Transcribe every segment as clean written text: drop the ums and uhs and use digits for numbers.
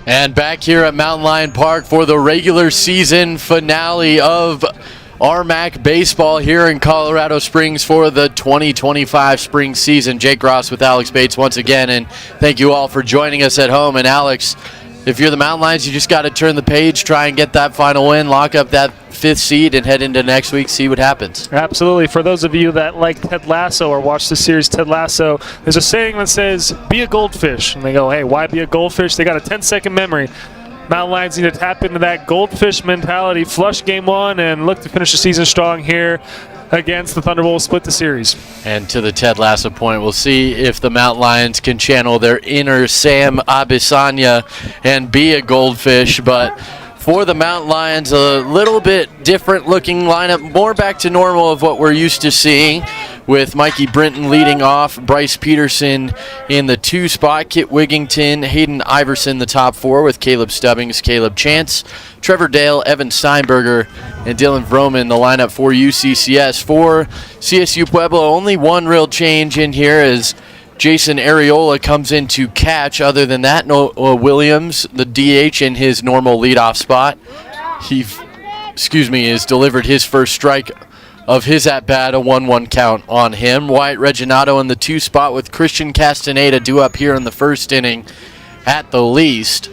And back here at Mountain Lion Park for the regular season finale of RMAC baseball here in Colorado Springs for the 2025 spring season. Jake Ross with Alex Bates once again, and thank you all for joining us at home. And Alex, if you're the Mountain Lions, you just got to turn the page, try and get that final win, lock up that 5th seed, and head into next week, see what happens. Absolutely. For those of you that like Ted Lasso or watch the series Ted Lasso, there's a saying that says, be a goldfish. And they go, hey, why be a goldfish? They got a 10-second memory. Mountain Lions need to tap into that goldfish mentality, flush game one, and look to finish the season strong here against the Thunderwolves, split the series. And to the Ted Lasso point, we'll see if the Mountain Lions can channel their inner Sam Abisanya and be a goldfish. But for the Mountain Lions, a little bit different looking lineup, more back to normal of what we're used to seeing, with Mikey Brinton leading off, Bryce Peterson in the 2 spot, Kit Wigington, Hayden Iverson the top 4 with Caleb Stubbings, Caleb Chance, Trevor Dale, Evan Steinberger, and Dylan Vroman the lineup for UCCS. For CSU Pueblo, only one real change in here as Jason Areola comes in to catch. Other than that, Noah Williams, the DH, in his normal leadoff spot. He has delivered his first strike of his at-bat, a 1-1 count on him. Wyatt Reginato in the 2 spot with Christian Castaneda due up here in the first inning at the least.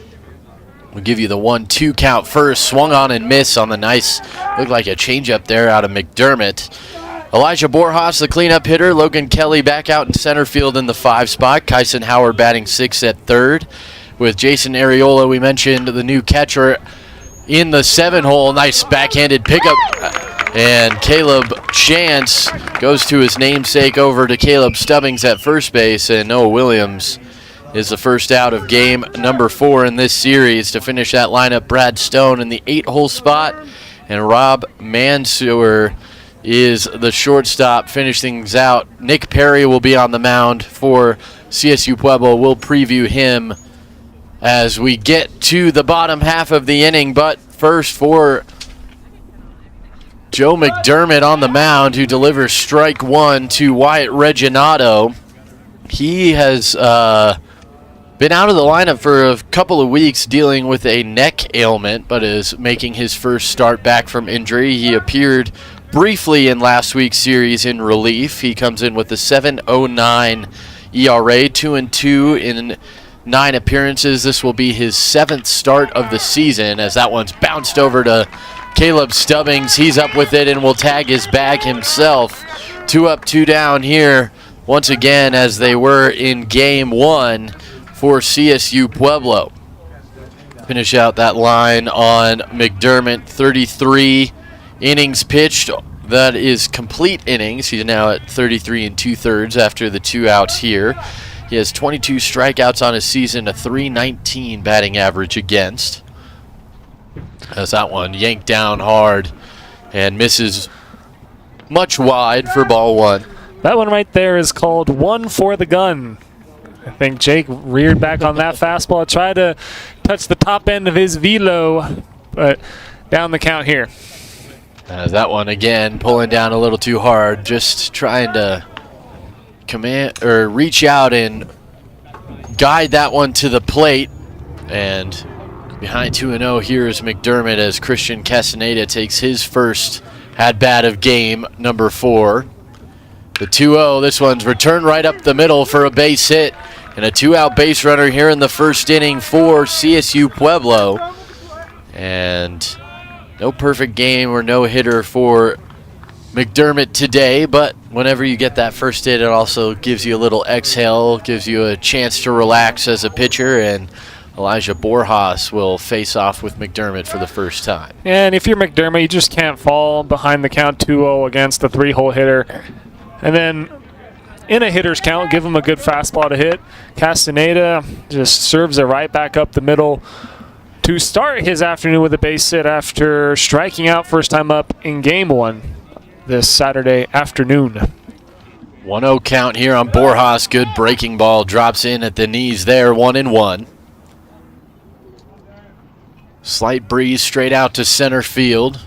We'll give you the 1-2 count first. Swung on and miss on the nice, looked like a changeup there out of McDermott. Elijah Borjas, the cleanup hitter. Logan Kelly back out in center field in the 5 spot. Kyson Howard batting 6th at third. With Jason Areola, we mentioned the new catcher in the 7-hole. Nice backhanded pickup. And Caleb Chance goes to his namesake over to Caleb Stubbings at first base. And Noah Williams is the first out of game number 4 in this series. To finish that lineup, Brad Stone in the 8-hole spot. And Rob Mansour is the shortstop, finish things out. Nick Perry will be on the mound for CSU Pueblo. We'll preview him as we get to the bottom half of the inning. But first, for Joe McDermott on the mound, who delivers strike 1 to Wyatt Reginato. He has been out of the lineup for a couple of weeks dealing with a neck ailment, but is making his first start back from injury. He appeared briefly in last week's series in relief. He comes in with a 7.09 ERA, 2-2 in 9 appearances. This will be his 7th start of the season, as that one's bounced over to Caleb Stubbings. He's up with it and will tag his bag himself. 2 up, 2 down here once again, as they were in game 1 for CSU Pueblo. Finish out that line on McDermott. 33 innings pitched. That is complete innings. He's now at 33 2/3 after the 2 outs here. He has 22 strikeouts on his season, a .319 batting average against. As that one yanked down hard and misses much wide for ball 1. That one right there is called 1 for the gun. I think Jake reared back on that fastball, tried to touch the top end of his velo, but down the count here. As that one again pulling down a little too hard, just trying to command or reach out and guide that one to the plate. And behind 2-0 here is McDermott, as Christian Castaneda takes his first at-bat of game number 4. The 2-0, this one's returned right up the middle for a base hit, and a 2-out base runner here in the first inning for CSU Pueblo. And no perfect game or no hitter for McDermott today, but whenever you get that first hit, it also gives you a little exhale, gives you a chance to relax as a pitcher, and Elijah Borjas will face off with McDermott for the first time. And if you're McDermott, you just can't fall behind the count 2-0 against a 3-hole hitter. And then in a hitter's count, give him a good fastball to hit. Castaneda just serves it right back up the middle to start his afternoon with a base hit after striking out first time up in game 1 this Saturday afternoon. 1-0 count here on Borjas. Good breaking ball. Drops in at the knees there. 1-1. Slight breeze straight out to center field,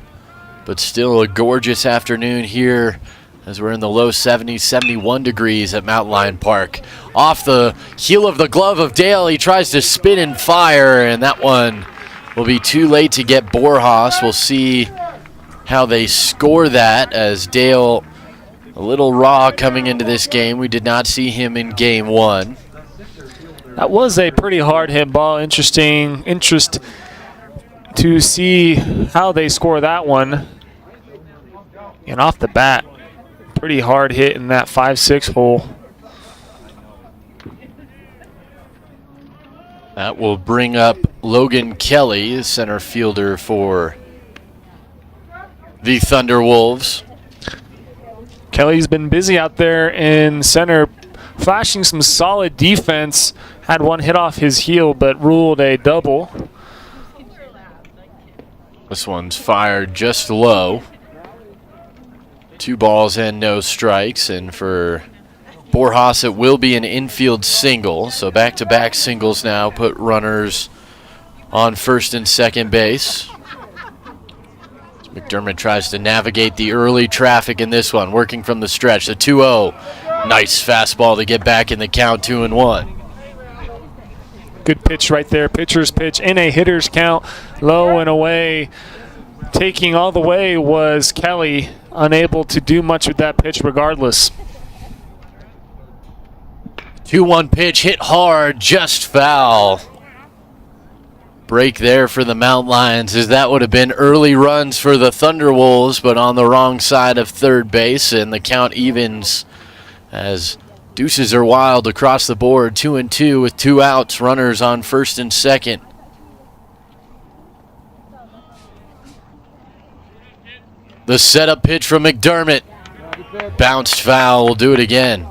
but still a gorgeous afternoon here as we're in the low 70s, 71 degrees at Mountain Lion Park. Off the heel of the glove of Dale, he tries to spin and fire, and that one will be too late to get Borjas. We'll see how they score that, as Dale a little raw coming into this game. We did not see him in game one. That was a pretty hard hit ball. Interest to see how they score that one. And off the bat, pretty hard hit in that 5-6 hole. That will bring up Logan Kelly, center fielder for the Thunderwolves. Kelly's been busy out there in center, flashing some solid defense. Had one hit off his heel, but ruled a double. This one's fired just low. 2 balls and no strikes, and for Borjas it will be an infield single. So back-to-back singles now put runners on first and second base. McDermott tries to navigate the early traffic in this one, working from the stretch. The 2-0. Nice fastball to get back in the count, 2-1. Good pitch right there. Pitcher's pitch in a hitter's count, low and away. Taking all the way was Kelly, unable to do much with that pitch regardless. 2-1 pitch, hit hard, just foul. Break there for the Mountain Lions, as that would have been early runs for the Thunderwolves, but on the wrong side of third base, and the count evens as deuces are wild across the board. 2-2 with 2 outs, runners on first and second. The setup pitch from McDermott. Bounced foul, we'll do it again.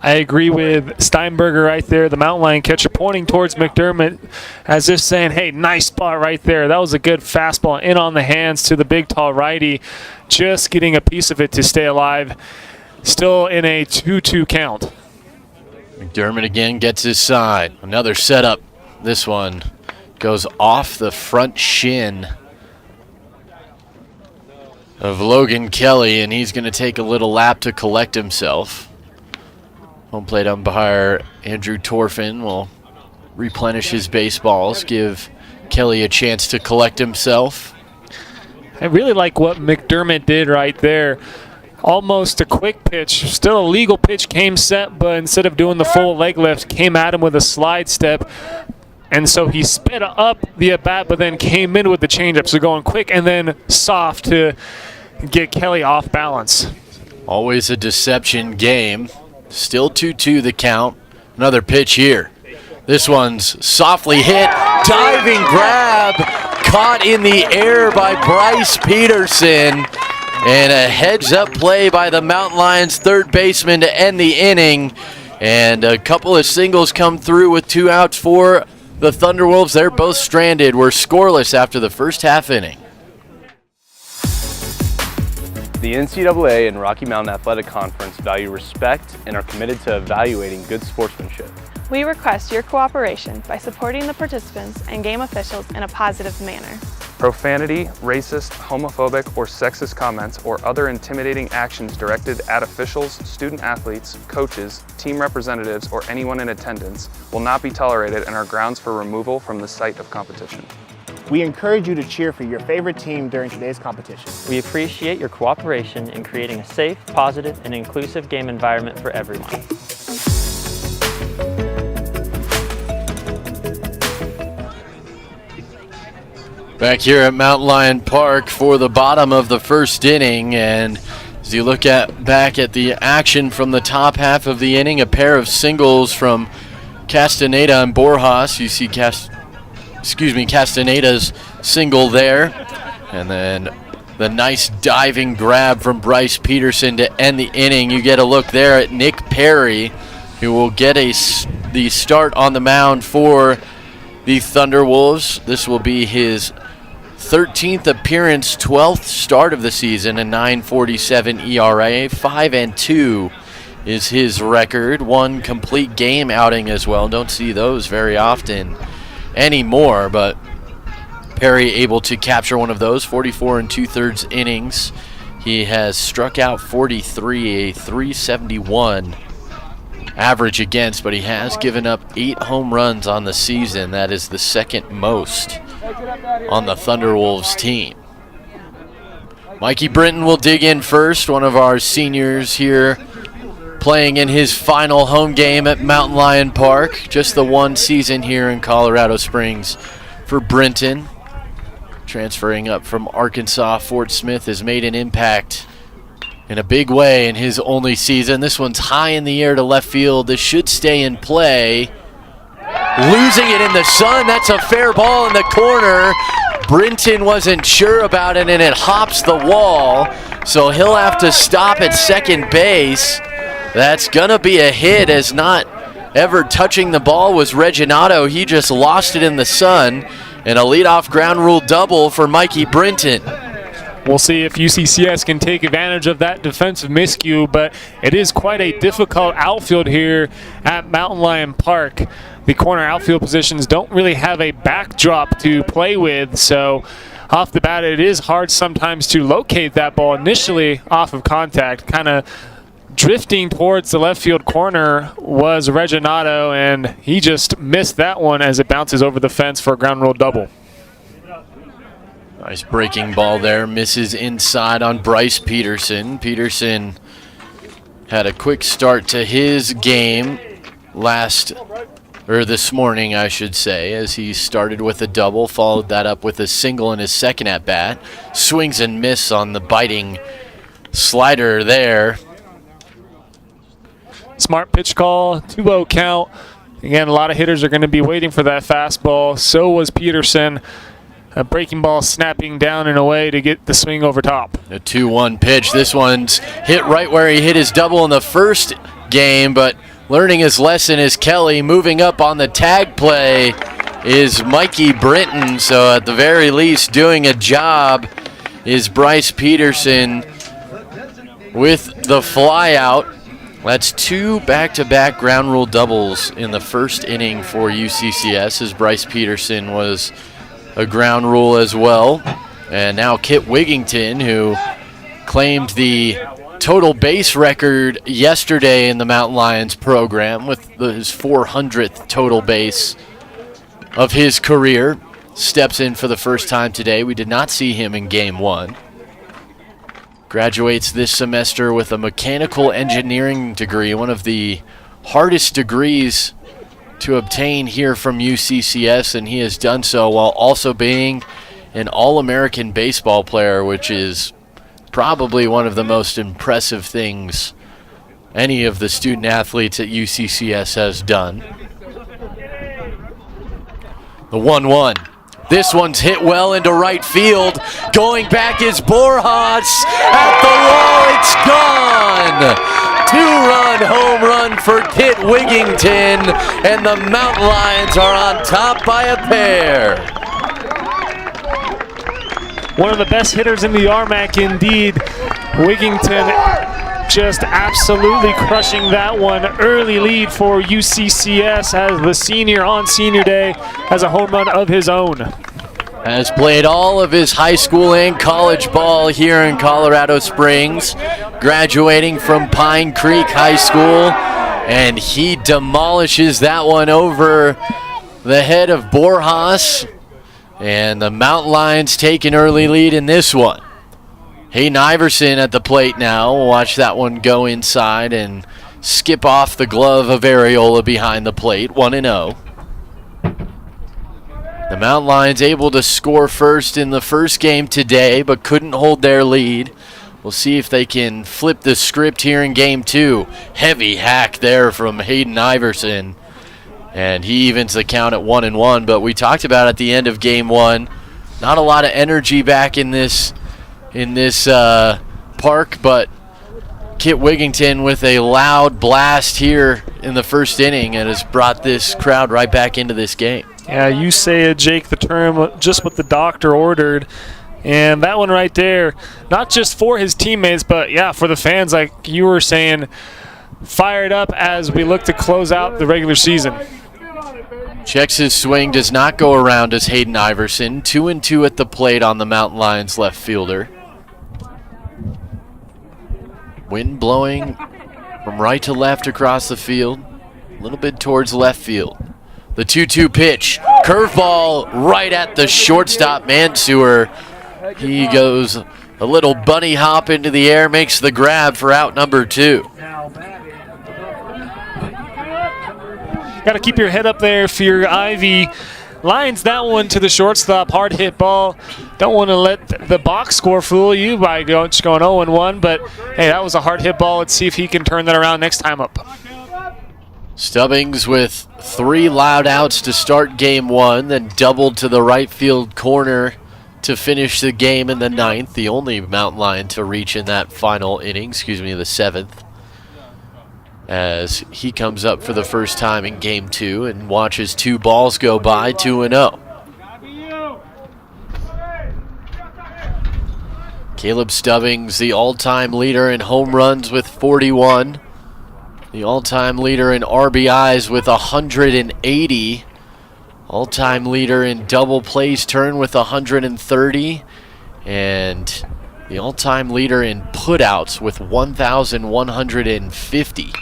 I agree with Steinberger right there, the Mountain Lion catcher, pointing towards McDermott as if saying, hey, nice spot right there. That was a good fastball in on the hands to the big, tall righty, just getting a piece of it to stay alive. Still in a 2-2 count. McDermott again gets his side. Another setup. This one goes off the front shin of Logan Kelly, and he's going to take a little lap to collect himself. Home plate umpire Andrew Torfin will replenish his baseballs, give Kelly a chance to collect himself. I really like what McDermott did right there. Almost a quick pitch, still a legal pitch, came set, but instead of doing the full leg lift, came at him with a slide step. And so he sped up the at-bat, but then came in with the changeup. So going quick and then soft to get Kelly off balance. Always a deception game. Still 2-2 the count. Another pitch here. This one's softly hit. Diving grab. Caught in the air by Bryce Peterson. And a heads-up play by the Mountain Lions third baseman to end the inning. And a couple of singles come through with 2 outs for the Thunderwolves. They're both stranded. We're scoreless after the first half inning. The NCAA and Rocky Mountain Athletic Conference value respect and are committed to evaluating good sportsmanship. We request your cooperation by supporting the participants and game officials in a positive manner. Profanity, racist, homophobic, or sexist comments or other intimidating actions directed at officials, student athletes, coaches, team representatives, or anyone in attendance will not be tolerated and are grounds for removal from the site of competition. We encourage you to cheer for your favorite team during today's competition. We appreciate your cooperation in creating a safe, positive, and inclusive game environment for everyone. Back here at Mountain Lion Park for the bottom of the first inning, and as you look back at the action from the top half of the inning, a pair of singles from Castaneda and Borjas. You see Castaneda's single there, and then the nice diving grab from Bryce Peterson to end the inning. You get a look there at Nick Perry, who will get the start on the mound for the Thunderwolves. This will be his 13th appearance, 12th start of the season, a 9.47 ERA. 5-2 is his record. 1 complete game outing as well. Don't see those very often anymore, but Perry able to capture one of those. 44 2/3 innings He has struck out 43, a 371 average against, but he has given up 8 home runs on the season. That is the second most on the Thunderwolves team. Mikey Brinton will dig in first, one of our seniors here playing in his final home game at Mountain Lion Park. Just the one season here in Colorado Springs for Brinton. Transferring up from Arkansas, Fort Smith has made an impact in a big way in his only season. This one's high in the air to left field. This should stay in play. Losing it in the sun. That's a fair ball in the corner. Brinton wasn't sure about it, and it hops the wall. So he'll have to stop at second base. That's going to be a hit, as not ever touching the ball was Reginato. He just lost it in the sun. And a leadoff ground rule double for Mikey Brinton. We'll see if UCCS can take advantage of that defensive miscue, but it is quite a difficult outfield here at Mountain Lion Park. The corner outfield positions don't really have a backdrop to play with, so off the bat it is hard sometimes to locate that ball initially off of contact. Kind of drifting towards the left field corner was Reginato, and he just missed that one as it bounces over the fence for a ground rule double. Nice breaking ball there, misses inside on Bryce Peterson. Peterson had a quick start to his game this morning, I should say, as he started with a double, followed that up with a single in his second at bat. Swings and miss on the biting slider there. Smart pitch call, 2-0 count. Again, a lot of hitters are going to be waiting for that fastball. So was Peterson. A breaking ball snapping down and away to get the swing over top. A 2-1 pitch. This one's hit right where he hit his double in the first game, but learning his lesson is Kelly. Moving up on the tag play is Mikey Brinton. So at the very least, doing a job is Bryce Peterson with the fly out. That's 2 back-to-back ground rule doubles in the first inning for UCCS, as Bryce Peterson was a ground rule as well. And now Kit Wigington, who claimed the total base record yesterday in the Mountain Lions program with his 400th total base of his career, steps in for the first time today. We did not see him in game 1. Graduates this semester with a mechanical engineering degree, one of the hardest degrees to obtain here from UCCS, and he has done so while also being an All-American baseball player, which is probably one of the most impressive things any of the student athletes at UCCS has done. The 1-1. This one's hit well into right field. Going back is Borjas. At the wall, it's gone. 2-run home run for Kit Wigington, and the Mountain Lions are on top by a pair. One of the best hitters in the RMAC indeed. Wigington just absolutely crushing that one. Early lead for UCCS as the senior on senior day has a home run of his own. Has played all of his high school and college ball here in Colorado Springs, graduating from Pine Creek High School, and he demolishes that one over the head of Borjas, and the Mountain Lions take an early lead in this one. Hayden Iverson at the plate now. We'll watch that one go inside and skip off the glove of Areola behind the plate, 1-0. The Mountain Lions able to score first in the first game today, but couldn't hold their lead. We'll see if they can flip the script here in game 2. Heavy hack there from Hayden Iverson, and he evens the count at 1-1. But we talked about at the end of game 1, not a lot of energy back in this park, but Kit Wigington with a loud blast here in the first inning, and has brought this crowd right back into this game. Yeah, you say it, Jake, the term, just what the doctor ordered. And that one right there, not just for his teammates, but yeah, for the fans, like you were saying, fired up as we look to close out the regular season. Checks his swing, does not go around as Hayden Iverson. 2-2 at the plate on the Mountain Lions left fielder. Wind blowing from right to left across the field, a little bit towards left field. The 2-2 pitch, curveball right at the shortstop, Mansour. He goes a little bunny hop into the air, makes the grab for out number 2. Got to keep your head up there for your Ivy. Lines that one to the shortstop, hard hit ball. Don't want to let the box score fool you by just going 0-1, but hey, that was a hard hit ball. Let's see if he can turn that around next time up. Stubbings with 3 loud outs to start game 1, then doubled to the right field corner to finish the game in the 9th, the only Mountain Lion to reach in that final inning, the 7th. As he comes up for the first time in game 2 and watches 2 balls go by, 2-0. Caleb Stubbings, the all-time leader in home runs with 41. The all-time leader in RBIs with 180. All-time leader in double plays turn with 130. And the all-time leader in putouts with 1,150.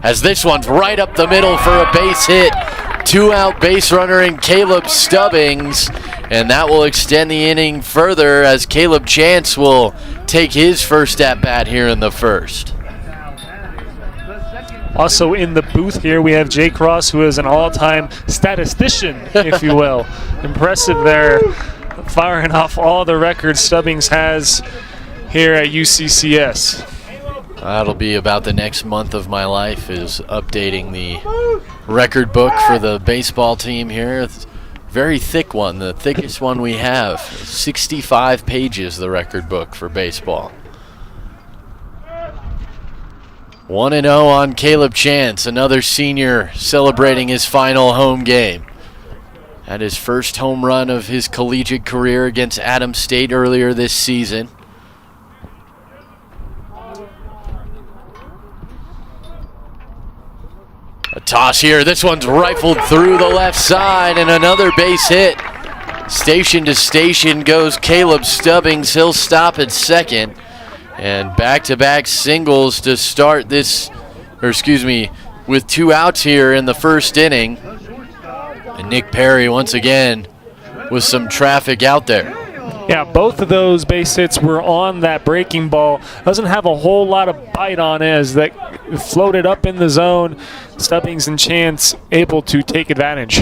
As this one's right up the middle for a base hit. 2-out base runner in Caleb Stubbings. And that will extend the inning further as Caleb Chance will take his first at-bat here in the first. Also in the booth here, we have Jake Ross, who is an all-time statistician, if you will. Impressive there, firing off all the records Stubbings has here at UCCS. That'll be about the next month of my life, is updating the record book for the baseball team here. It's a very thick one, the thickest one we have. 65 pages, the record book for baseball. 1-0 on Caleb Chance, another senior celebrating his final home game. Had his first home run of his collegiate career against Adams State earlier this season. A toss here. This one's rifled through the left side and another base hit. Station to station goes Caleb Stubbings. He'll stop at second. And back-to-back singles to start this, with 2 outs here in the first inning. And Nick Perry once again with some traffic out there. Yeah, both of those base hits were on that breaking ball. Doesn't have a whole lot of bite on it as that floated up in the zone. Stubbings and Chance able to take advantage.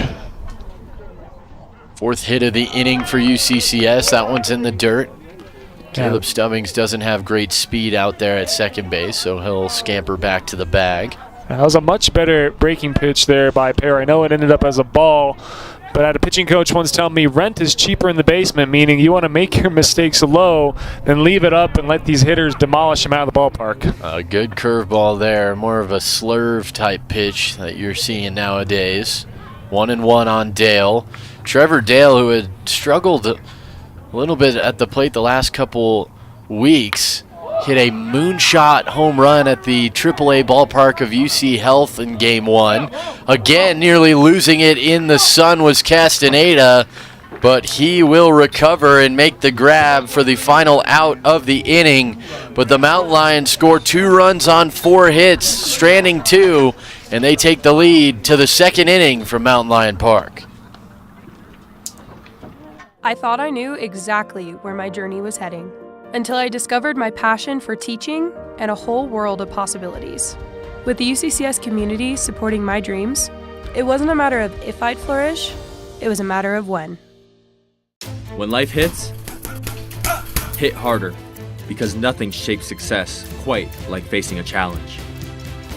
4th hit of the inning for UCCS. That one's in the dirt. Caleb Stubbings doesn't have great speed out there at second base, so he'll scamper back to the bag. That was a much better breaking pitch there by Perry. I know it ended up as a ball, but I had a pitching coach once tell me rent is cheaper in the basement, meaning you want to make your mistakes low, then leave it up and let these hitters demolish them out of the ballpark. A good curveball there, more of a slurve type pitch that you're seeing nowadays. 1-1 on Dale. Trevor Dale, who had struggled a little bit at the plate the last couple weeks, hit a moonshot home run at the AAA ballpark of UC Health in game 1. Again, nearly losing it in the sun was Castaneda, but he will recover and make the grab for the final out of the inning. But the Mountain Lions score 2 runs on 4 hits, stranding 2, and they take the lead to the second inning from Mountain Lion Park. I thought I knew exactly where my journey was heading, until I discovered my passion for teaching and a whole world of possibilities. With the UCCS community supporting my dreams, it wasn't a matter of if I'd flourish, it was a matter of when. When life hits, hit harder, because nothing shapes success quite like facing a challenge.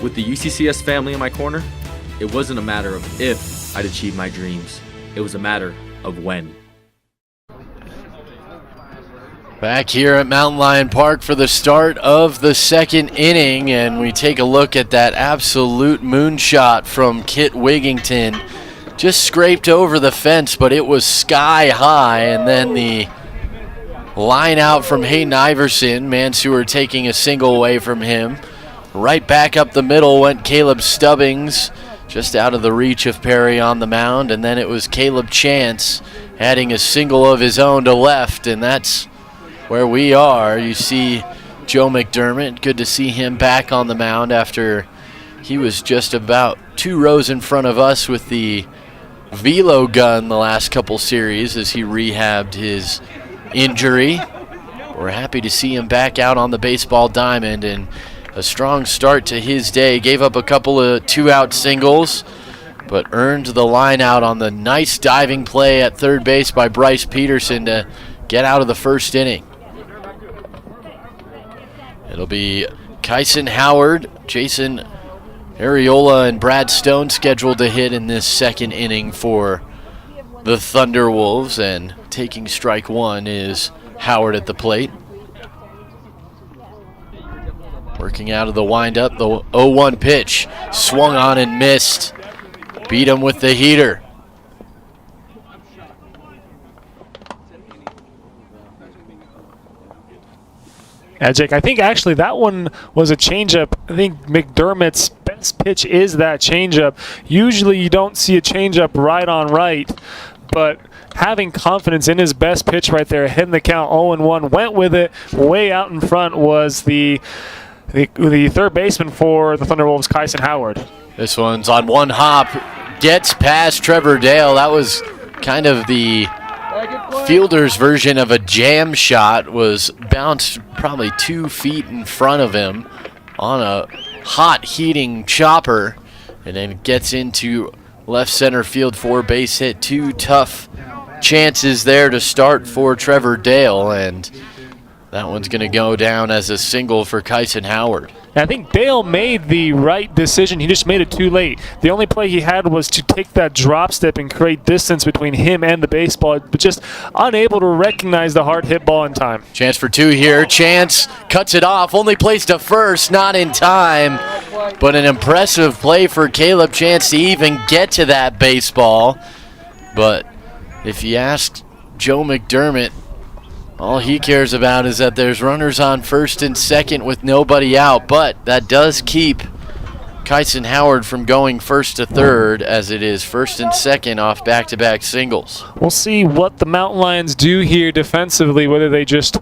With the UCCS family in my corner, it wasn't a matter of if I'd achieve my dreams, it was a matter of when. Back here at Mountain Lion Park for the start of the second inning, and we take a look at that absolute moonshot from Kit Wigington. Just scraped over the fence, but it was sky high, and then the line out from Hayden Iverson, Mansour taking a single away from him. Right back up the middle went Caleb Stubbings, just out of the reach of Perry on the mound, and then it was Caleb Chance adding a single of his own to left, and that's where we are. You see Joe McDermott. Good to see him back on the mound after he was just about 2 rows in front of us with the velo gun the last couple series as he rehabbed his injury. We're happy to see him back out on the baseball diamond, and a strong start to his day. Gave up a couple of 2-out singles, but earned the line out on the nice diving play at third base by Bryce Peterson to get out of the first inning. It'll be Kyson Howard, Jason Ariola, and Brad Stone scheduled to hit in this second inning for the Thunderwolves, and taking strike 1 is Howard at the plate. Working out of the windup, the 0-1 pitch. Swung on and missed. Beat him with the heater. Yeah, Jake, I think actually that one was a changeup. I think McDermott's best pitch is that changeup. Usually you don't see a changeup right on right, but having confidence in his best pitch right there, hitting the count 0-1, went with it. Way out in front was the third baseman for the Thunderwolves, Kyson Howard. This one's on one hop, gets past Trevor Dale. That was kind of the fielder's version of a jam shot. Was bounced probably 2 feet in front of him on a hot heating chopper, and then gets into left center field for a base hit. 2 tough chances there to start for Trevor Dale, and that one's going to go down as a single for Kyson Howard. I think Dale made the right decision. He just made it too late. The only play he had was to take that drop step and create distance between him and the baseball, but just unable to recognize the hard hit ball in time. Chance for 2 here. Chance cuts it off. Only plays to first, not in time. But an impressive play for Caleb Chance to even get to that baseball. But if you ask Joe McDermott, all he cares about is that there's runners on first and second with nobody out, but that does keep Kyson Howard from going first to third, as it is first and second off back-to-back singles. We'll see what the Mountain Lions do here defensively, whether they just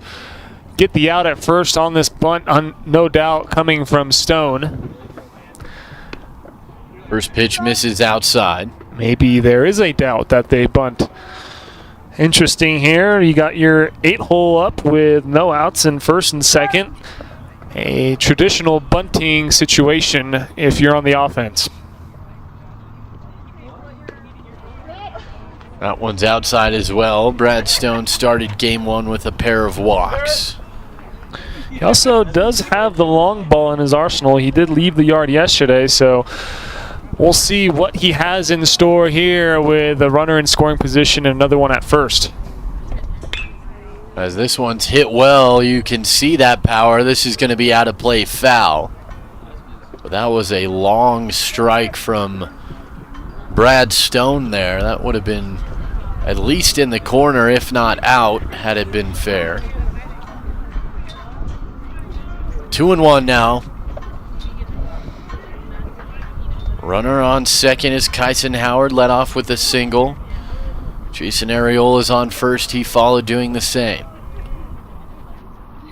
get the out at first on this bunt, no doubt coming from Stone. First pitch misses outside. Maybe there is a doubt that they bunt. Interesting here. You got your 8-hole up with no outs in first and second. A traditional bunting situation if you're on the offense. That one's outside as well. Brad Stone started game 1 with a pair of walks. He also does have the long ball in his arsenal. He did leave the yard yesterday, so we'll see what he has in store here with a runner in scoring position and another one at first. As this one's hit well, you can see that power. This is going to be out of play, foul. But that was a long strike from Brad Stone there. That would have been at least in the corner, if not out, had it been fair. 2-1 now. Runner on second is Kyson Howard, led off with a single. Jason Ariola is on first. He followed doing the same.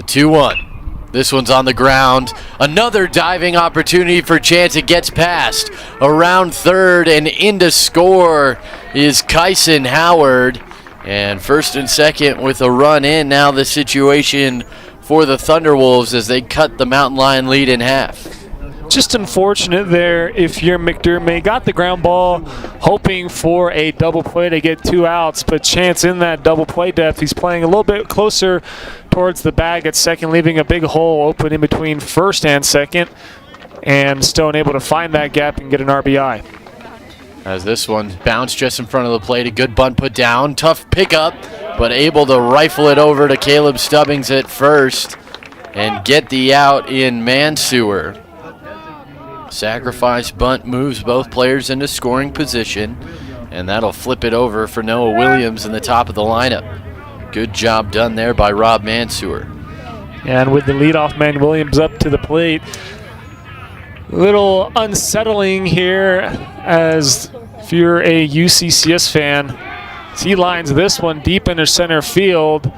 2-1. This one's on the ground. Another diving opportunity for Chance. It gets past. Around third and into score is Kyson Howard. And first and second with a run in. Now the situation for the Thunderwolves as they cut the Mountain Lion lead in half. Just unfortunate there if you're McDermott. Got the ground ball hoping for a double play to get 2 outs, but Chance in that double play depth. He's playing a little bit closer towards the bag at second, leaving a big hole open in between first and second, and Stone able to find that gap and get an RBI. As this one bounced just in front of the plate, a good bunt put down. Tough pickup, but able to rifle it over to Caleb Stubbings at first and get the out in Mansour. Sacrifice bunt moves both players into scoring position, and that'll flip it over for Noah Williams in the top of the lineup. Good job done there by Rob Mansour. And with the leadoff man Williams up to the plate, a little unsettling here as if you're a UCCS fan. He lines this one deep into center field.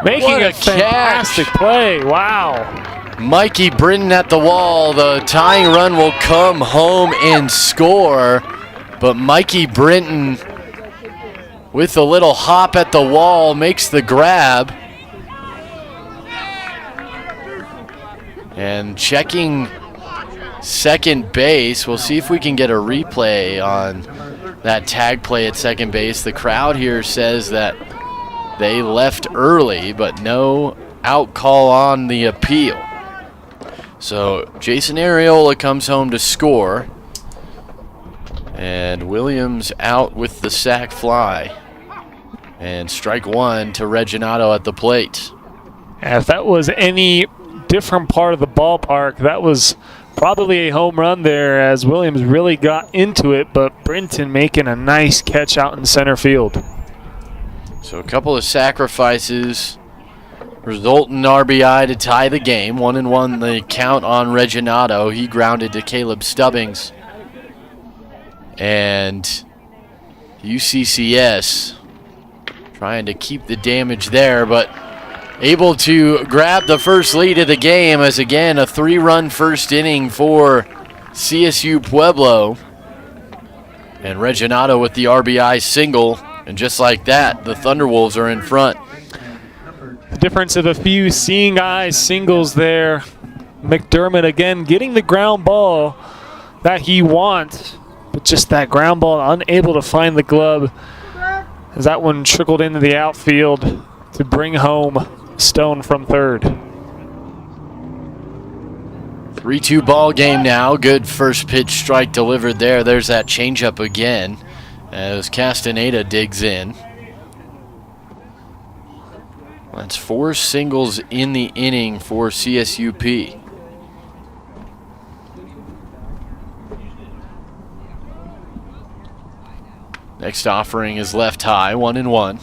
Making What a a fantastic catch. play. Wow. Mikey Britton at the wall. The tying run will come home and score. But Mikey Britton, with a little hop at the wall, makes the grab. And checking second base. We'll see if we can get a replay on that tag play at second base. The crowd here says that they left early, but no out call on the appeal. So Jason Areola comes home to score. And Williams out with the sac fly. And strike one to Reginato at the plate. If that was any different part of the ballpark, that was probably a home run there, as Williams really got into it, but Brinton making a nice catch out in center field. So a couple of sacrifices result in RBI to tie the game. 1-1 the count on Reginato. He grounded to Caleb Stubbings. And UCCS trying to keep the damage there, but able to grab the first lead of the game, as again a 3-run first inning for CSU Pueblo. And Reginato with the RBI single, and just like that, the Thunderwolves are in front. The difference of a few seeing eye singles there. McDermott again getting the ground ball that he wants, but just that ground ball unable to find the glove, as that one trickled into the outfield to bring home Stone from third. 3-2 ball game now. Good first pitch strike delivered there. There's that changeup again as Castaneda digs in. That's 4 singles in the inning for CSUP. Next offering is left high, 1-1.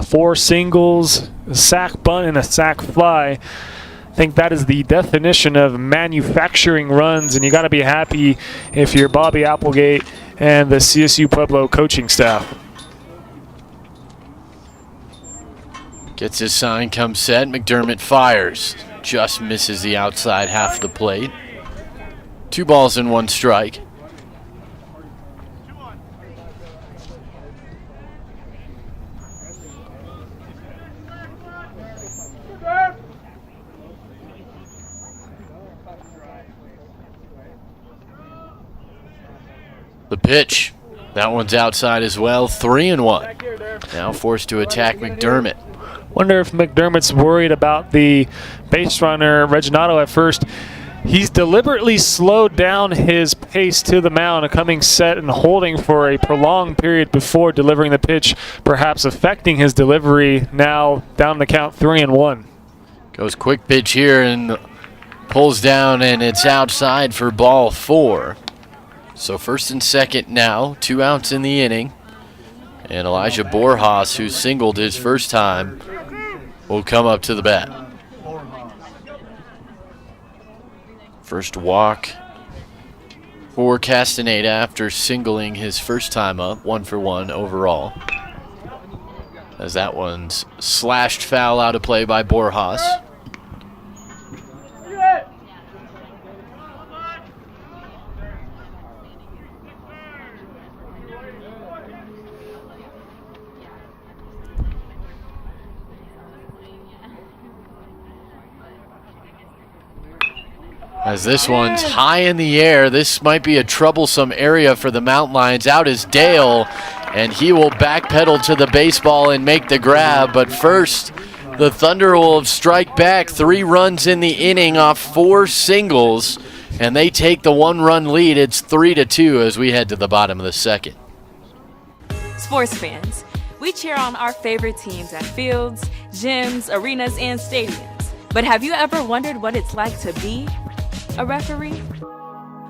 4 singles, a sac bunt, and a sac fly. I think that is the definition of manufacturing runs, and you got to be happy if you're Bobby Applegate and the CSU Pueblo coaching staff. Gets his sign, comes set. McDermott fires. Just misses the outside half of the plate. 2 balls and 1 strike. The pitch. That one's outside as well. 3-1. Now forced to attack McDermott. Wonder if McDermott's worried about the base runner, Reginato, at first. He's deliberately slowed down his pace to the mound, coming set and holding for a prolonged period before delivering the pitch, perhaps affecting his delivery. Now down the count, 3-1. Goes quick pitch here and pulls down, and it's outside for ball 4. So first and second now, 2 outs in the inning. And Elijah Borjas, who singled his first time, will come up to the bat. First walk for Castaneda after singling his first time up, 1 for 1 overall. As that one's slashed foul out of play by Borjas. As this one's high in the air, this might be a troublesome area for the Mountain Lions. Out is Dale, and he will backpedal to the baseball and make the grab. But first, the Thunderwolves strike back. 3 runs in the inning off 4 singles, and they take the 1-run lead. It's 3-2 as we head to the bottom of the second. Sports fans, we cheer on our favorite teams at fields, gyms, arenas, and stadiums. But have you ever wondered what it's like to be a referee?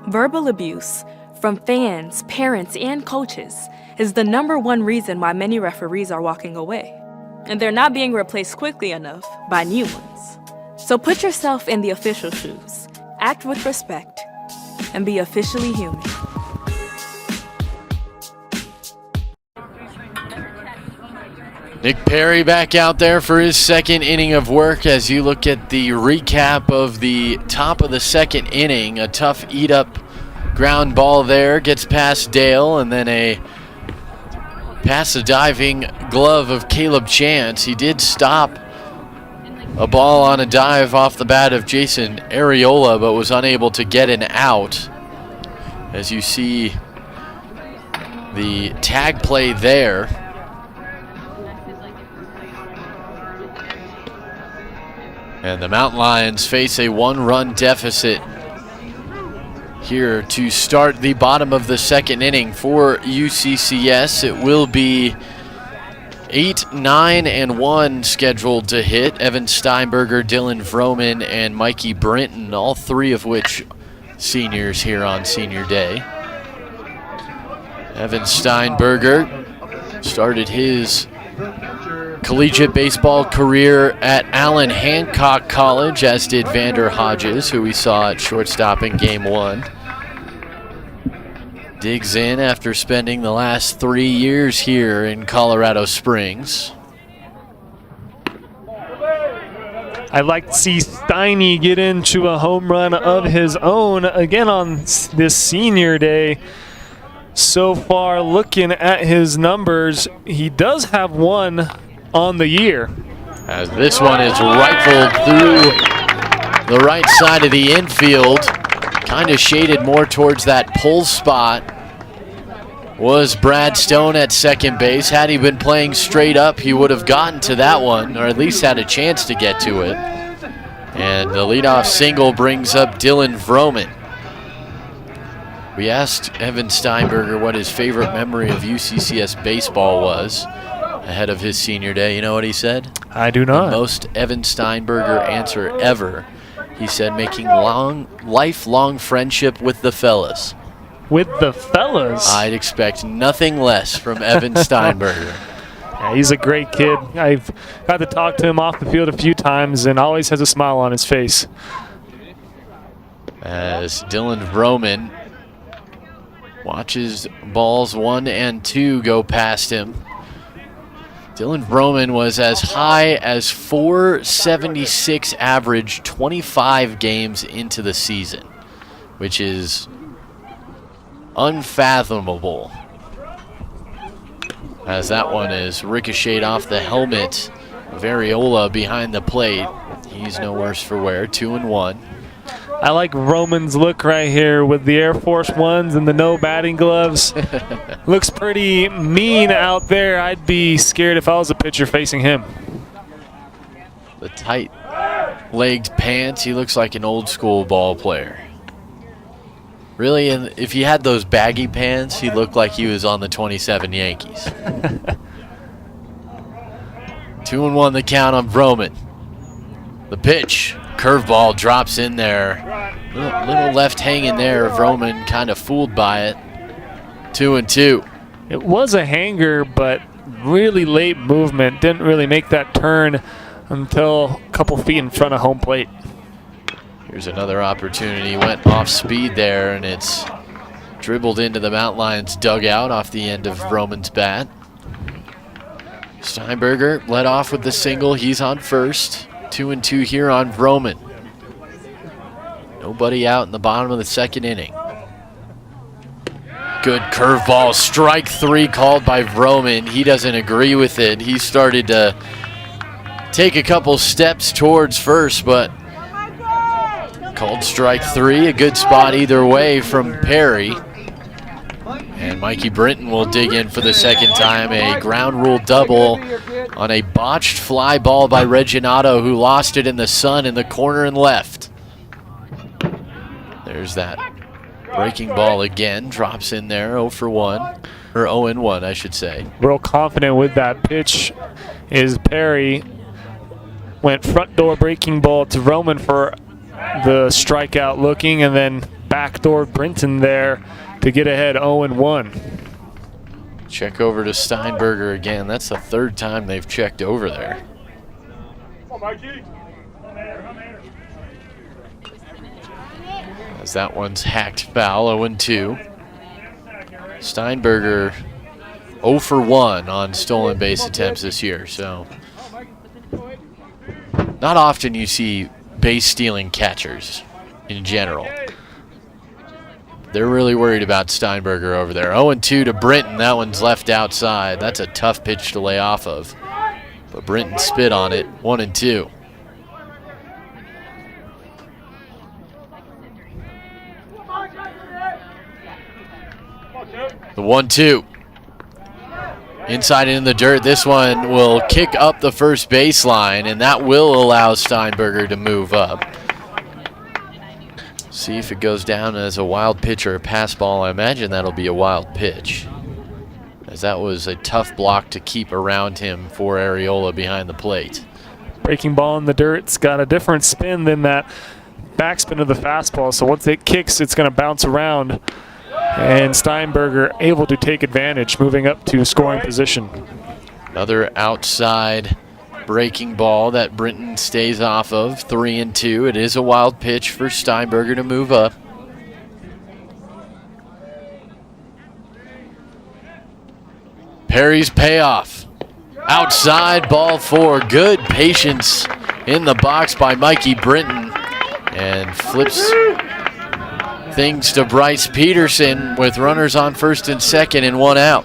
Verbal abuse from fans, parents, and coaches is the #1 reason why many referees are walking away. And they're not being replaced quickly enough by new ones. So put yourself in the official shoes, act with respect, and be officially human. Nick Perry back out there for his second inning of work. As you look at the recap of the top of the second inning, a tough eat-up ground ball there gets past Dale, and then past the diving glove of Caleb Chance. He did stop a ball on a dive off the bat of Jason Areola, but was unable to get an out. As you see the tag play there. And the Mountain Lions face a one-run deficit here to start the bottom of the second inning for UCCS. It will be 8, 9, and 1 scheduled to hit. Evan Steinberger, Dylan Vroman, and Mikey Brinton, all three of which seniors here on senior day. Evan Steinberger started his collegiate baseball career at Allen Hancock College, as did Vander Hodges, who we saw at shortstop in game 1. Digs in after spending the last 3 years here in Colorado Springs. I'd like to see Steiny get into a home run of his own again on this senior day. So far, looking at his numbers, he does have one on the year. As this one is rifled through the right side of the infield, kind of shaded more towards that pull spot, was Brad Stone at second base. Had he been playing straight up, he would have gotten to that one, or at least had a chance to get to it. And the leadoff single brings up Dylan Vroman. We asked Evan Steinberger what his favorite memory of UCCS baseball was ahead of his senior day. You know what he said? I do not. The most Evan Steinberger answer ever. He said making lifelong friendship with the fellas. With the fellas? I'd expect nothing less from Evan Steinberger. Yeah, he's a great kid. I've got to talk to him off the field a few times and always has a smile on his face. As Dylan Vroman watches balls 1 and 2 go past him. Dylan Vroman was as high as 476 average 25 games into the season, which is unfathomable. As that one is ricocheted off the helmet of Areola behind the plate. He's no worse for wear, 2-1. I like Roman's look right here with the Air Force Ones and the no batting gloves. Looks pretty mean out there. I'd be scared if I was a pitcher facing him. The tight-legged pants, he looks like an old-school ball player. Really, and if he had those baggy pants, he looked like he was on the 27 Yankees. 2-1 the count on Vroman. The pitch. Curveball drops in there. Little left hanging there. Vroman kind of fooled by it. 2-2. It was a hanger, but really late movement. Didn't really make that turn until a couple feet in front of home plate. Here's another opportunity. Went off speed there, and it's dribbled into the Mount Lions dugout off the end of Vroman's bat. Steinberger led off with the single. He's on first. 2-2 here on Vroman. Nobody out in the bottom of the second inning. Good curveball, strike 3 called by Vroman. He doesn't agree with it. He started to take a couple steps towards first, but called strike 3. A good spot either way from Perry. And Mikey Brinton will dig in for the second time. A ground rule double on a botched fly ball by Reginato, who lost it in the sun in the corner and left. There's that breaking ball again. Drops in there, 0 for 1. Or 0-1, I should say. Real confident with that pitch is Perry. Went front door breaking ball to Roman for the strikeout looking, and then backdoor Brinton there to get ahead 0-1. Check over to Steinberger again. That's the third time they've checked over there. As that one's hacked foul, 0-2. Steinberger 0 for 1 on stolen base attempts this year. So not often you see base stealing catchers in general. They're really worried about Steinberger over there. 0-2 to Brinton. That one's left outside. That's a tough pitch to lay off of. But Brinton spit on it. 1-2. The 1-2. Inside in the dirt. This one will kick up the first baseline, and that will allow Steinberger to move up. See if it goes down as a wild pitch or a pass ball. I imagine that'll be a wild pitch, as that was a tough block to keep around him for Areola behind the plate. Breaking ball in the dirt's got a different spin than that backspin of the fastball, so once it kicks, it's going to bounce around. And Steinberger able to take advantage, moving up to scoring position. Another outside breaking ball that Brinton stays off of. 3-2. It is a wild pitch for Steinberger to move up. Perry's payoff. Outside, ball 4. Good patience in the box by Mikey Brinton. And flips things to Bryce Peterson with runners on first and second and 1 out.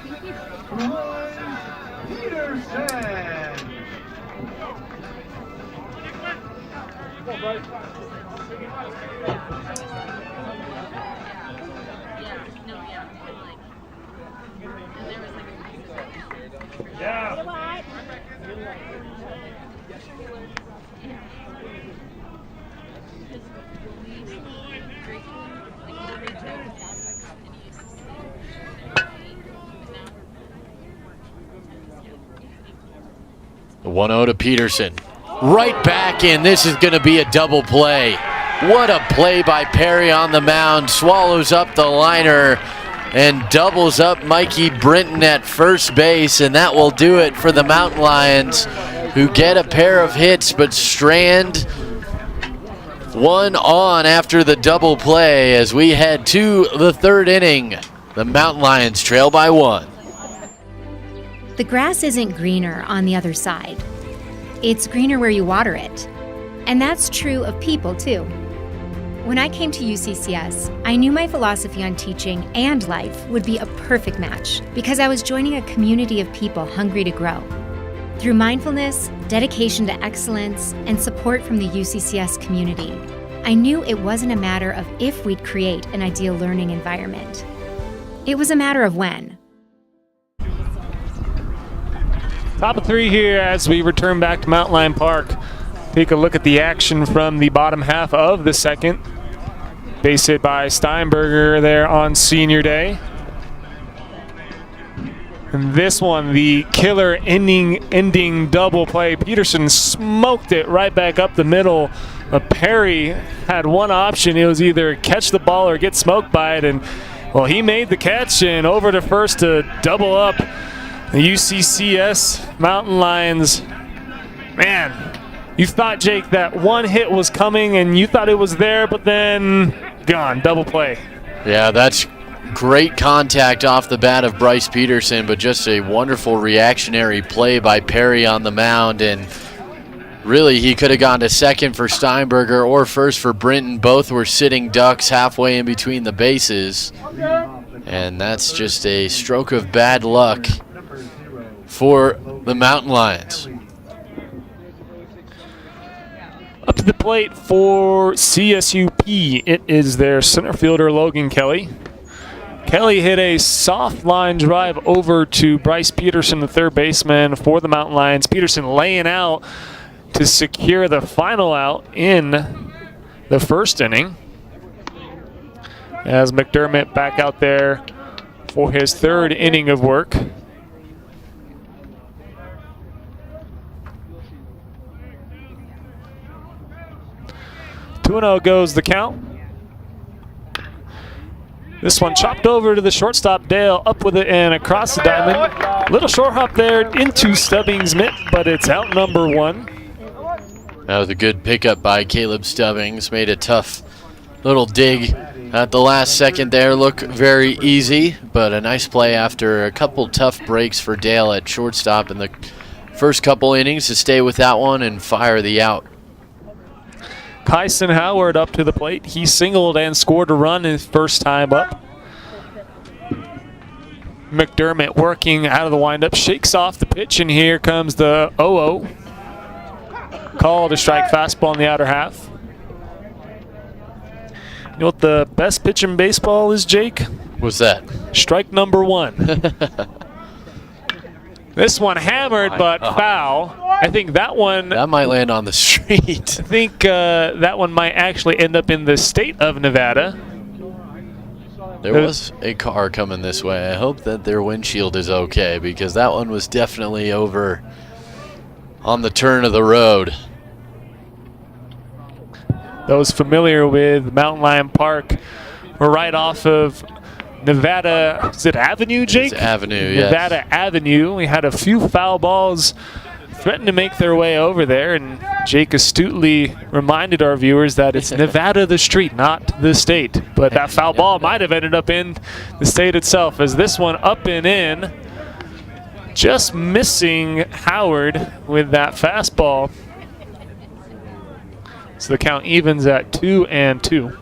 The 1-0 to Peterson. Right back in. This is going to be a double play. What a play by Perry on the mound. Swallows up the liner and doubles up Mikey Brinton at first base, and that will do it for the Mountain Lions, who get a pair of hits but strand one on after the double play as we head to the third inning. The Mountain Lions trail by 1. The grass isn't greener on the other side. It's greener where you water it. And that's true of people, too. When I came to UCCS, I knew my philosophy on teaching and life would be a perfect match because I was joining a community of people hungry to grow. Through mindfulness, dedication to excellence, and support from the UCCS community, I knew it wasn't a matter of if we'd create an ideal learning environment. It was a matter of when. Top of 3 here as we return back to Mountain Lion Park. Take a look at the action from the bottom half of the second. Base hit by Steinberger there on senior day. And this one, the killer ending double play. Peterson smoked it right back up the middle. Perry had one option. It was either catch the ball or get smoked by it. And, well, he made the catch and over to first to double up the UCCS Mountain Lions. Man, you thought, Jake, that one hit was coming and you thought it was there, but then gone. Double play. Yeah, that's great contact off the bat of Bryce Peterson, but just a wonderful reactionary play by Perry on the mound. And really, he could have gone to second for Steinberger or first for Brinton. Both were sitting ducks halfway in between the bases. And that's just a stroke of bad luck for the Mountain Lions. Up to the plate for CSUP, it is their center fielder, Logan Kelly. Kelly hit a soft line drive over to Bryce Peterson, the third baseman for the Mountain Lions. Peterson laying out to secure the final out in the first inning. As McDermott back out there for his third inning of work. 2-0 goes the count. This one chopped over to the shortstop, Dale, up with it and across the diamond. Little short hop there into Stubbings' mitt, but it's out number 1. That was a good pickup by Caleb Stubbings. Made a tough little dig at the last second there look very easy, but a nice play after a couple tough breaks for Dale at shortstop in the first couple innings to stay with that one and fire the out. Kyson Howard up to the plate. He singled and scored a run his first time up. McDermott working out of the windup, shakes off the pitch, and here comes the 0-0. Call to strike fastball in the outer half. You know what the best pitch in baseball is, Jake? What's that? Strike number 1. This one hammered, but foul. I think that one... That might land on the street. I think that one might actually end up in the state of Nevada. There was a car coming this way. I hope that their windshield is okay, because that one was definitely over on the turn of the road. Those familiar with Mountain Lion Park, we're right off of Nevada. Is it Avenue, Jake? It's Avenue, yes. Nevada Avenue. We had a few foul balls threaten to make their way over there, and Jake astutely reminded our viewers that it's Nevada the street, not the state. But that foul ball might have ended up in the state itself, as this one up and in, just missing Howard with that fastball. So the count evens at 2-2.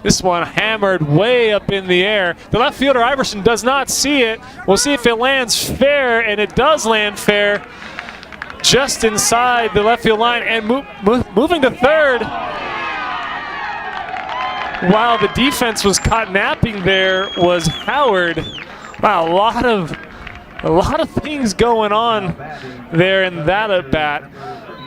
This one hammered way up in the air. The left fielder, Iverson, does not see it. We'll see if it lands fair, and it does land fair just inside the left field line. And moving to third. While the defense was caught napping there was Howard. Wow, a lot of things going on there in that at bat.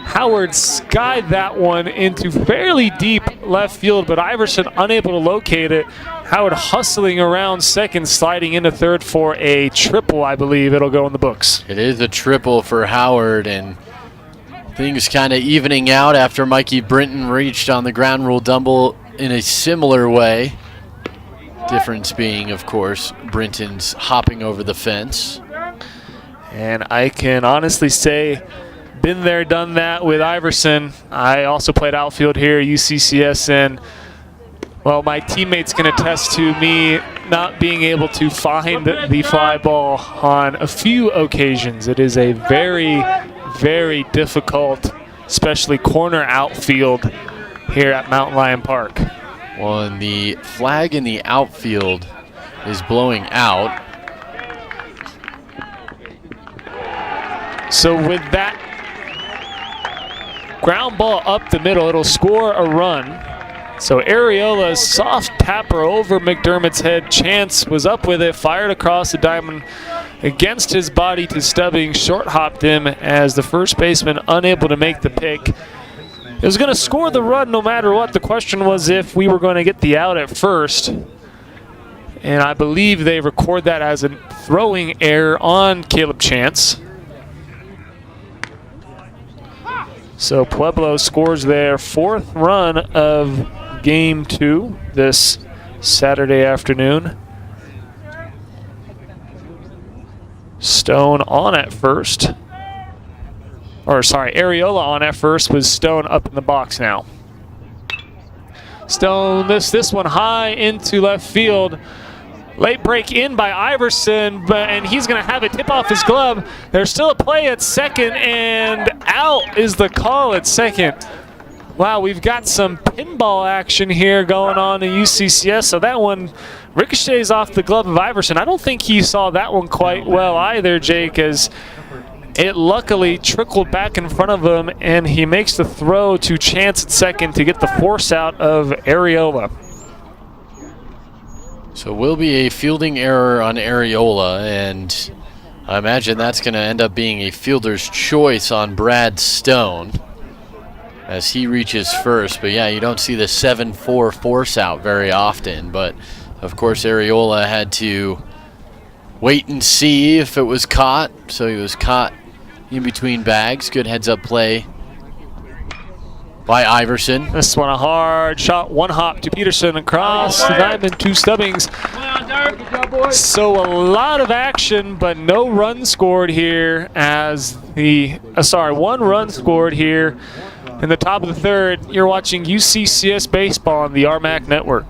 Howard skied that one into fairly deep left field, but Iverson unable to locate it. Howard hustling around second, sliding into third for a triple, I believe. It'll go in the books. It is a triple for Howard, and things kind of evening out after Mikey Brinton reached on the ground rule double in a similar way. Difference being, of course, Brinton's hopping over the fence. And I can honestly say, been there, done that with Iverson. I also played outfield here at UCCS, and well, my teammates can attest to me not being able to find the fly ball on a few occasions. It is a very, very difficult, especially corner outfield here at Mountain Lion Park. Well, and the flag in the outfield is blowing out. So with that ground ball up the middle, it'll score a run. So Ariola's soft tapper over McDermott's head. Chance was up with it, fired across the diamond against his body to Stubbing, short hopped him as the first baseman unable to make the pick. It was going to score the run no matter what. The question was if we were going to get the out at first. And I believe they record that as a throwing error on Caleb Chance. So Pueblo scores their fourth run of Game 2 this Saturday afternoon. Stone on at first. Or sorry, Ariola on at first with Stone up in the box now. Stone this one high into left field. Late break in by Iverson, and he's going to have it tip off his glove. There's still a play at second, and out is the call at second. Wow, we've got some pinball action here going on in UCCS. So that one ricochets off the glove of Iverson. I don't think he saw that one quite well either, Jake, as it luckily trickled back in front of him, and he makes the throw to Chance at second to get the force out of Ariola. So will be a fielding error on Ariola, and I imagine that's going to end up being a fielder's choice on Brad Stone as he reaches first. But yeah, you don't see the 7-4 force out very often, but of course Ariola had to wait and see if it was caught, so he was caught in between bags. Good heads-up play by Iverson. This one a hard shot, one hop to Peterson across the diamond to Stubbings. So a lot of action, but no run scored here as one run scored here In the top of the third, you're watching UCCS baseball on the RMAC network.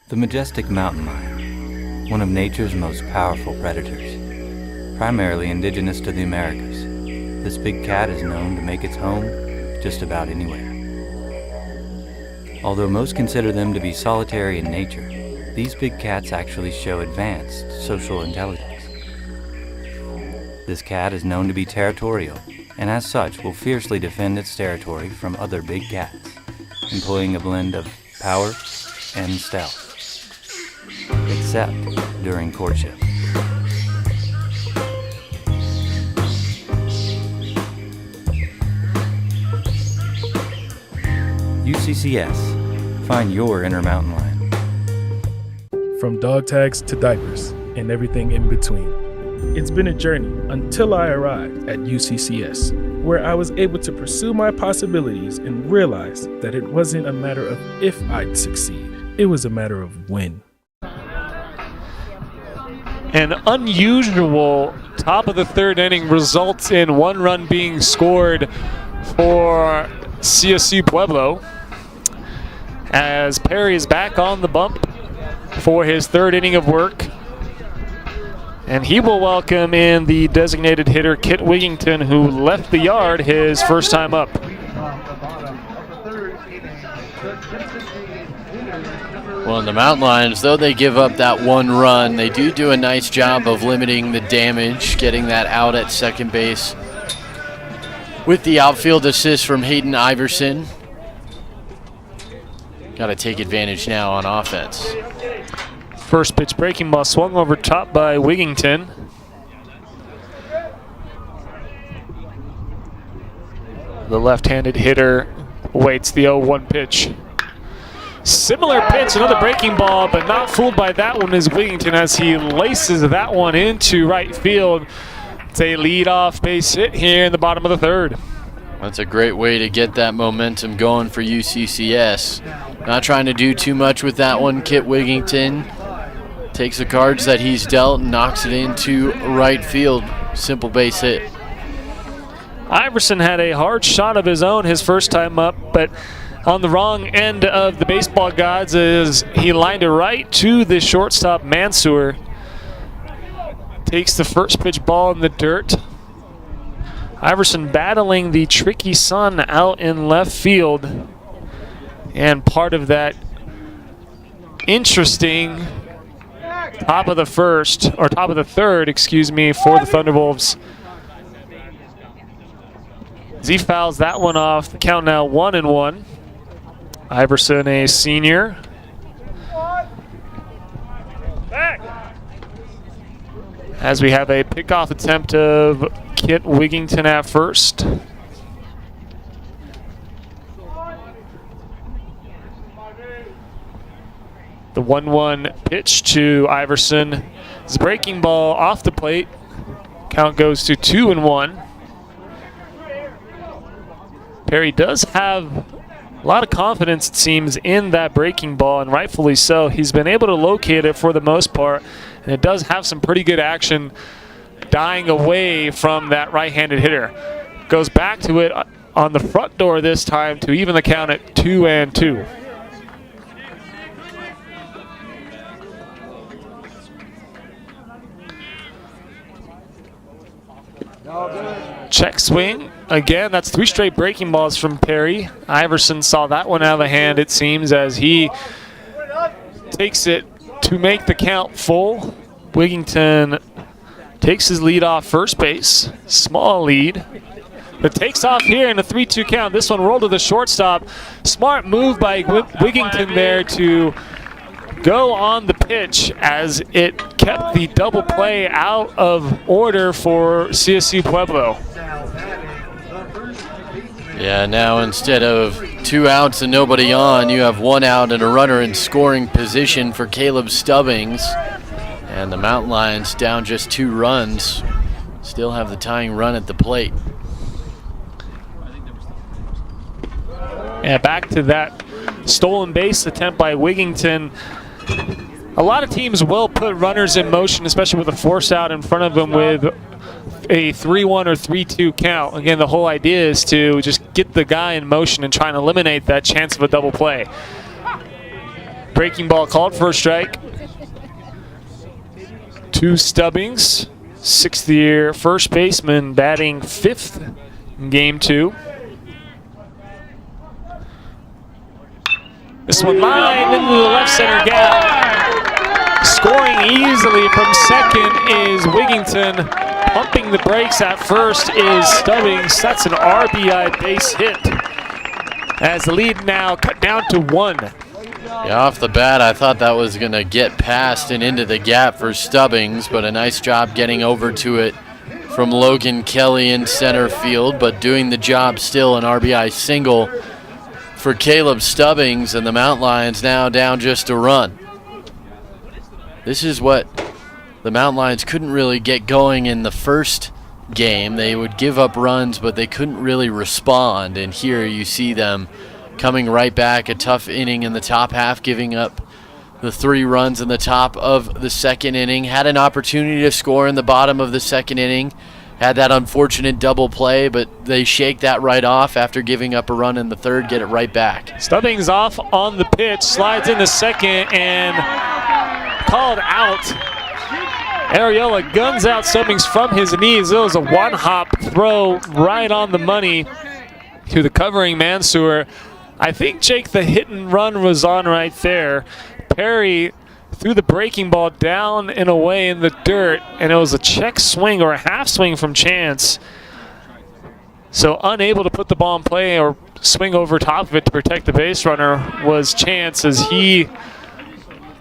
The majestic mountain lion, one of nature's most powerful predators. Primarily indigenous to the Americas, this big cat is known to make its home just about anywhere. Although most consider them to be solitary in nature, these big cats actually show advanced social intelligence. This cat is known to be territorial, and as such will fiercely defend its territory from other big cats, employing a blend of power and stealth. Except during courtship. UCCS. Find your inner mountain lion. From dog tags to diapers and everything in between. It's been a journey until I arrived at UCCS, where I was able to pursue my possibilities and realize that it wasn't a matter of if I'd succeed, it was a matter of when. An unusual top of the third inning results in 1 run being scored for CSU Pueblo, as Perry is back on the bump for his 3rd inning of work. And he will welcome in the designated hitter, Kit Wigington, who left the yard his first time up. Well, in the Mountain Lions, though they give up that 1 run, they do a nice job of limiting the damage, getting that out at second base with the outfield assist from Hayden Iverson. Got to take advantage now on offense. First pitch breaking ball swung over top by Wigington. The left-handed hitter awaits the 0-1 pitch. Similar pitch, another breaking ball, but not fooled by that one is Wigington as he laces that one into right field. It's a leadoff base hit here in the bottom of the 3rd. That's a great way to get that momentum going for UCCS. Not trying to do too much with that one. Kit Wigington takes the cards that he's dealt and knocks it into right field. Simple base hit. Iverson had a hard shot of his own his first time up, but on the wrong end of the baseball gods as he lined it right to the shortstop Mansour. Takes the first pitch ball in the dirt. Iverson battling the tricky sun out in left field. And part of that interesting top of the 3rd, excuse me, for the Thunderwolves. As he fouls that one off, the count now 1-1. Iverson, a senior. As we have a pickoff attempt of Kit Wigington at first. The 1-1 pitch to Iverson. His breaking ball off the plate. Count goes to 2-1. Perry does have a lot of confidence, it seems, in that breaking ball, and rightfully so. He's been able to locate it for the most part, and it does have some pretty good action dying away from that right-handed hitter. Goes back to it on the front door this time to even the count at 2-2. Check swing. Again, that's 3 straight breaking balls from Perry. Iverson saw that one out of the hand, it seems, as he takes it to make the count full. Wigington takes his lead off first base. Small lead. But takes off here in a 3-2 count. This one rolled to the shortstop. Smart move by Wigington there to go on the pitch as it kept the double play out of order for CSU Pueblo. Yeah, now instead of 2 outs and nobody on, you have 1 out and a runner in scoring position for Caleb Stubbings. And the Mountain Lions down just 2 runs. Still have the tying run at the plate. Yeah, back to that stolen base attempt by Wigington. A lot of teams will put runners in motion, especially with a force out in front of them with a 3-1 or 3-2 count. Again, the whole idea is to just get the guy in motion and try and eliminate that chance of a double play. Breaking ball called for a strike. To Stubbings, 6th-year first baseman, batting 5th in Game 2. This one lined into the left center gap. Scoring easily from second is Wigington. Pumping the brakes at first is Stubbings. That's an RBI base hit. As the lead now cut down to 1. Yeah, off the bat, I thought that was going to get past and into the gap for Stubbings, but a nice job getting over to it from Logan Kelly in center field, but doing the job still, an RBI single for Caleb Stubbings, and the Mountain Lions now down just a run. This is what the Mountain Lions couldn't really get going in the first game. They would give up runs, but they couldn't really respond, and here you see them coming right back. A tough inning in the top half, giving up the 3 runs in the top of the second inning. Had an opportunity to score in the bottom of the second inning. Had that unfortunate double play, but they shake that right off after giving up a run in the third, get it right back. Stubbings off on the pitch, slides into second, and called out. Ariola guns out Stubbings from his knees. It was a one-hop throw right on the money to the covering Mansour. I think, Jake, the hit and run was on right there. Perry threw the breaking ball down and away in the dirt, and it was a check swing or a half swing from Chance. So unable to put the ball in play or swing over top of it to protect the base runner was Chance, as he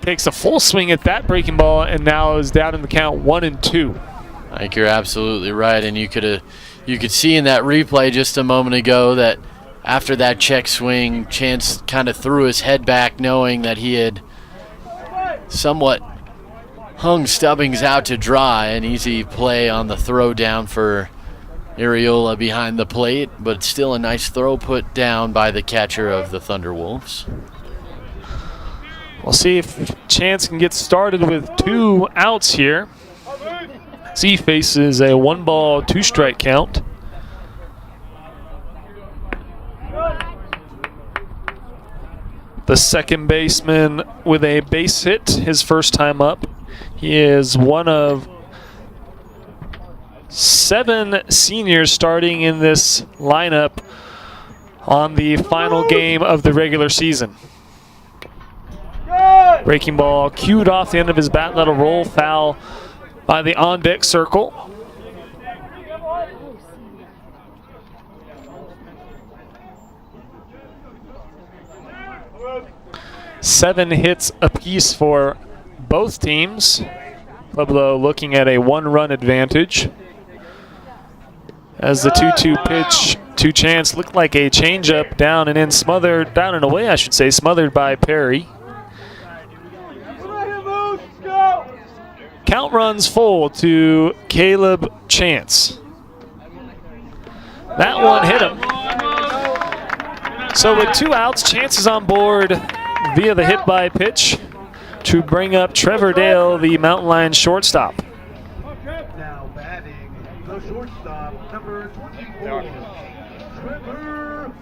takes a full swing at that breaking ball and now is down in the count 1-2. I think you're absolutely right, and you could see in that replay just a moment ago that after that check swing, Chance kind of threw his head back knowing that he had somewhat hung Stubbings out to dry. An easy play on the throw down for Ariola behind the plate, but still a nice throw put down by the catcher of the Thunderwolves. We'll see if Chance can get started with 2 outs here. Z faces a 1-ball, 2-strike count. The second baseman with a base hit, his first time up. He is one of 7 seniors starting in this lineup on the final game of the regular season. Breaking ball cued off the end of his bat, let a roll foul by the on-deck circle. Seven hits apiece for both teams. Pueblo looking at a 1-run advantage. As the 2-2 pitch to Chance looked like a changeup down and in, smothered, down and away I should say, smothered by Perry. Count runs full to Caleb Chance. That one hit him. So with 2 outs, Chance is on board via the hit by pitch to bring up Trevor Dale, the Mountain Lions shortstop. Now batting the shortstop, number 24, Trevor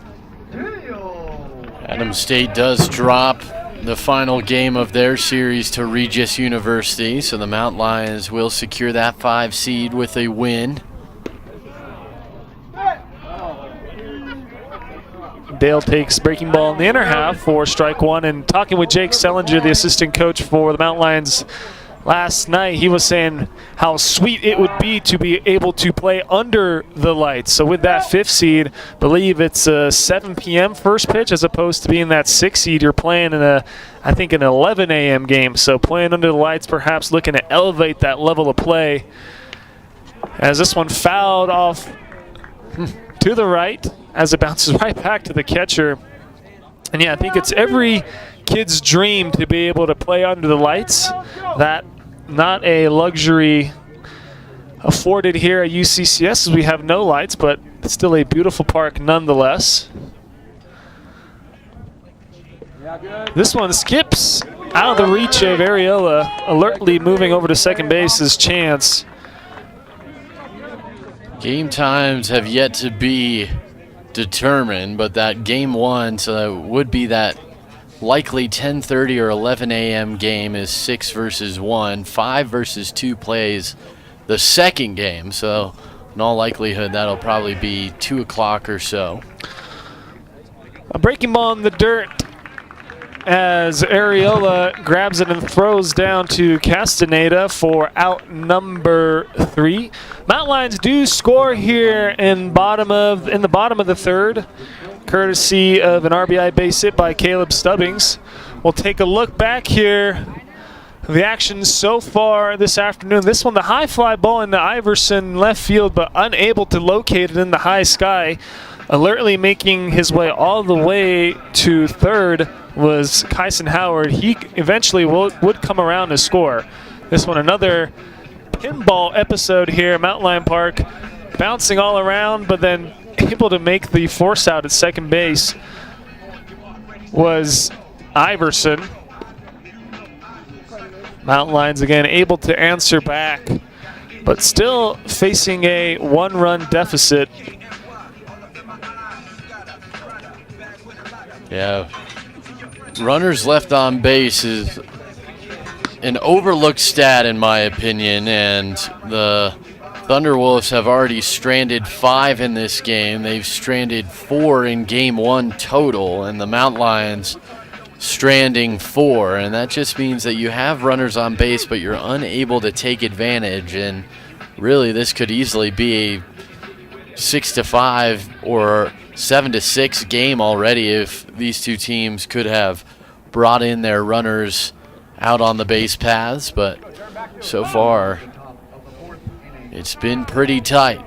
Dale. Adams State does drop the final game of their series to Regis University, so the Mountain Lions will secure that 5 seed with a win. Dale takes breaking ball in the inner half for strike 1, and talking with Jake Sellinger, the assistant coach for the Mountain Lions last night, he was saying how sweet it would be to be able to play under the lights. So with that 5th seed, believe it's a 7 p.m. first pitch as opposed to being that 6 seed. You're playing in I think an 11 a.m. game. So playing under the lights, perhaps looking to elevate that level of play. As this one fouled off to the right as it bounces right back to the catcher. And yeah, I think it's every kid's dream to be able to play under the lights. That not a luxury afforded here at UCCS as we have no lights, but it's still a beautiful park nonetheless. This one skips out of the reach of Ariola, alertly moving over to second base is Chance. Game times have yet to be determined, but that game one, so that would be that likely 10:30 or 11 a.m. game, is 6 versus 1. 5 versus 2 plays the second game, so in all likelihood that'll probably be 2 o'clock or so. A breaking ball in the dirt as Ariola grabs it and throws down to Castaneda for out number 3. Mountain Lions do score here in the bottom of the third, courtesy of an RBI base hit by Caleb Stubbings. We'll take a look back here. The action so far this afternoon. This one, the high fly ball into Iverson left field, but unable to locate it in the high sky. Alertly making his way all the way to third was Kyson Howard. He eventually would come around to score. This one, another pinball episode here at Mountain Lion Park, bouncing all around, but then able to make the force out at second base was Iverson. Mountain Lions again able to answer back, but still facing a 1-run deficit. Yeah, runners left on base is an overlooked stat in my opinion, and the Thunderwolves have already stranded 5 in this game. They've stranded 4 in game 1 total, and the Mountain Lions stranding 4, and that just means that you have runners on base, but you're unable to take advantage, and really this could easily be a 6-5 or 7-6 game already if these two teams could have brought in their runners out on the base paths, but so far it's been pretty tight.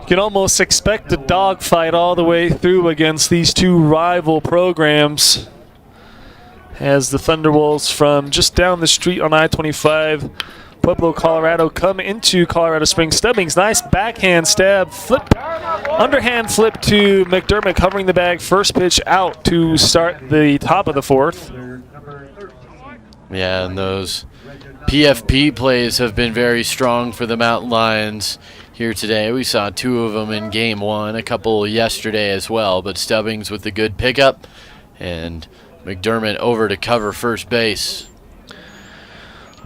You can almost expect a dogfight all the way through against these two rival programs, as the Thunderwolves from just down the street on I-25, Pueblo, Colorado, come into Colorado Springs. Stubbings, nice backhand stab, underhand flip to McDermott, covering the bag. First pitch out to start the top of the fourth. Yeah, and those PFP plays have been very strong for the Mountain Lions here today. We saw 2 of them in game 1, a couple yesterday as well, but Stubbings with a good pickup and McDermott over to cover first base.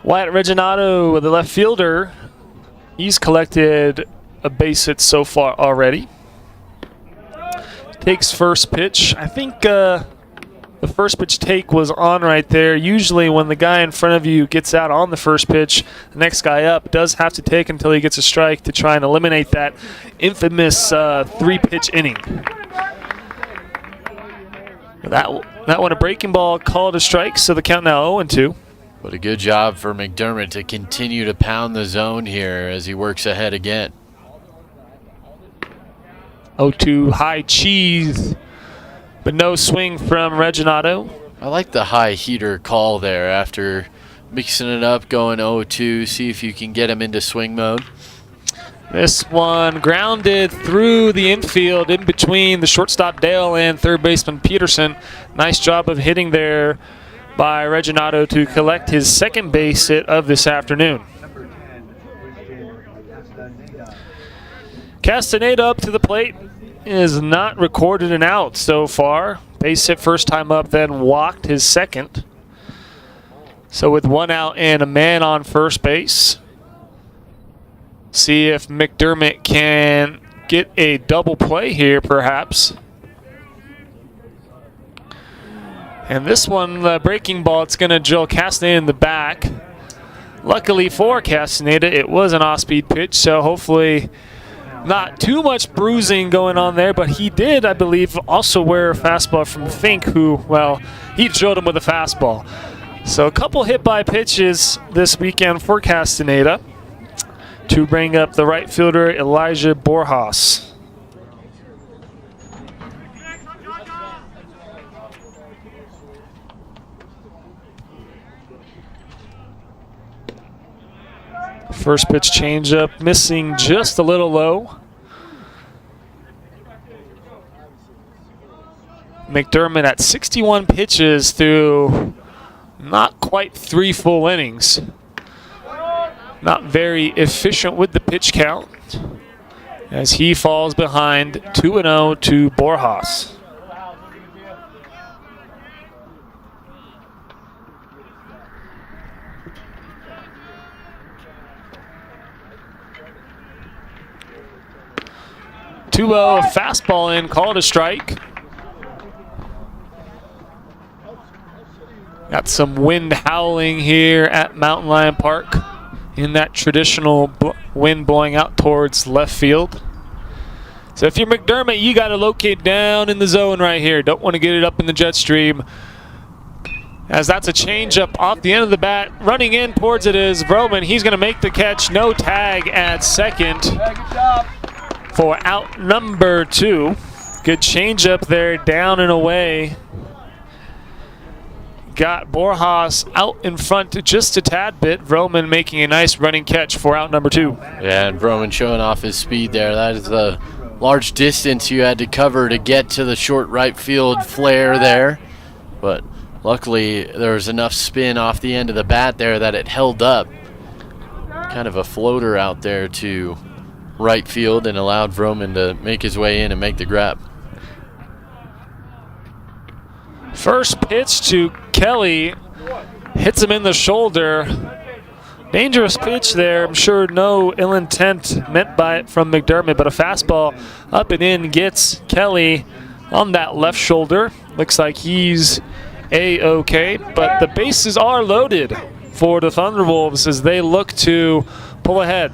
Wyatt Reginato, the left fielder, he's collected a base hit so far already. Takes first pitch. I think the first pitch take was on right there. Usually when the guy in front of you gets out on the first pitch, the next guy up does have to take until he gets a strike to try and eliminate that infamous 3-pitch inning. That one a breaking ball, called a strike, so the count now 0-2. But a good job for McDermott to continue to pound the zone here as he works ahead again. 0-2 high cheese, but no swing from Reginato. I like the high heater call there after mixing it up, going 0-2, see if you can get him into swing mode. This one grounded through the infield in between the shortstop Dale and third baseman Peterson. Nice job of hitting there by Reginato to collect his second base hit of this afternoon. Castaneda up to the plate, is not recorded an out so far. Base hit first time up, then walked his second. So with 1 out and a man on first base, see if McDermott can get a double play here perhaps. And this one, the breaking ball, it's going to drill Castaneda in the back. Luckily for Castaneda, it was an off-speed pitch, so hopefully not too much bruising going on there, but he did, I believe, also wear a fastball from Fink, who, well, he drilled him with a fastball. So a couple hit-by pitches this weekend for Castaneda to bring up the right fielder, Elijah Borjas. First pitch changeup, missing just a little low. McDermott at 61 pitches through not quite 3 full innings. Not very efficient with the pitch count as he falls behind 2-0 to Borjas. Fastball in, called a strike. Got some wind howling here at Mountain Lion Park in that traditional wind blowing out towards left field. So if you're McDermott, you got to locate down in the zone right here. Don't want to get it up in the jet stream, as that's a changeup off the end of the bat. Running in towards it is Vroman. He's going to make the catch. No tag at second for out number 2. Good changeup there, down and away. Got Borjas out in front just a tad bit. Vroman making a nice running catch for out number 2. Yeah, and Vroman showing off his speed there. That is the large distance you had to cover to get to the short right field flare there. But luckily there was enough spin off the end of the bat there that it held up. Kind of a floater out there to right field and allowed Vroman to make his way in and make the grab. First pitch to Kelly, hits him in the shoulder. Dangerous pitch there. I'm sure no ill intent meant by it from McDermott, but a fastball up and in gets Kelly on that left shoulder. Looks like he's A-OK, but the bases are loaded for the Thunderwolves as they look to pull ahead.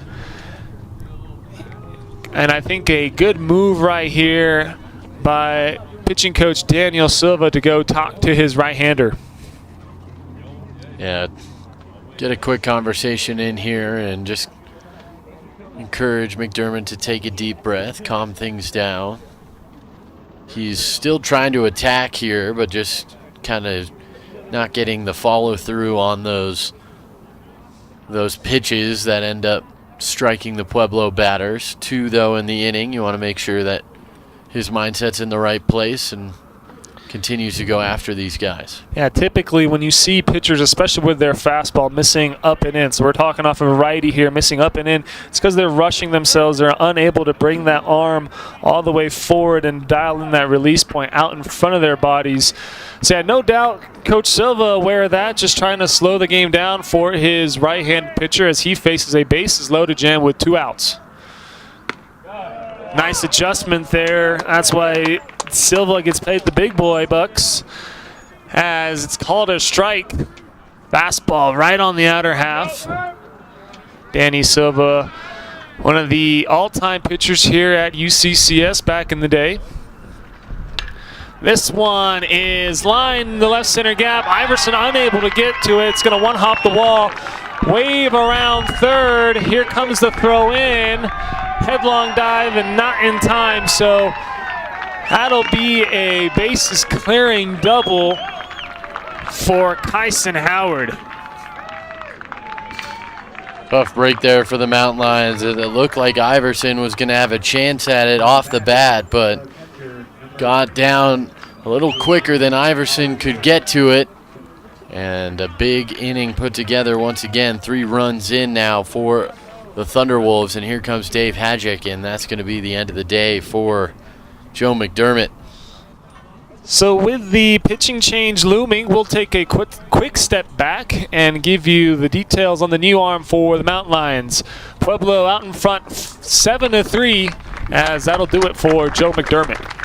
And I think a good move right here by pitching coach Daniel Silva to go talk to his right-hander. Yeah, get a quick conversation in here and just encourage McDermott to take a deep breath, calm things down. He's still trying to attack here, but just kind of not getting the follow-through on those pitches that end up striking the Pueblo batters. 2, though, in the inning. You want to make sure that his mindset's in the right place and continues to go after these guys. Yeah, typically when you see pitchers, especially with their fastball, missing up and in, so we're talking off of a righty here, missing up and in, it's because they're rushing themselves. They're unable to bring that arm all the way forward and dial in that release point out in front of their bodies. So yeah, no doubt Coach Silva aware of that, just trying to slow the game down for his right-hand pitcher as he faces a bases-loaded jam with 2 outs. Nice adjustment there. That's why Silva gets paid the big boy bucks, as it's called a strike. Fastball right on the outer half. Danny Silva, one of the all-time pitchers here at UCCS back in the day. This one is lined in the left center gap. Iverson unable to get to it. It's going to one-hop the wall. Wave around third. Here comes the throw in. Headlong dive and not in time, so that'll be a bases clearing double for Kyson Howard. Tough break there for the Mountain Lions. It looked like Iverson was going to have a chance at it off the bat, but got down a little quicker than Iverson could get to it. And a big inning put together once again. 3 runs in now for the Thunderwolves, and here comes Dave Hadjick, and that's going to be the end of the day for Joe McDermott. So with the pitching change looming, we'll take a quick step back and give you the details on the new arm for the Mountain Lions. Pueblo out in front 7-3, as that'll do it for Joe McDermott.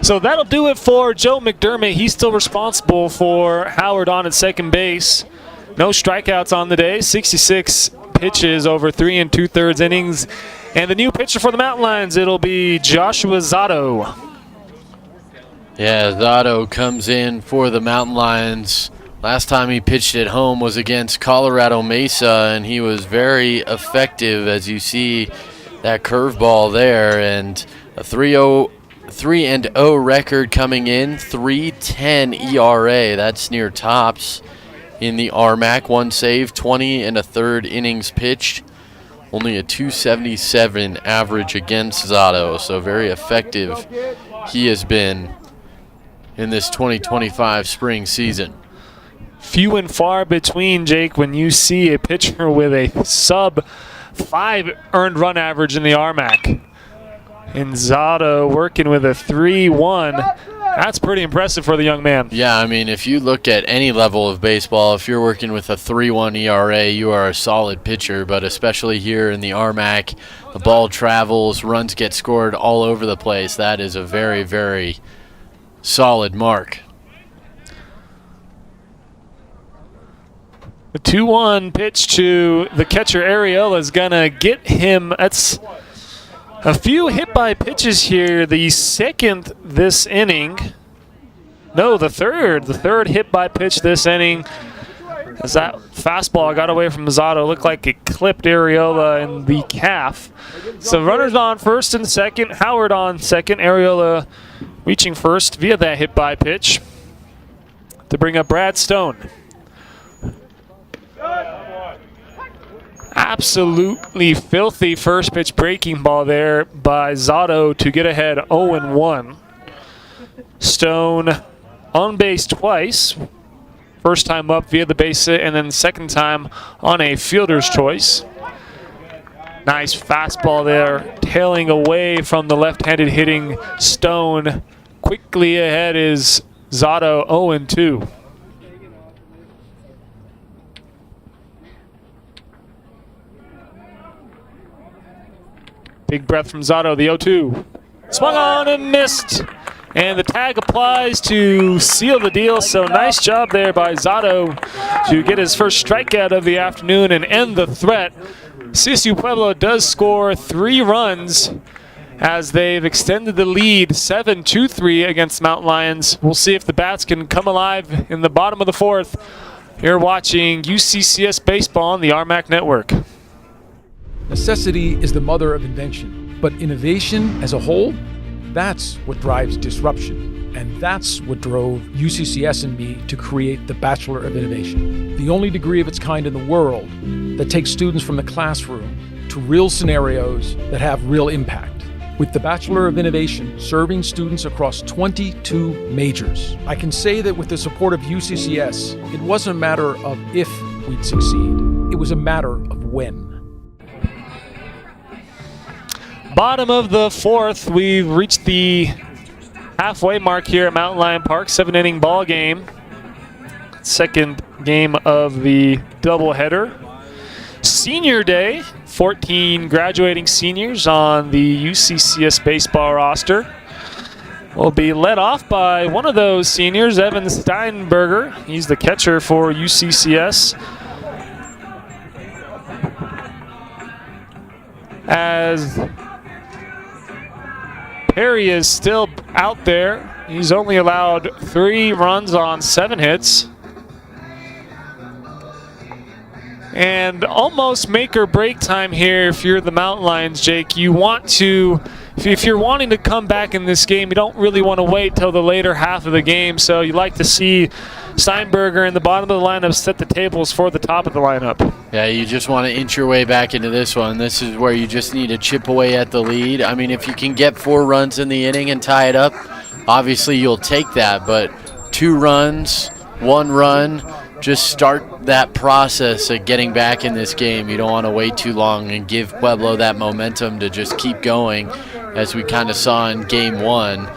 So that'll do it for Joe McDermott. He's still responsible for Howard on at second base. No strikeouts on the day, 66 pitches over 3 2/3 innings. And the new pitcher for the Mountain Lions, it'll be Joshua Zotto. Yeah, Zotto comes in for the Mountain Lions. Last time he pitched at home was against Colorado Mesa, and he was very effective, as you see that curveball there. And a 3-0 record coming in, 3.10 ERA. That's near tops in the RMAC. 1 save, 20 1/3 innings pitched. Only a 277 average against Zotto, so very effective he has been in this 2025 spring season. Few and far between, Jake, when you see a pitcher with a sub-5 earned run average in the RMAC. And Zotto working with a 3.1. That's pretty impressive for the young man. Yeah, I mean, if you look at any level of baseball, if you're working with a 3.1 ERA, you are a solid pitcher, but especially here in the RMAC, the ball travels, runs get scored all over the place. That is a very, very solid mark. The 2-1 pitch to the catcher Ariella is going to get him. That's a few hit by pitches here. The second this inning. No, the third. The third hit by pitch this inning. As that fastball got away from Zotto, looked like it clipped Ariella in the calf. So runners on first and second. Howard on second. Ariella reaching first via that hit by pitch to bring up Brad Stone. Absolutely filthy first pitch breaking ball there by Zotto to get ahead 0-1. Stone on base twice. First time up via the base hit, and then second time on a fielder's choice. Nice fastball there, tailing away from the left-handed hitting Stone. Quickly ahead is Zotto, 0-2. Big breath from Zotto, the 0-2. Swung on and missed. And the tag applies to seal the deal. So nice job there by Zotto to get his first strikeout of the afternoon and end the threat. CSU Pueblo does score 3 runs as they've extended the lead 7-2-3 against Mountain Lions. We'll see if the Bats can come alive in the bottom of the 4th. You're watching UCCS Baseball on the RMAC Network. Necessity is the mother of invention, but innovation as a whole, that's what drives disruption. And that's what drove UCCS and me to create the Bachelor of Innovation, the only degree of its kind in the world that takes students from the classroom to real scenarios that have real impact. With the Bachelor of Innovation serving students across 22 majors, I can say that with the support of UCCS, it wasn't a matter of if we'd succeed, it was a matter of when. Bottom of the 4th, we've reached the halfway mark here at Mountain Lion Park. 7-inning ball game. Second game of the doubleheader. Senior Day, 14 graduating seniors on the UCCS baseball roster. Will be led off by one of those seniors, Evan Steinberger. He's the catcher for UCCS. As Perry is still out there. He's only allowed 3 runs on 7 hits. And almost make or break time here if you're the Mountain Lions, Jake. You want to, if you're wanting to come back in this game, you don't really want to wait till the later half of the game. So you like to see Steinberger in the bottom of the lineup set the tables for the top of the lineup. Yeah, you just want to inch your way back into this one. This is where you just need to chip away at the lead. I mean, if you can get 4 runs in the inning and tie it up, obviously you'll take that. But 2 runs, 1 run, just start that process of getting back in this game. You don't want to wait too long and give Pueblo that momentum to just keep going, as we kind of saw in Game 1.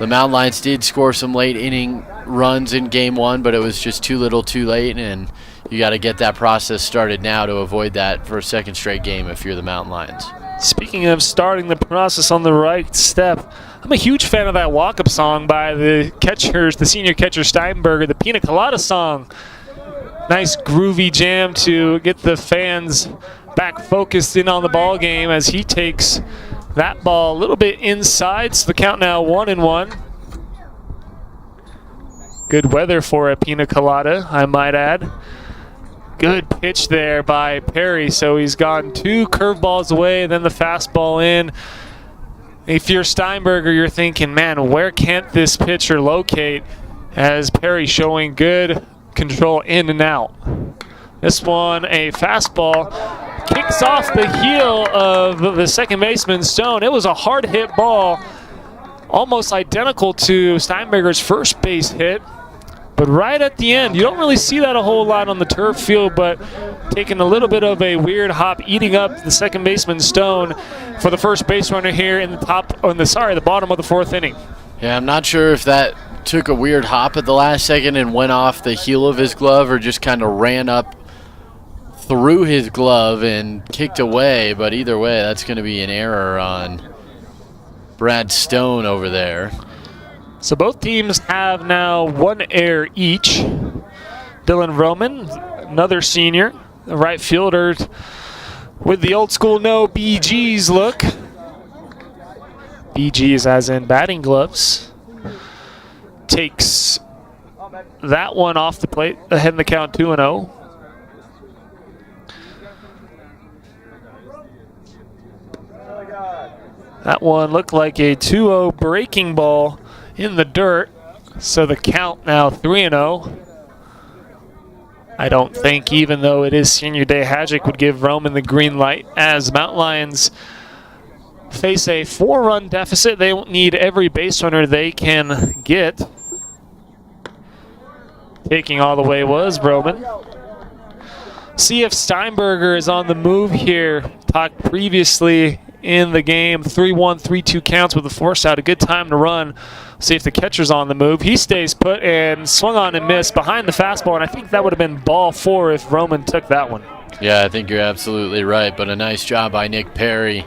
The Mountain Lions did score some late inning runs in Game 1, but it was just too little too late, and you got to get that process started now to avoid that for a second straight game if you're the Mountain Lions. Speaking of starting the process on the right step, I'm a huge fan of that walk-up song by the catchers, the senior catcher Steinberger, the Pina Colada song. Nice groovy jam to get the fans back focused in on the ball game as he takes that ball a little bit inside. So the count now 1-1. Good weather for a Pina Colada, I might add. Good pitch there by Perry. So he's gotten 2 curveballs away, then the fastball in. If you're Steinberger, you're thinking, man, where can't this pitcher locate? As Perry showing good control in and out. This one, a fastball, kicks off the heel of the second baseman, Stone. It was a hard hit ball, almost identical to Steinberger's first base hit. But right at the end, you don't really see that a whole lot on the turf field, but taking a little bit of a weird hop, eating up the second baseman, Stone, for the first base runner here in the the bottom of the 4th inning. Yeah, I'm not sure if that took a weird hop at the last second and went off the heel of his glove or just kind of ran up through his glove and kicked away, but either way, that's going to be an error on Brad Stone over there. So both teams have now 1 error each. Dylan Roman, another senior, the right fielder with the old school no BGs look. BGs as in batting gloves. Takes that one off the plate, ahead in the count 2-0. That one looked like a 2-0 breaking ball in the dirt, so the count now 3-0. I don't think, even though it is senior day, Hadjic would give Roman the green light as Mountain Lions face a 4-run deficit. They need every base runner they can get. Taking all the way was Roman. See if Steinberger is on the move here. Talked previously in the game, 3-1, 3-2 counts with a force out, a good time to run. See if the catcher's on the move. He stays put and swung on and missed behind the fastball, and I think that would have been ball 4 if Roman took that one. Yeah, I think you're absolutely right, but a nice job by Nick Perry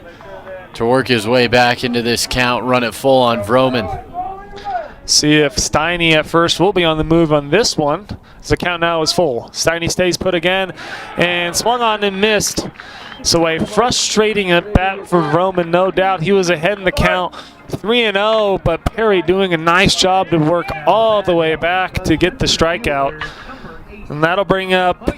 to work his way back into this count, run it full on Vroman. See if Steiny at first will be on the move on this one. As the count now is full. Steiny stays put again and swung on and missed. So a frustrating at bat for Roman, no doubt. He was ahead in the count, 3-0, but Perry doing a nice job to work all the way back to get the strikeout. And that'll bring up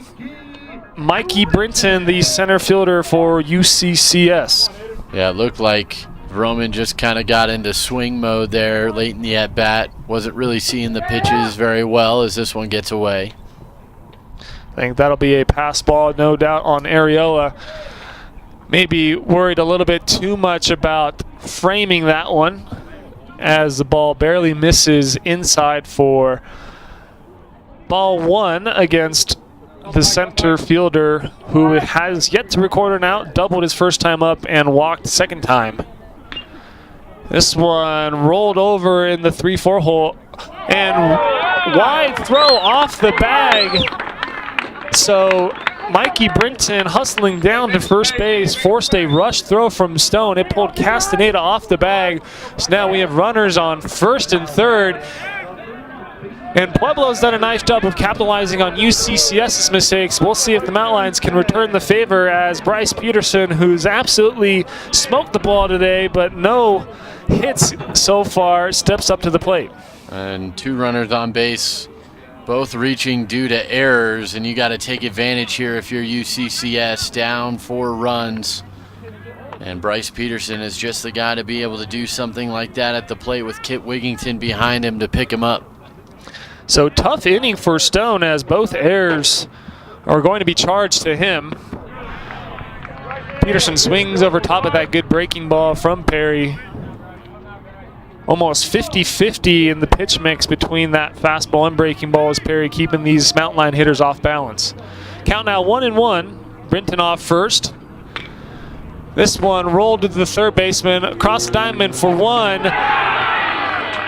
Mikey Brinton, the center fielder for UCCS. Yeah, it looked like Roman just kind of got into swing mode there late in the at-bat. Wasn't really seeing the pitches very well as this one gets away. I think that'll be a pass ball, no doubt, on Areola. Maybe worried a little bit too much about framing that one as the ball barely misses inside for ball 1 against the center fielder who has yet to record an out, doubled his first time up and walked second time. This one rolled over in the 3-4 hole and wide throw off the bag. So Mikey Brinton hustling down to first base, forced a rush throw from Stone. It pulled Castaneda off the bag. So now we have runners on first and third. And Pueblo's done a nice job of capitalizing on UCCS's mistakes. We'll see if the Mountain Lions can return the favor as Bryce Peterson, who's absolutely smoked the ball today, but no hits so far, steps up to the plate. And 2 runners on base, both reaching due to errors, and you got to take advantage here if you're UCCS, down 4 runs. And Bryce Peterson is just the guy to be able to do something like that at the plate with Kit Wigington behind him to pick him up. So tough inning for Stone as both errors are going to be charged to him. Peterson swings over top of that good breaking ball from Perry. Almost 50-50 in the pitch mix between that fastball and breaking ball as Perry keeping these Mountain Lion hitters off balance. Count now 1-1. Brinton off first. This one rolled to the third baseman, across the diamond for 1.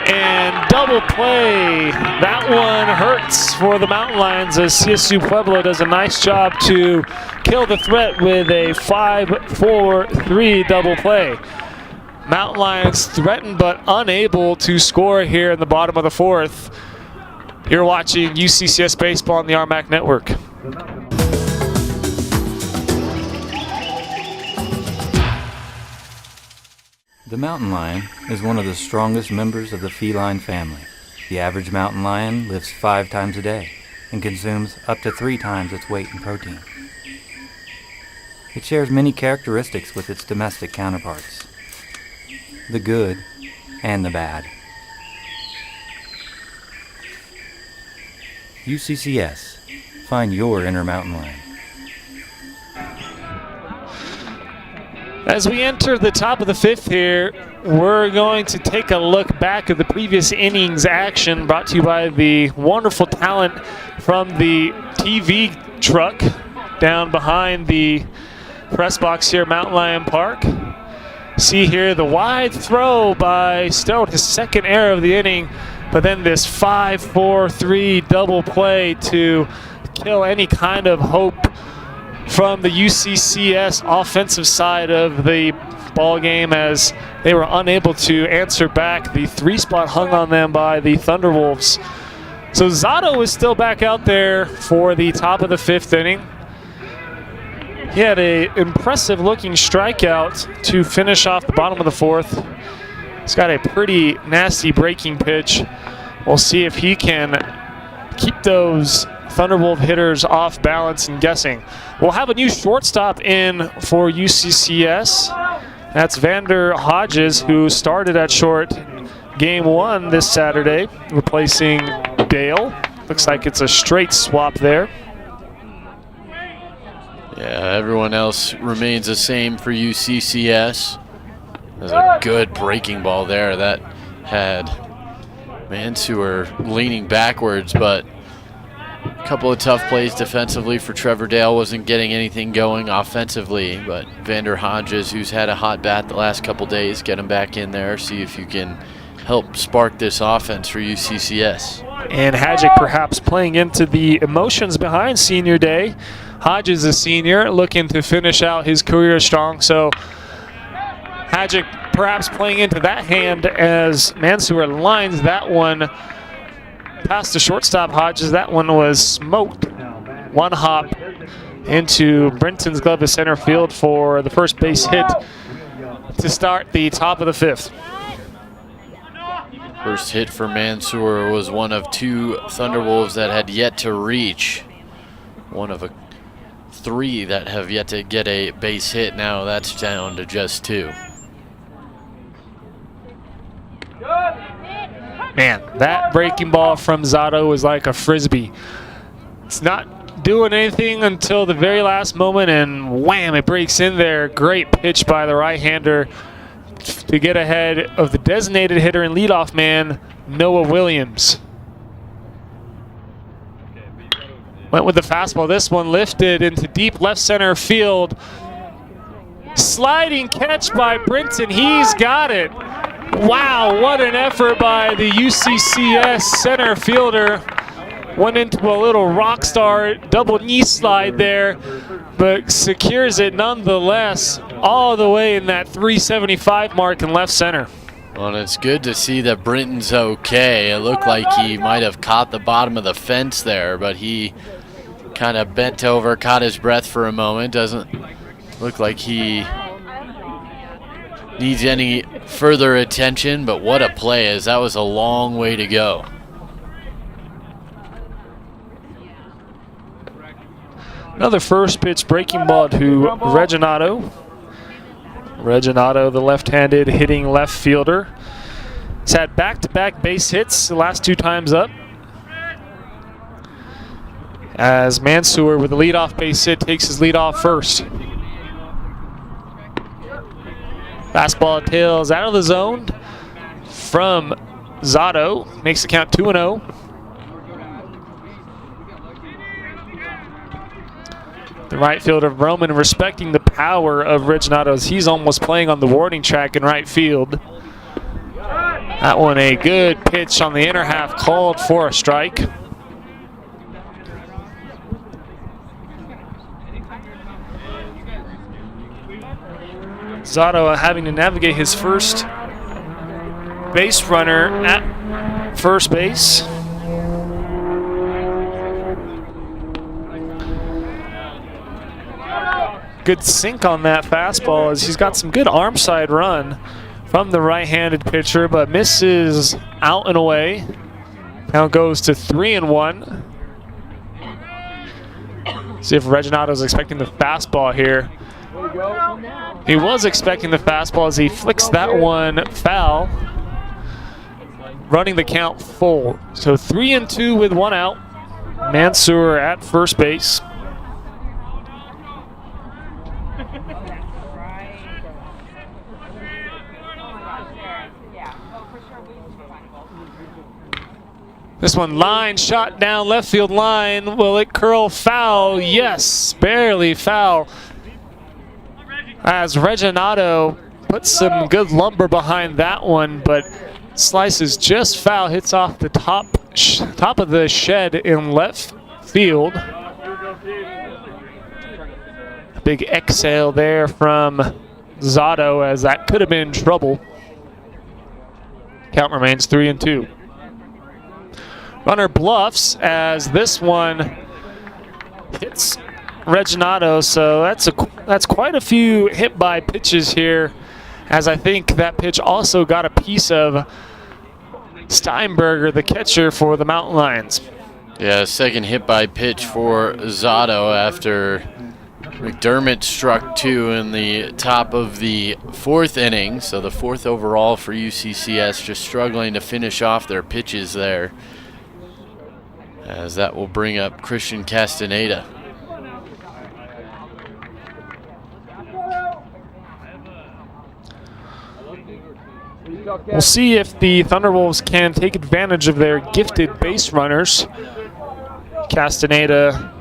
And double play. That one hurts for the Mountain Lions as CSU Pueblo does a nice job to kill the threat with a 5-4-3 double play. Mountain Lions threatened but unable to score here in the bottom of the fourth. You're watching UCCS Baseball on the RMAC Network. The mountain lion is one of the strongest members of the feline family. The average mountain lion lives 5 times a day and consumes up to 3 times its weight in protein. It shares many characteristics with its domestic counterparts, the good and the bad. UCCS, find your inner mountain lion. As we enter the top of the fifth here, we're going to take a look back at the previous innings action brought to you by the wonderful talent from the TV truck down behind the press box here at Mountain Lion Park. See here the wide throw by Stone, his second error of the inning, but then this 5-4-3 double play to kill any kind of hope from the UCCS offensive side of the ball game, as they were unable to answer back the 3-spot hung on them by the Thunderwolves. So Zotto is still back out there for the top of the fifth inning. He had an impressive looking strikeout to finish off the bottom of the fourth. He's got a pretty nasty breaking pitch. We'll see if he can keep those Thunderwolf hitters off balance and guessing. We'll have a new shortstop in for UCCS. That's Vander Hodges, who started at short game 1 this Saturday, replacing Dale. Looks like it's a straight swap there. Yeah, everyone else remains the same for UCCS. There's a good breaking ball there that had Mansour leaning backwards, but a couple of tough plays defensively for Trevor Dale. Wasn't getting anything going offensively, but Vander Hodges, who's had a hot bat the last couple days, get him back in there, see if you can help spark this offense for UCCS. And Hadjic perhaps playing into the emotions behind senior day. Hodges, a senior, looking to finish out his career strong, so Hadjic perhaps playing into that hand as Mansour lines that one past the shortstop. Hodges, that one was smoked. One hop into Brenton's glove of center field for the first base hit to start the top of the fifth. First hit for Mansour was one of 2 Thunderwolves that had yet to reach. One of 3 that have yet to get a base hit. Now that's down to just 2. Man, that breaking ball from Zotto is like a frisbee. It's not doing anything until the very last moment, and wham, it breaks in there. Great pitch by the right-hander to get ahead of the designated hitter and leadoff man, Noah Williams. Went with the fastball. This one lifted into deep left center field. Sliding catch by Brenton. He's got it. Wow, what an effort by the UCCS center fielder. Went into a little rock star double knee slide there, but secures it nonetheless all the way in that 375 mark in left center. Well, and it's good to see that Brenton's okay. It looked like he might have caught the bottom of the fence there, but he kind of bent over, caught his breath for a moment. Doesn't look like he needs any further attention, but what a play, as that was a long way to go. Another first pitch breaking ball to Reginato. Reginato, the left-handed hitting left fielder. He's had back-to-back base hits the last 2 times up, as Mansour with the leadoff base hit takes his lead off first. Fastball tails out of the zone from Zotto. Makes the count 2-0. The right fielder, Roman, respecting the power of Reginato as he's almost playing on the warning track in right field. That one a good pitch on the inner half, called for a strike. Zotto having to navigate his first base runner at first base. Good sink on that fastball as he's got some good arm side run from the right-handed pitcher, but misses out and away. Count goes to 3-1. See if Reginato's expecting the fastball here. He was expecting the fastball as he flicks that one foul, running the count full. So 3-2 with one out. Mansour at first base. This one line shot down left field line. Will it curl foul? Yes, barely foul. As Reginato puts some good lumber behind that one, but slices just foul, hits off the top of the shed in left field. A big exhale there from Zotto as that could have been trouble. Count remains 3-2. Runner bluffs as this one hits Reginato, so that's quite a few hit by pitches here, as I think that pitch also got a piece of Steinberger, the catcher for the Mountain Lions. Yeah, second hit by pitch for Zotto after McDermott struck 2 in the top of the 4th inning, so the 4th overall for UCCS, just struggling to finish off their pitches there, as that will bring up Christian Castaneda. We'll see if the Thunderwolves can take advantage of their gifted base runners. Castaneda,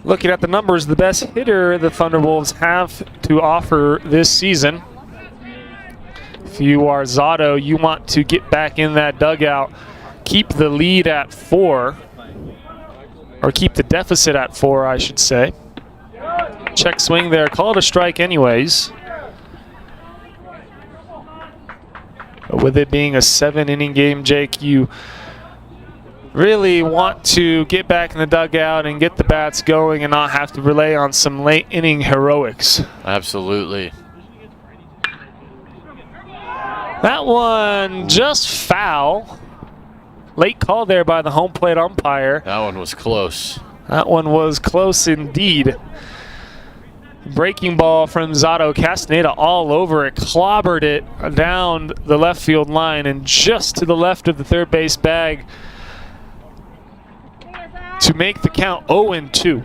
looking at the numbers, the best hitter the Thunderwolves have to offer this season. If you are Zotto, you want to get back in that dugout, keep the lead at 4, or keep the deficit at 4, I should say. Check swing there, call it a strike anyways. But with it being a 7-inning game, Jake, you really want to get back in the dugout and get the bats going and not have to rely on some late inning heroics. Absolutely. That one just foul. Late call there by the home plate umpire. That one was close. That one was close indeed. Breaking ball from Zotto. Castaneda all over it, clobbered it down the left field line and just to the left of the third base bag to make the count 0-2.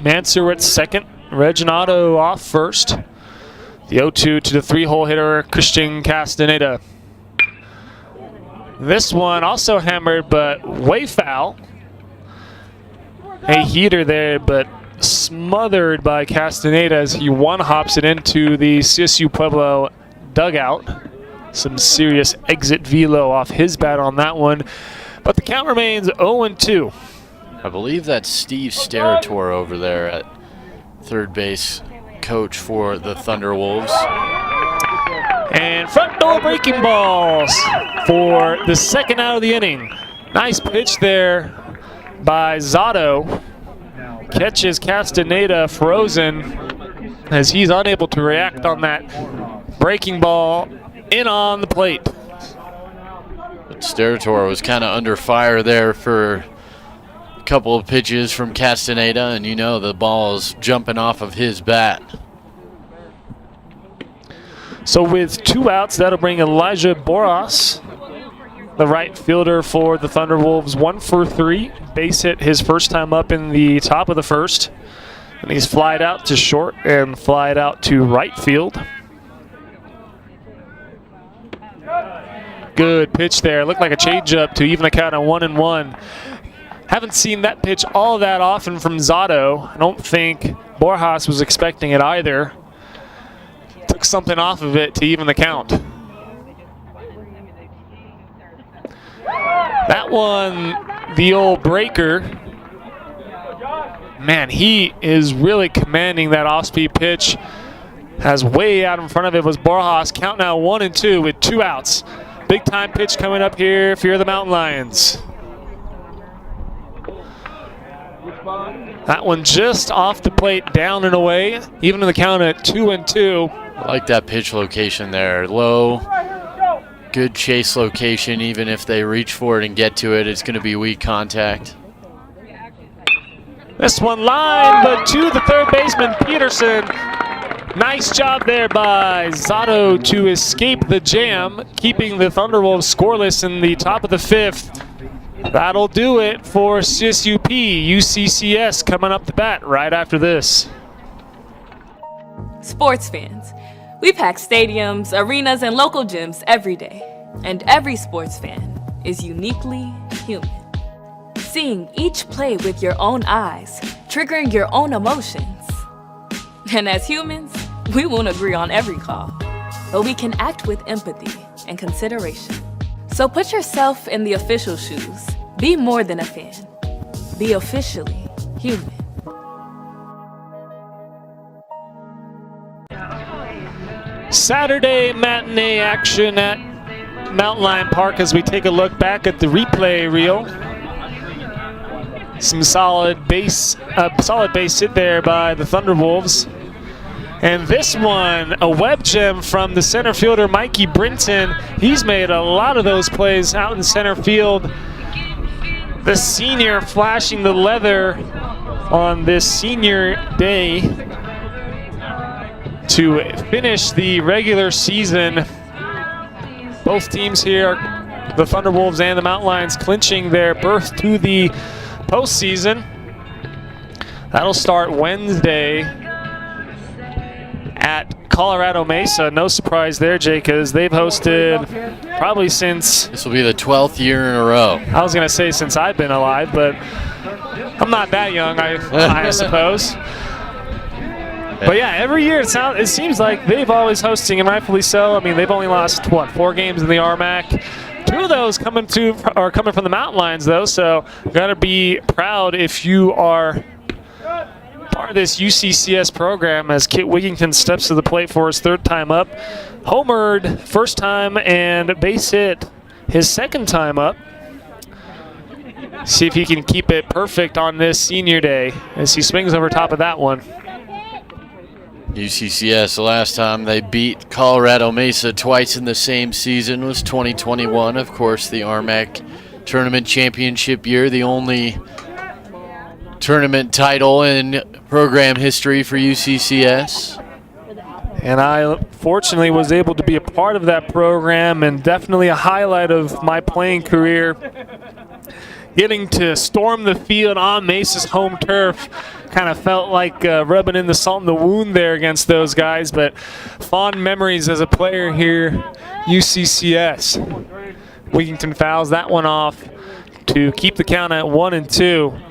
Mansour at second, Reginato off first. The 0-2 to the 3-hole hitter, Christian Castaneda. This one also hammered, but way foul. A heater there, but smothered by Castaneda as he one-hops it into the CSU Pueblo dugout. Some serious exit velo off his bat on that one, but the count remains 0-2. I believe that's Steve Sterator over there at third base, coach for the Thunderwolves. And front door breaking balls for the second out of the inning. Nice pitch there by Zotto. Catches Castaneda frozen as he's unable to react on that breaking ball in on the plate. Sterator was kind of under fire there for a couple of pitches from Castaneda, and you know the ball's jumping off of his bat. So with 2 outs, that'll bring Elijah Boras, the right fielder for the Thunderwolves, 1 for 3. Base hit his first time up in the top of the first. And he's flied out to short and flied out to right field. Good pitch there. Looked like a changeup to even the count at 1-1. Haven't seen that pitch all that often from Zotto. I don't think Borjas was expecting it either. Took something off of it to even the count. That one, the old breaker. man, he is really commanding that off-speed pitch. Has way out in front of it was Borjas. Count now 1-2 with 2 outs. Big time pitch coming up here for the Mountain Lions. That one just off the plate, down and away. Even in the count at 2-2. I like that pitch location there. Low, good chase location. Even if they reach for it and get to it, it's going to be weak contact. This one line, but to the third baseman, Peterson. Nice job there by Zotto to escape the jam, keeping the Thunderwolves scoreless in the top of the 5th. That'll do it for CSUP. UCCS coming up the bat right after this. Sports fans, we pack stadiums, arenas, and local gyms every day. And every sports fan is uniquely human. Seeing each play with your own eyes, triggering your own emotions. And as humans, we won't agree on every call, but we can act with empathy and consideration. So put yourself in the official shoes. Be more than a fan. Be officially human. Saturday matinee action at Mountain Lion Park as we take a look back at the replay reel. Some solid base hit there by the Thunderwolves. And this one, a web gem from the center fielder, Mikey Brinton. He's made a lot of those plays out in center field. The senior flashing the leather on this senior day to finish the regular season. Both teams here, the Thunderwolves and the Mountain Lions, clinching their berth to the postseason. That'll start Wednesday at Colorado Mesa. No surprise there, Jay, because they've hosted probably since... This will be the 12th year in a row. I was going to say since I've been alive, but I'm not that young, I suppose. But yeah, every year it seems like they've always hosting, and rightfully so. I mean, they've only lost, 4 games in the RMAC. 2 of those coming from the Mountain Lions, though, so got to be proud if you are part of this UCCS program as Kit Wigington steps to the plate for his 3rd time up. Homered first time and base hit his 2nd time up. See if he can keep it perfect on this senior day as he swings over top of that one. UCCS, the last time they beat Colorado Mesa twice in the same season was 2021. Of course, the RMAC tournament championship year, the only tournament title in program history for UCCS. And I fortunately was able to be a part of that program, and definitely a highlight of my playing career. Getting to storm the field on Mesa's home turf kind of felt like rubbing in the salt in the wound there against those guys, but fond memories as a player here, UCCS. Wigington fouls that one off to keep the count at 1-2.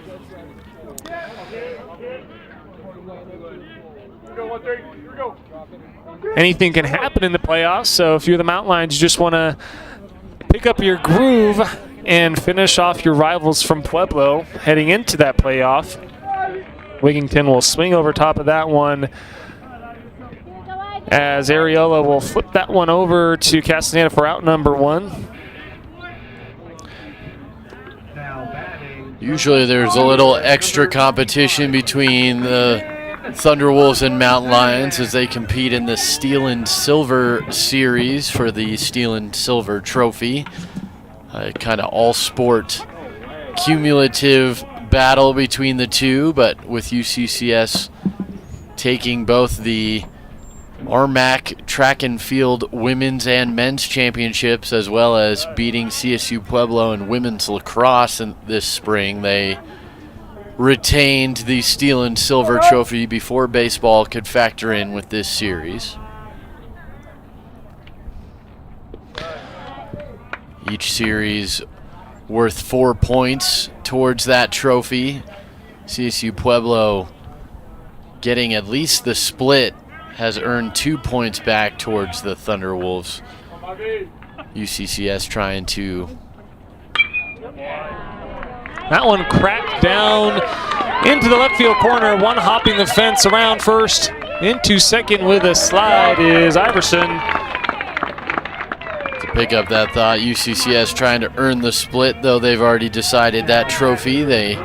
Anything can happen in the playoffs, so if you're the Mountain Lions, you just want to pick up your groove and finish off your rivals from Pueblo heading into that playoff. Wigington will swing over top of that one as Ariola will flip that one over to Castaneda for out number 1. Usually there's a little extra competition between the Thunderwolves and Mountain Lions as they compete in the Steel and Silver series for the Steel and Silver trophy. Kind of all-sport cumulative battle between the two, but with UCCS taking both the RMAC track and field women's and men's championships, as well as beating CSU Pueblo in women's lacrosse this spring. They retained the Steel and Silver trophy before baseball could factor in with this series. Each series worth 4 points towards that trophy. CSU Pueblo getting at least the split has earned 2 points back towards the Thunderwolves. UCCS trying to That one cracked down into the left field corner. One hopping the fence around first. Into second with a slide is Iverson. To pick up that thought, UCCS trying to earn the split, though they've already decided that trophy. They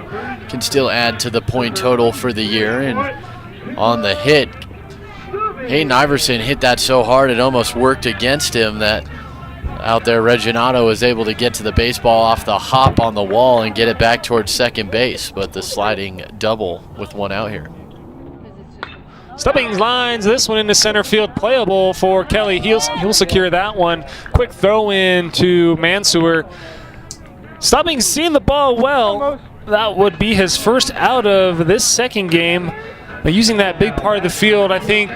can still add to the point total for the year. And on the hit, Hayden Iverson hit that so hard it almost worked against him. That out there, Reginato was able to get to the baseball off the hop on the wall and get it back towards second base, but the sliding double with one out here. Stubbings lines this one into center field, playable for Kelly. He'll secure that one. Quick throw in to Mansour. Stubbings seeing the ball well. That would be his first out of this second game. But using that big part of the field, I think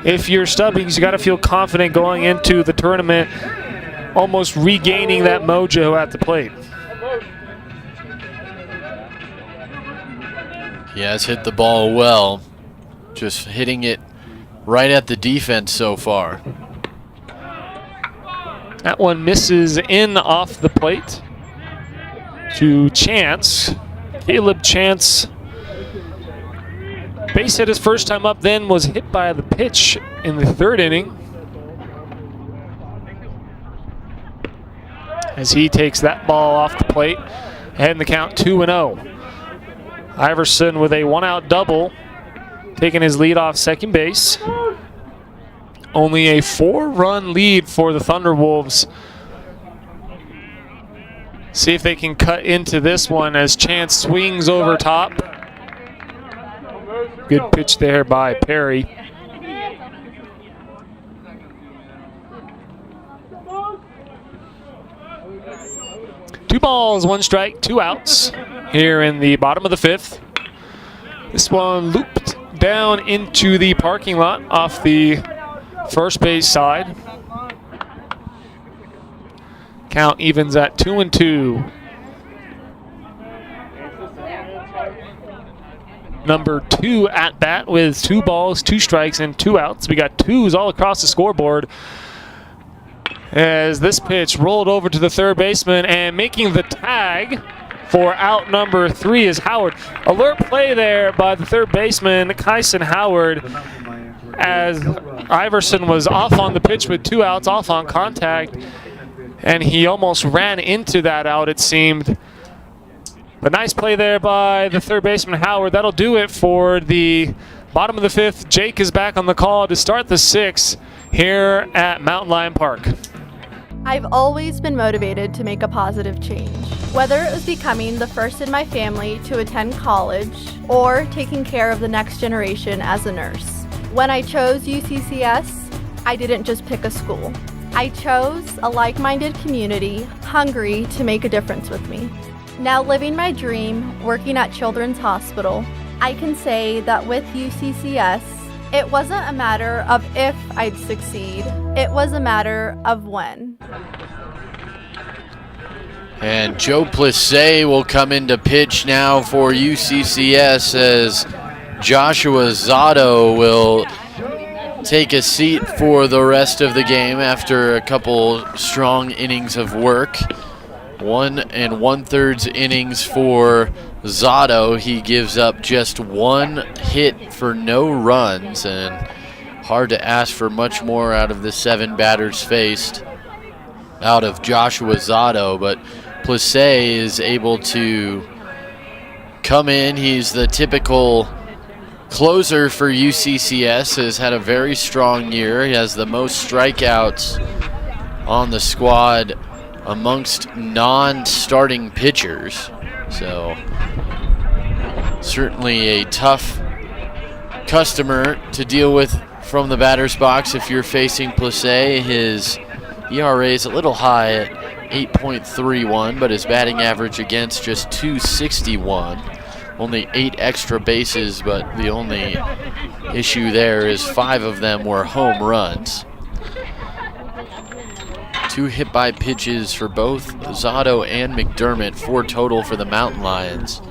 if you're Stubbings, you got to feel confident going into the tournament, almost regaining that mojo at the plate. He has hit the ball well. Just hitting it right at the defense so far. That one misses in off the plate to Chance. Caleb Chance. Base hit his first time up, then was hit by the pitch in the third inning. As he takes that ball off the plate, and the count 2-0. Iverson with a one-out double, taking his lead off second base. Only a 4-run lead for the Thunderwolves. See if they can cut into this one as Chance swings over top. Good pitch there by Perry. Two balls, one strike, two outs here in the bottom of the fifth. This one looped down into the parking lot off the first base side. Count evens at 2-2. Number 2 at bat with 2 balls, 2 strikes, and 2 outs. We got twos all across the scoreboard as this pitch rolled over to the third baseman, and making the tag for out number 3 is Howard. Alert play there by the third baseman, Kyson Howard, as Iverson was off on the pitch with 2 outs, off on contact, and he almost ran into that out, it seemed. But nice play there by the third baseman, Howard. That'll do it for the bottom of the fifth. Jake is back on the call to start the sixth here at Mountain Lion Park. I've always been motivated to make a positive change, whether it was becoming the first in my family to attend college or taking care of the next generation as a nurse. When I chose UCCS, I didn't just pick a school. I chose a like-minded community hungry to make a difference with me. Now living my dream, working at Children's Hospital, I can say that with UCCS, it wasn't a matter of if I'd succeed, it was a matter of when. And Joe Plissé will come into pitch now for UCCS as Joshua Zotto will take a seat for the rest of the game after a couple strong innings of work. 1 1/3 innings for Zotto. He gives up just 1 hit for no runs, and hard to ask for much more out of the 7 batters faced out of Joshua Zotto, but Plissé is able to come in. He's the typical closer for UCCS, has had a very strong year. He has the most strikeouts on the squad amongst non-starting pitchers. So certainly a tough customer to deal with from the batter's box if you're facing Plissé. His ERA is a little high at 8.31, but his batting average against just 261. Only 8 extra bases, but the only issue there is 5 of them were home runs. 2 hit by pitches for both Zotto and McDermott, 4 total for the Mountain Lions.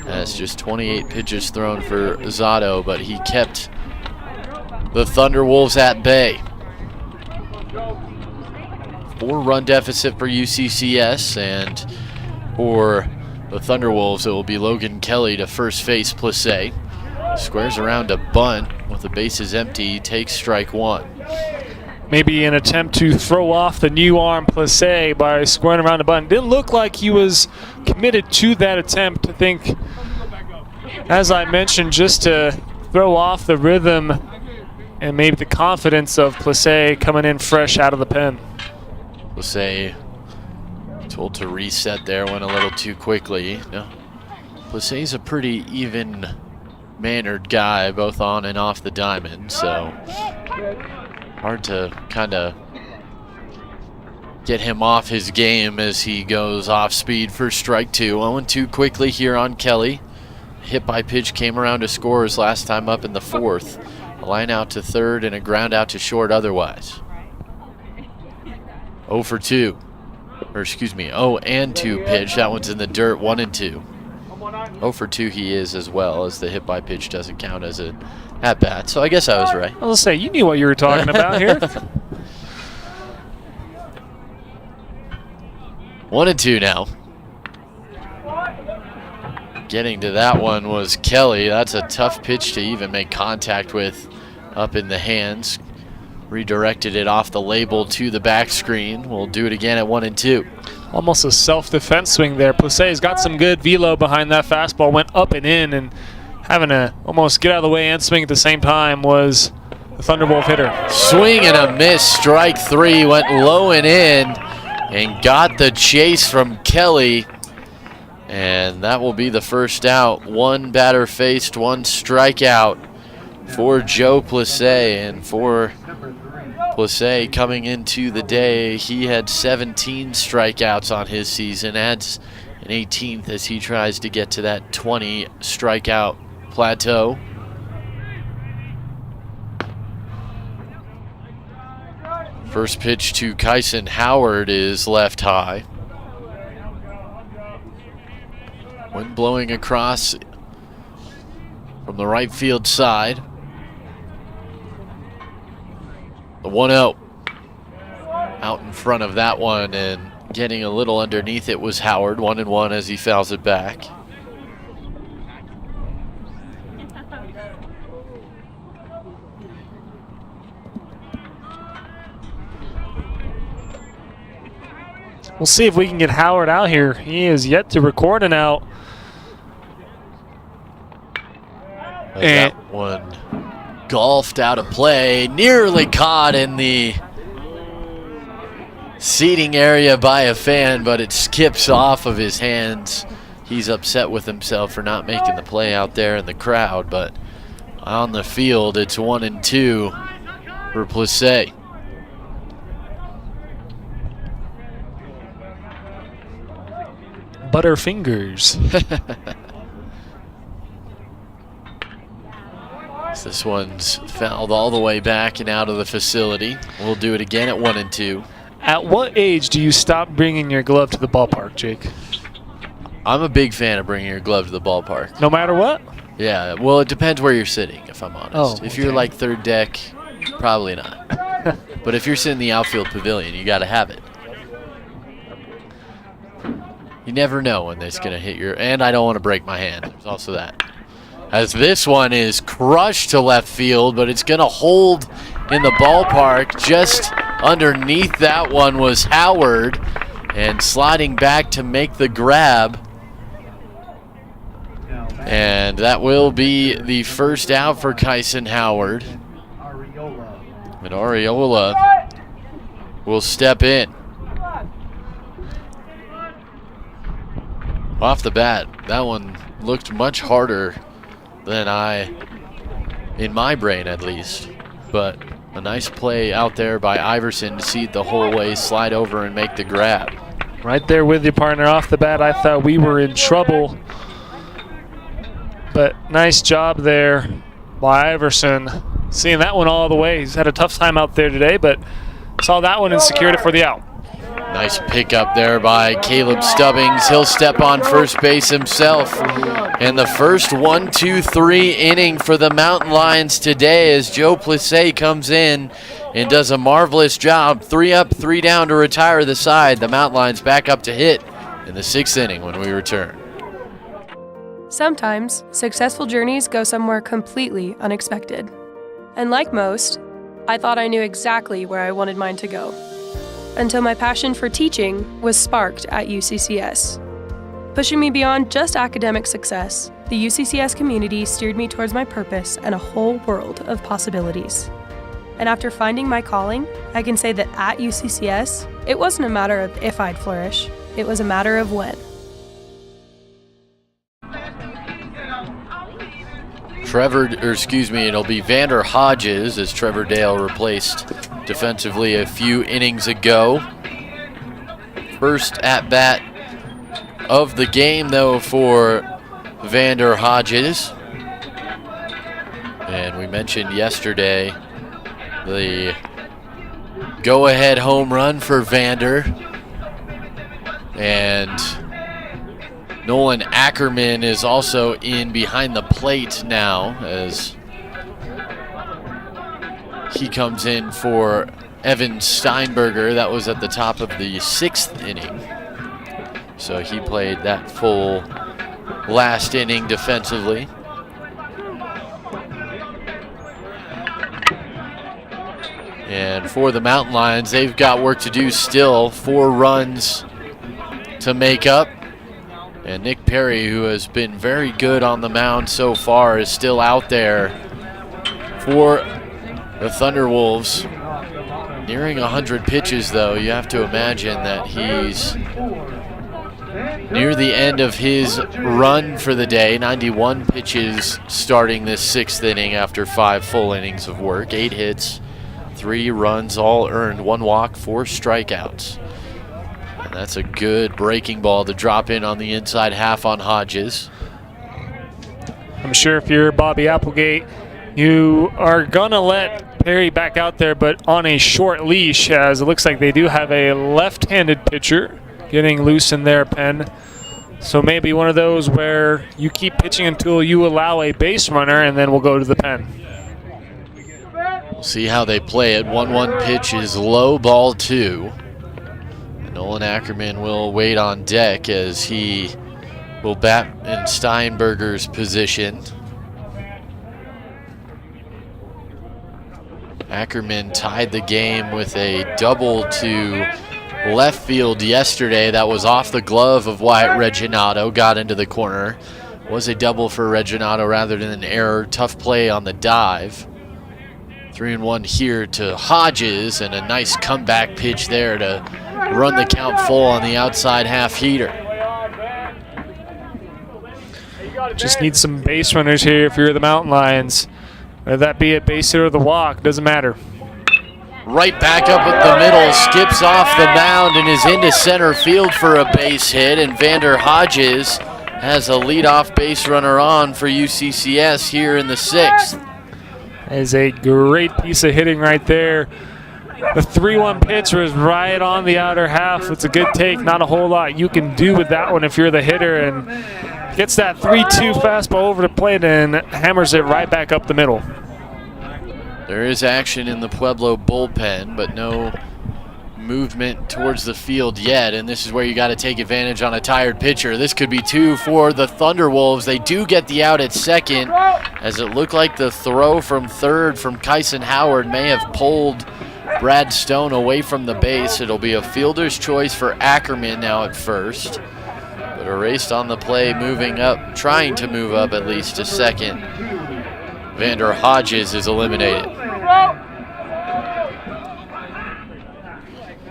That's just 28 pitches thrown for Zotto, but he kept the Thunderwolves at bay. 4-run deficit for UCCS, and for the Thunderwolves, it will be Logan Kelly to first face Plessé. Squares around a bunt with the bases empty, takes strike one. Maybe an attempt to throw off the new arm Plessé by squaring around a bunt. Didn't look like he was committed to that attempt. I think, as I mentioned, just to throw off the rhythm and maybe the confidence of Plessé coming in fresh out of the pen. Plessé told to reset there, went a little too quickly. No. Plessé's a pretty even-mannered guy, both on and off the diamond, so hard to kind of get him off his game as he goes off speed for strike two. 0-2 quickly here on Kelly. Hit by pitch came around to scorers last time up in the fourth. A line out to third and a ground out to short otherwise. 0 for 2. Or excuse me, 0-2 pitch. That one's in the dirt, 1-2. 0 for 2 he is as well, as the hit by pitch doesn't count as an at bat. So I guess I was right. I was say, you knew what you were talking about here. 1-2 now. Getting to that one was Kelly. That's a tough pitch to even make contact with up in the hands. Redirected it off the label to the back screen. We'll do it again at 1-2. Almost a self-defense swing there. Plessé's got some good velo behind that fastball. Went up and in, and having to almost get out of the way and swing at the same time was the Thunderwolf hitter. Swing and a miss. Strike three. Went low and in and got the chase from Kelly. And that will be the first out. One batter faced, one strikeout for Joe Plessé. And for Plessé coming into the day, he had 17 strikeouts on his season. Adds an 18th as he tries to get to that 20 strikeout plateau. First pitch to Kyson Howard is left high. Wind blowing across from the right field side. The 1-0 out in front of that one, and getting a little underneath it was Howard. 1-1 as he fouls it back. We'll see if we can get Howard out here. He is yet to record an out. And that one golfed out of play, nearly caught in the seating area by a fan, but it skips off of his hands. He's upset with himself for not making the play out there in the crowd, but on the field, it's 1-2 for Plessé. Butterfingers. This one's fouled all the way back and out of the facility. We'll do it again at 1-2. At what age do you stop bringing your glove to the ballpark, Jake? I'm a big fan of bringing your glove to the ballpark. No matter what? Yeah, well, it depends where you're sitting, if I'm honest. Oh, if you're like third deck, probably not. But if you're sitting in the outfield pavilion, you got to have it. You never know when it's going to hit your... And I don't want to break my hand. There's also that. As this one is crushed to left field, but it's going to hold in the ballpark. Just underneath that one was Howard, and sliding back to make the grab. And that will be the first out for Kyson Howard. And Arriola will step in. Off the bat, that one looked much harder than in my brain at least. But a nice play out there by Iverson to see it the whole way, slide over and make the grab. Right there with you, partner. Off the bat, I thought we were in trouble. But nice job there by Iverson. Seeing that one all the way. He's had a tough time out there today, but saw that one and secured it for the out. Nice pickup there by Caleb Stubbings. He'll step on first base himself. And the first 1-2-3 inning for the Mountain Lions today as Joe Plessé comes in and does a marvelous job. 3 up, 3 down to retire the side. The Mountain Lions back up to hit in the 6th inning when we return. Sometimes, successful journeys go somewhere completely unexpected. And like most, I thought I knew exactly where I wanted mine to go. Until my passion for teaching was sparked at UCCS. Pushing me beyond just academic success, the UCCS community steered me towards my purpose and a whole world of possibilities. And after finding my calling, I can say that at UCCS, it wasn't a matter of if I'd flourish, it was a matter of when. It'll be Vander Hodges as Trevor Dale replaced defensively a few innings ago. First at bat of the game, though, for Vander Hodges. And we mentioned yesterday the go-ahead home run for Vander. And Nolan Ackerman is also in behind the plate now as he comes in for Evan Steinberger. That was at the top of the 6th inning. So he played that full last inning defensively. And for the Mountain Lions, they've got work to do still. 4 runs to make up. And Nick Perry, who has been very good on the mound so far, is still out there for the Thunderwolves. Nearing 100 pitches, though. You have to imagine that he's near the end of his run for the day. 91 pitches starting this 6th inning after 5 full innings of work. 8 hits, 3 runs, all earned, 1 walk, 4 strikeouts. And that's a good breaking ball to drop in on the inside half on Hodges. I'm sure if you're Bobby Applegate, you are gonna let Perry back out there, but on a short leash, as it looks like they do have a left-handed pitcher getting loose in their pen. So maybe one of those where you keep pitching until you allow a base runner, and then we'll go to the pen. We'll see how they play it. 1-1 pitch is low, ball 2. And Nolan Ackerman will wait on deck as he will bat in Steinberger's position. Ackerman tied the game with a double to left field yesterday. That was off the glove of Wyatt Reginato, got into the corner. Was a double for Reginato rather than an error. Tough play on the dive. 3-1 here to Hodges, and a nice comeback pitch there to run the count full on the outside half heater. Just need some base runners here if you're the Mountain Lions. Whether that be a base hit or the walk, doesn't matter. Right back up at the middle, skips off the mound and is into center field for a base hit, and Vander Hodges has a leadoff base runner on for UCCS here in the 6th. That is a great piece of hitting right there. The 3-1 pitch was right on the outer half. It's a good take. Not a whole lot you can do with that one if you're the hitter, and gets that 3-2 fastball over the plate and hammers it right back up the middle. There is action in the Pueblo bullpen, but no movement towards the field yet, and this is where you got to take advantage on a tired pitcher. This could be 2 for the Thunderwolves. They do get the out at second, as it looked like the throw from third from Kyson Howard may have pulled Brad Stone away from the base. It'll be a fielder's choice for Ackerman now at first, but erased on the play, moving up, trying to move up at least to second. Vander Hodges is eliminated.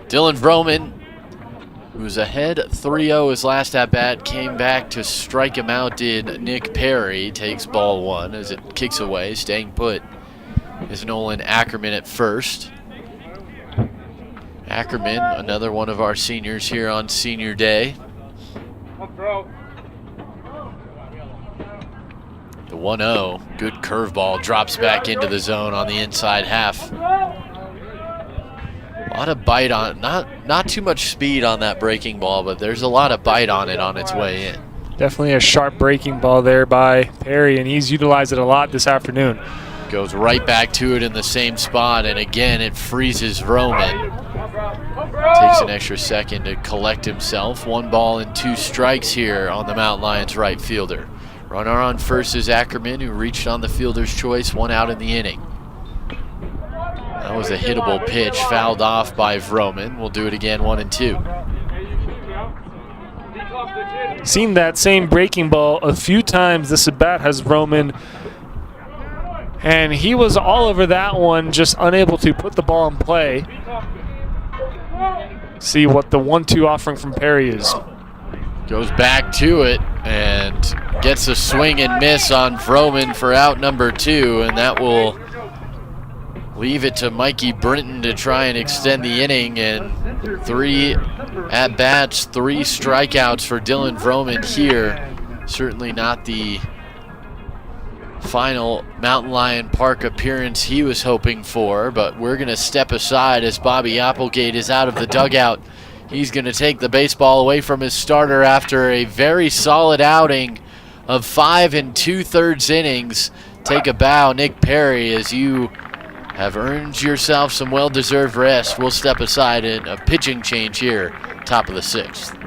Dylan Vroman, who's ahead 3-0 his last at-bat, came back to strike him out, did Nick Perry. Takes ball 1 as it kicks away. Staying put is Nolan Ackerman at first. Ackerman, another one of our seniors here on senior day. The 1-0, good curveball, drops back into the zone on the inside half. A lot of bite on it, not too much speed on that breaking ball, but there's a lot of bite on it on its way in. Definitely a sharp breaking ball there by Perry, and he's utilized it a lot this afternoon. Goes right back to it in the same spot, and again it freezes Vroman. Takes an extra second to collect himself. 1 ball and 2 strikes here on the Mountain Lions right fielder. Runner on first is Ackerman, who reached on the fielder's choice, 1 out in the inning. That was a hittable pitch, fouled off by Vroman. We'll do it again, 1-2. Seen that same breaking ball a few times this at bat has Vroman, and he was all over that one, just unable to put the ball in play. See what the 1-2 offering from Perry is. Goes back to it and gets a swing and miss on Vroman for out number 2, and that will leave it to Mikey Brinton to try and extend the inning. And 3 at-bats, 3 strikeouts for Dylan Vroman here. Certainly not the final Mountain Lion Park appearance he was hoping for, but we're going to step aside as Bobby Applegate is out of the dugout. He's going to take the baseball away from his starter after a very solid outing of 5 2/3 innings. Take a bow, Nick Perry, as you have earned yourself some well-deserved rest. We'll step aside in a pitching change here, top of the 6th.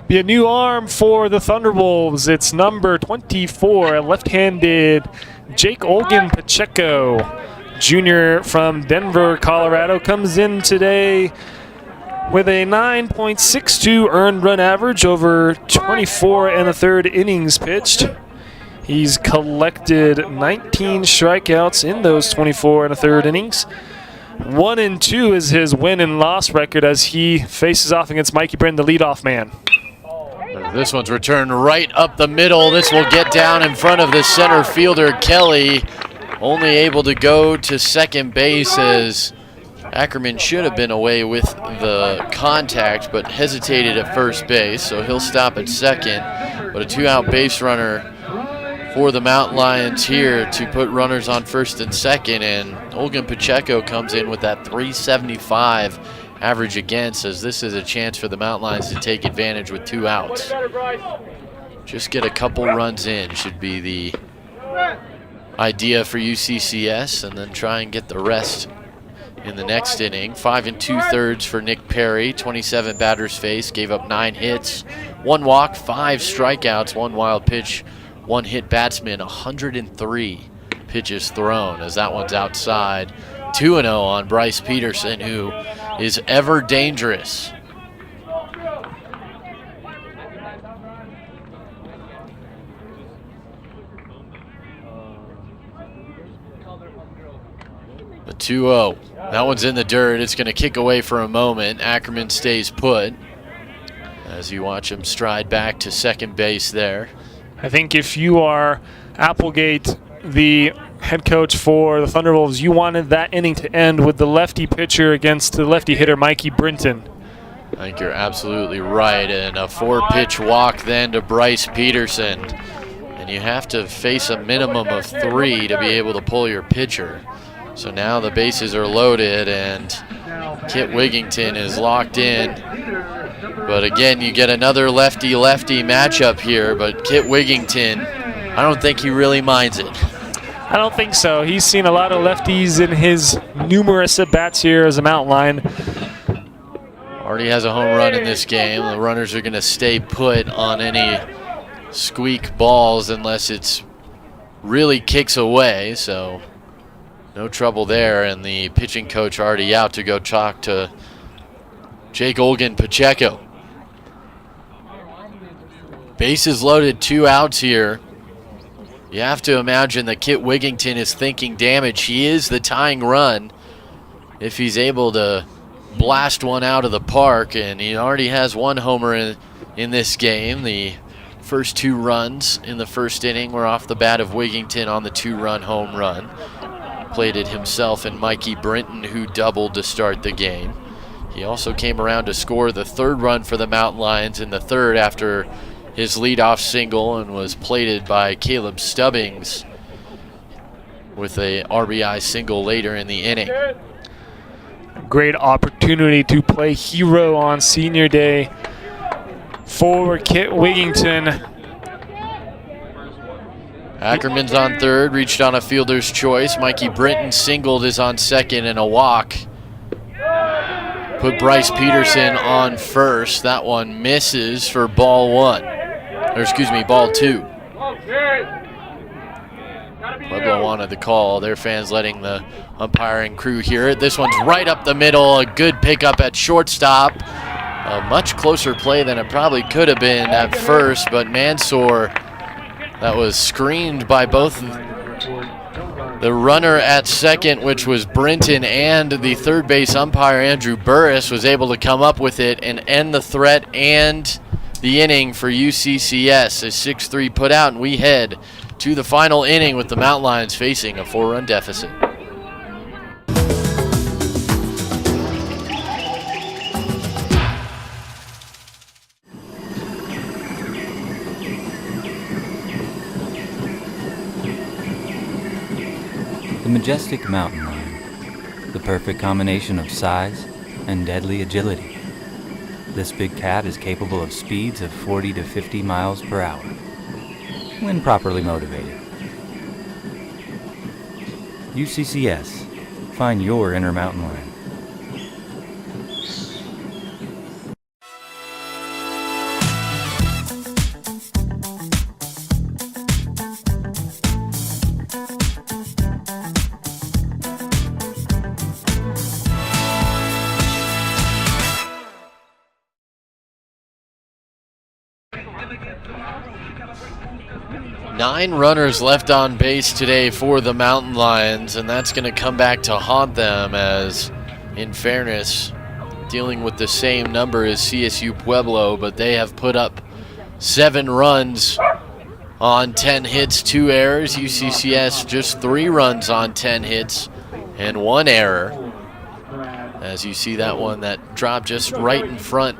Be a new arm for the Thunderwolves. It's number 24, a left-handed Jake Olgan Pacheco, junior from Denver, Colorado, comes in today with a 9.62 earned run average over 24 1/3 innings pitched. He's collected 19 strikeouts in those 24 1/3 innings. 1-2 is his win and loss record as he faces off against Mikey Britton, the leadoff man. This one's returned right up the middle. This will get down in front of the center fielder, Kelly. Only able to go to second base as Ackerman should have been away with the contact, but hesitated at first base, so he'll stop at second. But a 2-out base runner for the Mountain Lions here to put runners on first and second, and Olgan Pacheco comes in with that 375 average against, as this is a chance for the Mountain Lions to take advantage with 2 outs. Just get a couple runs in should be the idea for UCCS, and then try and get the rest in the next inning. 5 2/3 for Nick Perry, 27 batters faced, gave up 9 hits, 1 walk, 5 strikeouts, 1 wild pitch, 1 hit batsman, 103 pitches thrown, as that one's outside. 2-0 on Bryce Peterson, who is ever dangerous. The 2-0. That one's in the dirt. It's going to kick away for a moment. Ackerman stays put as you watch him stride back to second base there. I think if you are Applegate, the head coach for the Thunderwolves, you wanted that inning to end with the lefty pitcher against the lefty hitter, Mikey Brinton. I think you're absolutely right. And a 4-pitch walk then to Bryce Peterson. And you have to face a minimum of 3 to be able to pull your pitcher. So now the bases are loaded and Kit Wigington is locked in. But again, you get another lefty-lefty matchup here, but Kit Wigington, I don't think he really minds it. I don't think so. He's seen a lot of lefties in his numerous at-bats here as a mountain lion. Already has a home run in this game. The runners are going to stay put on any squeak balls unless it's really kicks away, so no trouble there. And the pitching coach already out to go talk to Jake Olgan Pacheco. Bases loaded, 2 outs here. You have to imagine that Kit Wigington is thinking damage. He is the tying run if he's able to blast one out of the park, and he already has 1 homer in this game. The first 2 runs in the first inning were off the bat of Wigington on the 2-run home run. Played it himself and Mikey Brinton, who doubled to start the game. He also came around to score the 3rd run for the Mountain Lions in the 3rd after his leadoff single, and was plated by Caleb Stubbings with a RBI single later in the inning. Great opportunity to play hero on senior day for Kit Wigington. Ackerman's on 3rd, reached on a fielder's choice. Mikey Brinton singled, is on 2nd, and a walk. Put Bryce Peterson on 1st. That one misses for ball 1. Or excuse me, ball 2. Pueblo wanted the call. Their fans letting the umpiring crew hear it. This one's right up the middle. A good pickup at shortstop. A much closer play than it probably could have been at first, but Mansour, that was screened by both the runner at 2nd, which was Brinton, and the 3rd base umpire, Andrew Burris, was able to come up with it and end the threat and the inning for UCCS. A 6-3 put out, and we head to the final inning with the Mountain Lions facing a 4-run deficit. The majestic mountain lion, the perfect combination of size and deadly agility. This big cat is capable of speeds of 40 to 50 miles per hour, when properly motivated. UCCS, find your inner mountain lion. Nine runners left on base today for the Mountain Lions, and that's going to come back to haunt them as, in fairness, dealing with the same number as CSU Pueblo, but they have put up 7 runs on 10 hits, 2 errors. UCCS just 3 runs on 10 hits and 1 error. As you see that one that dropped just right in front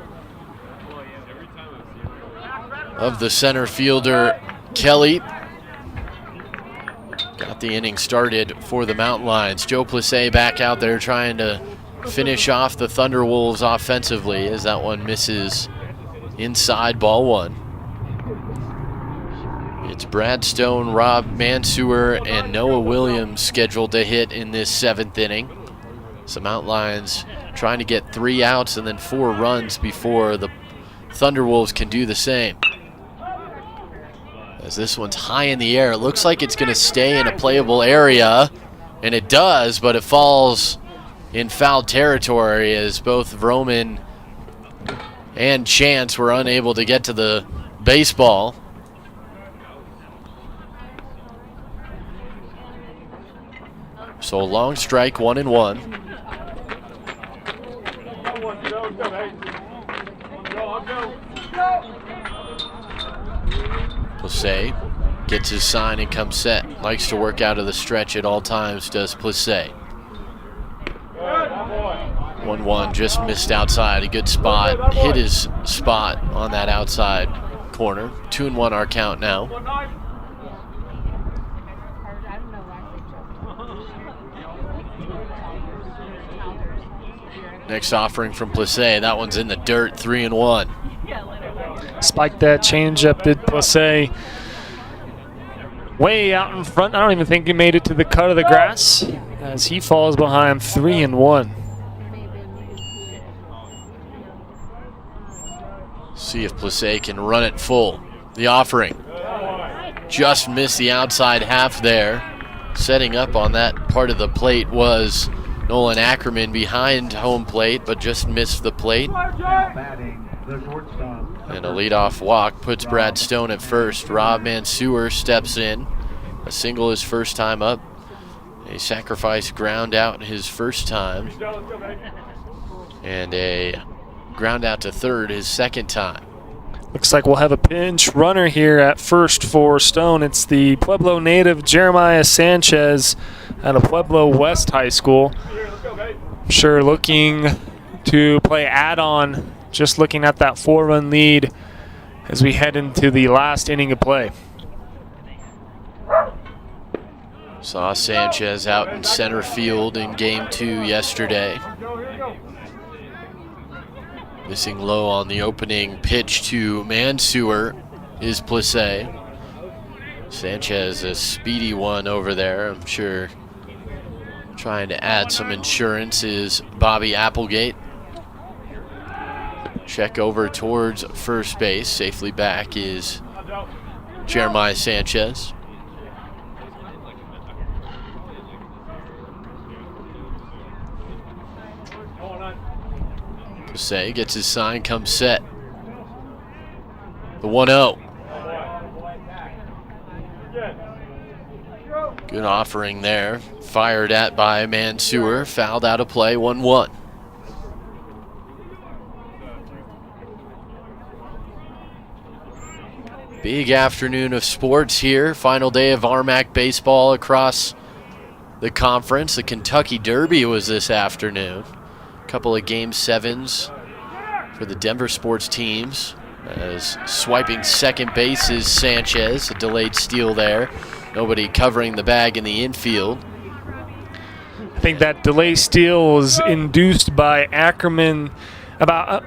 of the center fielder, Kelly. Got the inning started for the Mountain Lions. Joe Plissé back out there trying to finish off the Thunderwolves offensively as that one misses inside, ball 1. It's Brad Stone, Rob Mansour, and Noah Williams scheduled to hit in this 7th inning. So Mountain Lions trying to get 3 outs and then 4 runs before the Thunderwolves can do the same. As this one's high in the air, it looks like it's going to stay in a playable area, and it does, but it falls in foul territory as both Roman and Chance were unable to get to the baseball. So a long strike, 1-1. Plissé gets his sign and comes set. Likes to work out of the stretch at all times, does Plissé. 1-1, just missed outside. A good spot. Hit his spot on that outside corner. 2-1 our count now. Next offering from Plessé. That one's in the dirt, 3-1. Spiked that changeup, did Plessé. Way out in front. I don't even think he made it to the cut of the grass as he falls behind 3-1. See if Plessé can run it full. The offering. Just missed the outside half there. Setting up on that part of the plate was Nolan Ackerman behind home plate, but just missed the plate. And a leadoff walk puts Brad Stone at first. Rob Mansour steps in. A single his first time up. A sacrifice ground out his first time. And a ground out to third his second time. Looks like we'll have a pinch runner here at first for Stone. It's the Pueblo native Jeremiah Sanchez out of Pueblo West High School. I'm sure looking to play add-on, just looking at that 4-run lead as we head into the last inning of play. Saw Sanchez out in center field in game 2 yesterday. Missing low on the opening pitch to Mansour is Plessé. Sanchez, a speedy one over there. I'm sure trying to add some insurance is Bobby Applegate. Check over towards first base. Safely back is Jeremiah Sanchez. Plessé gets his sign, comes set. The 1-0. Good offering there. Fired at by Mansour. Fouled out of play, 1-1. Big afternoon of sports here. Final day of RMAC baseball across the conference. The Kentucky Derby was this afternoon. Couple of game 7s for the Denver sports teams. As swiping second base is Sanchez, a delayed steal there. Nobody covering the bag in the infield. I think that delay steal was induced by Ackerman, about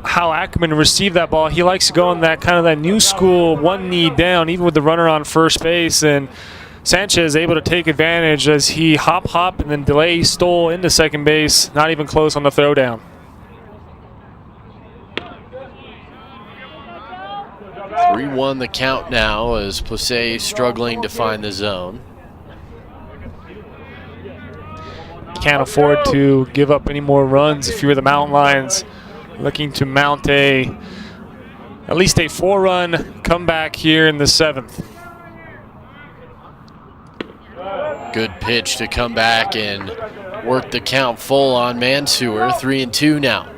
how Ackerman received that ball. He likes to go on that kind of that new school one knee down, even with the runner on first base, and Sanchez able to take advantage as he hop, and then delay stole into second base, not even close on the throwdown. 3-1 the count now as Plessé struggling to find the zone. Can't afford to give up any more runs if you're the Mountain Lions, looking to mount at least a 4-run comeback here in the 7th. Good pitch to come back and work the count full on Mansour. 3-2 now.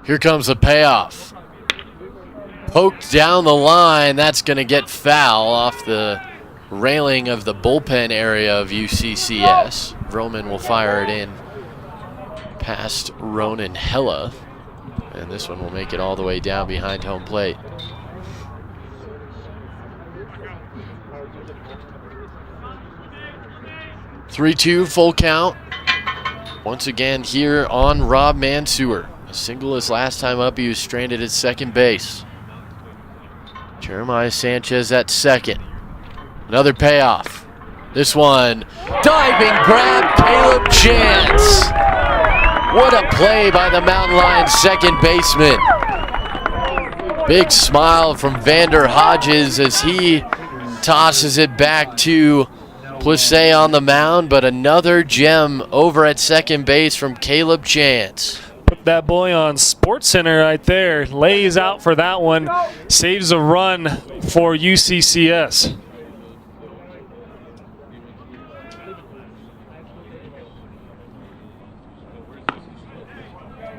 Here comes the payoff. Poked down the line. That's going to get foul off the railing of the bullpen area of UCCS. Vroman will fire it in past Ronan Hella. And this one will make it all the way down behind home plate. Three-two full count. Once again here on Rob Mansour. A single his last time up, he was stranded at second base. Jeremiah Sanchez at second. Another payoff. This one, diving grab, Caleb Chance. What a play by the Mountain Lions second baseman. Big smile from Vander Hodges as he tosses it back to Plessé on the mound, but another gem over at second base from Caleb Chance. Put that boy on SportsCenter right there. Lays out for that one. Saves a run for UCCS.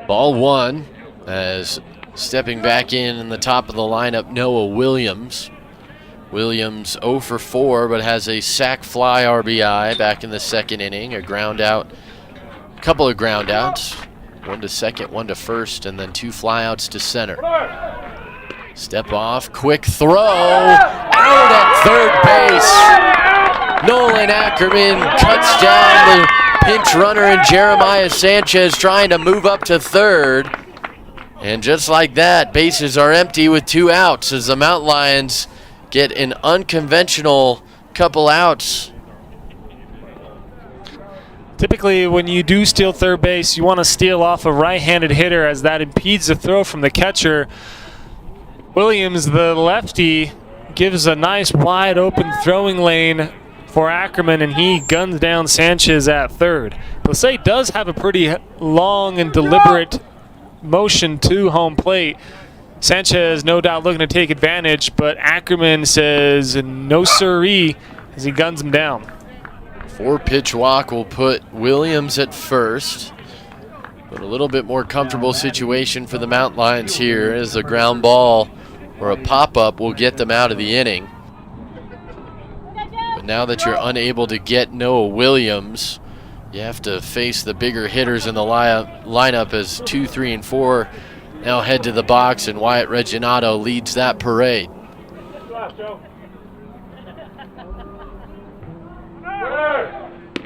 Ball one as stepping back in the top of the lineup, Noah Williams. Williams 0 for 4, but has a sac fly RBI back in the second inning. A ground out, a couple of ground outs. One to second, one to first, and then 2 flyouts to center. Step off, quick throw, out at third base. Nolan Ackerman cuts down the pinch runner, and Jeremiah Sanchez trying to move up to third. And just like that, bases are empty with 2 outs as the Mountain Lions get an unconventional couple outs. Typically, when you do steal third base, you want to steal off a right-handed hitter as that impedes the throw from the catcher. Williams, the lefty, gives a nice wide open throwing lane for Ackerman, and he guns down Sanchez at third. Plessé does have a pretty long and deliberate motion to home plate. Sanchez no doubt looking to take advantage, but Ackerman says no siree as he guns him down. 4-pitch walk will put Williams at first. But a little bit more comfortable situation for the Mountain Lions here as a ground ball or a pop-up will get them out of the inning. But now that you're unable to get Noah Williams, you have to face the bigger hitters in the lineup as 2, 3, and 4 now head to the box, and Wyatt Reginato leads that parade.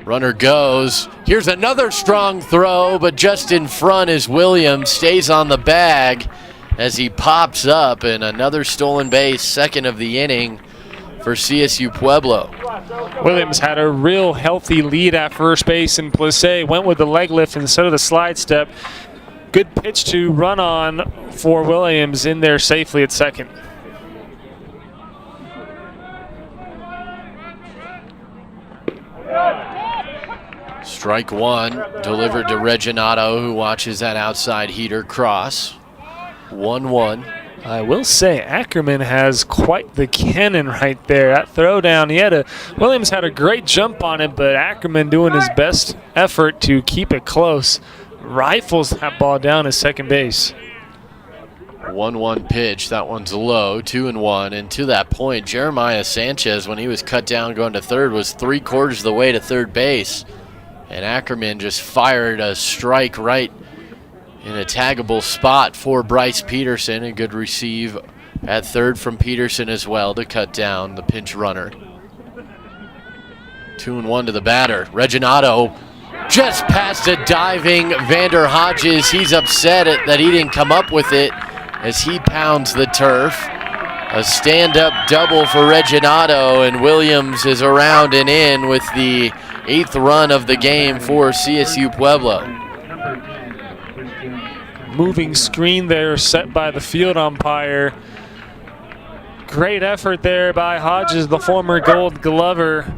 Runner goes. Here's another strong throw, but just in front as Williams stays on the bag as he pops up, and another stolen base, second of the inning for CSU Pueblo. Williams had a real healthy lead at first base, and Plessé went with the leg lift instead of the slide step. Good pitch to run on for Williams in there safely at second. Strike one, delivered to Reginato, who watches that outside heater cross. 1-1. I will say Ackerman has quite the cannon right there. That throw down, Williams had a great jump on it, but Ackerman doing his best effort to keep it close. Rifles that ball down at second base. 1-1 pitch, that one's low, 2-1. And to that point, Jeremiah Sanchez, when he was cut down going to third, was 3/4 of the way to third base. And Ackerman just fired a strike right in a taggable spot for Bryce Peterson. A good receive at third from Peterson as well to cut down the pinch runner. 2-1 to the batter. Reginato just past a diving Vander Hodges. He's upset that he didn't come up with it as he pounds the turf. A stand-up double for Reginato, and Williams is around and in with the 8th run of the game for CSU Pueblo. Moving screen there set by the field umpire. Great effort there by Hodges, the former Gold Glover,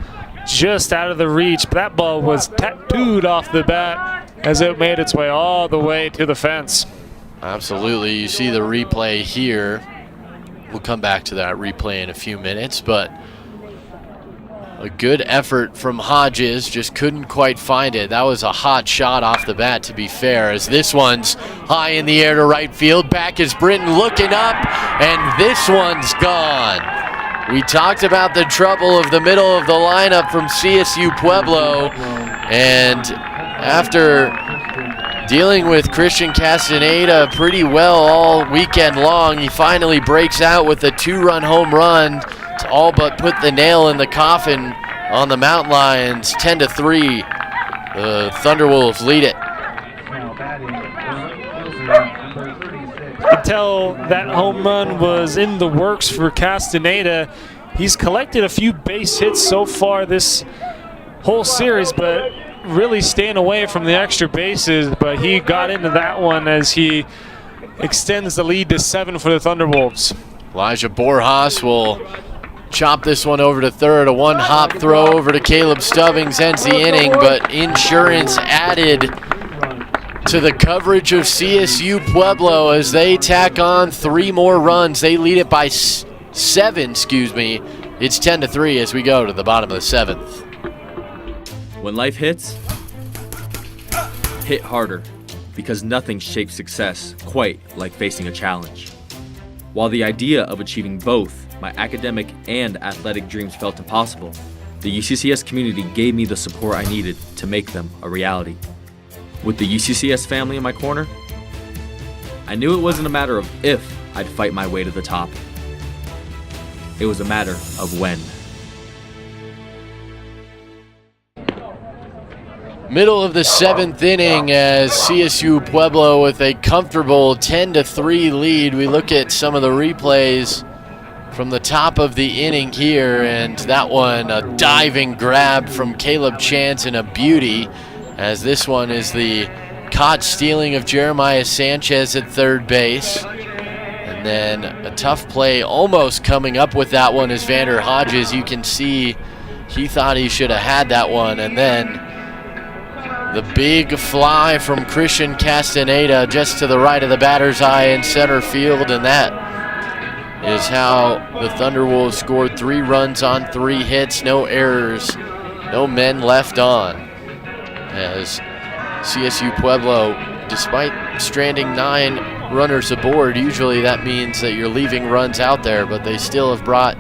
just out of the reach. But that ball was tattooed off the bat as it made its way all the way to the fence. Absolutely. You see the replay here. We'll come back to that replay in a few minutes, but a good effort from Hodges, just couldn't quite find it. That was a hot shot off the bat, to be fair, as this one's high in the air to right field. Back is Britton looking up, and this one's gone. We talked about the trouble of the middle of the lineup from CSU Pueblo, and after dealing with Christian Castaneda pretty well all weekend long, he finally breaks out with a 2-run home run to all but put the nail in the coffin on the Mountain Lions. 10-3. The Thunderwolves lead it. You could tell that home run was in the works for Castaneda. He's collected a few base hits so far this whole series, but really staying away from the extra bases. But he got into that one as he extends the lead to 7 for the Thunderwolves. Elijah Borjas will chop this one over to third. A one-hop throw over to Caleb Stubbings ends the inning, but insurance added to the coverage of CSU Pueblo as they tack on 3 more runs. They lead it by 7, It's 10-3 as we go to the bottom of the 7th. When life hits, hit harder, because nothing shapes success quite like facing a challenge. While the idea of achieving both my academic and athletic dreams felt impossible, the UCCS community gave me the support I needed to make them a reality. With the UCCS family in my corner, I knew it wasn't a matter of if I'd fight my way to the top. It was a matter of when. Middle of the 7th inning as CSU Pueblo with a comfortable 10-3 lead. We look at some of the replays from the top of the inning here, and that one, a diving grab from Caleb Chance and a beauty, as this one is the caught stealing of Jeremiah Sanchez at third base. And then a tough play almost coming up with that one is Vander Hodges. You can see he thought he should have had that one, and then the big fly from Christian Castaneda just to the right of the batter's eye in center field, and that is how the Thunderwolves scored 3 runs on 3 hits, no errors, no men left on. As CSU Pueblo, despite stranding 9 runners aboard, usually that means that you're leaving runs out there, but they still have brought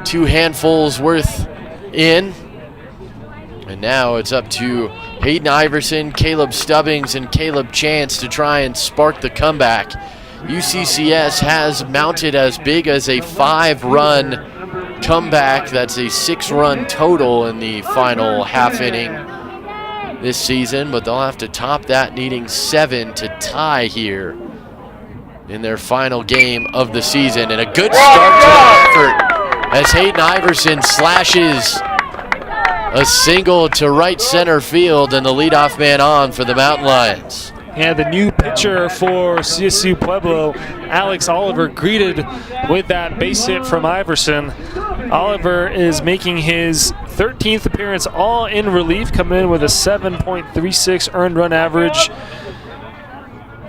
2 handfuls worth in. And now it's up to Hayden Iverson, Caleb Stubbings, and Caleb Chance to try and spark the comeback. UCCS has mounted as big as a 5-run comeback. That's a 6-run total in the final half inning this season, but they'll have to top that, needing 7 to tie here in their final game of the season. And a good start to the effort as Hayden Iverson slashes a single to right center field, and the leadoff man on for the Mountain Lions. Yeah, the new pitcher for CSU Pueblo, Alex Oliver, greeted with that base hit from Iverson. Oliver is making his 13th appearance all in relief, coming in with a 7.36 earned run average.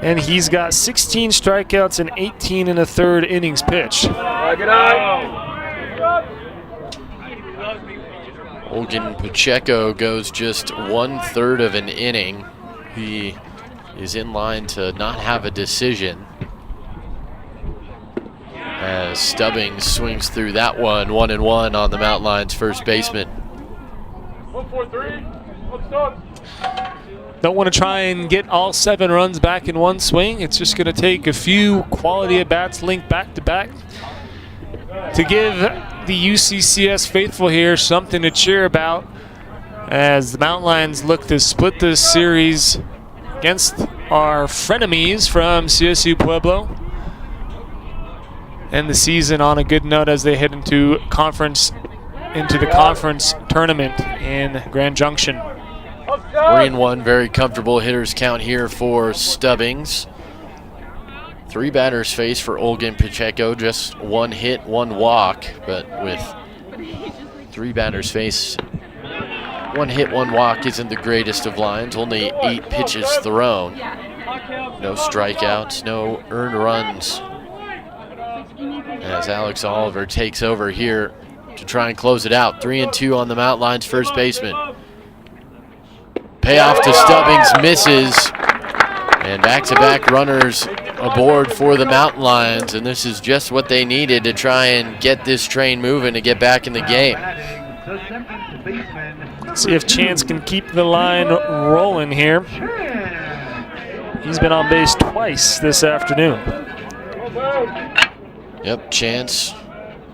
And he's got 16 strikeouts and 18 in a third innings pitched. Olgan Pacheco goes just 1/3 of an inning. He is in line to not have a decision, as Stubbings swings through that one, 1-1 on the Mountain Lions first baseman. 1-4-3. Don't want to try and get all 7 runs back in one swing. It's just going to take a few quality at-bats linked back-to-back to give the UCCS faithful here something to cheer about, as the Mountain Lions look to split this series against our frenemies from CSU Pueblo, and the season on a good note as they head into the conference tournament in Grand Junction. 3-1, very comfortable hitters count here for Stubbings. 3 batters faced for Olgan Pacheco, just 1 hit, 1 walk, but with 3 batters faced, 1 hit, 1 walk isn't the greatest of lines, only 8 pitches thrown. No strikeouts, no earned runs, as Alex Oliver takes over here to try and close it out. 3-2 on the Mountain Lions first baseman. Payoff to Stubbings misses, and back-to-back runners aboard for the Mountain Lions, and this is just what they needed to try and get this train moving to get back in the game. See if Chance can keep the line rolling here. He's been on base twice this afternoon. Yep, Chance,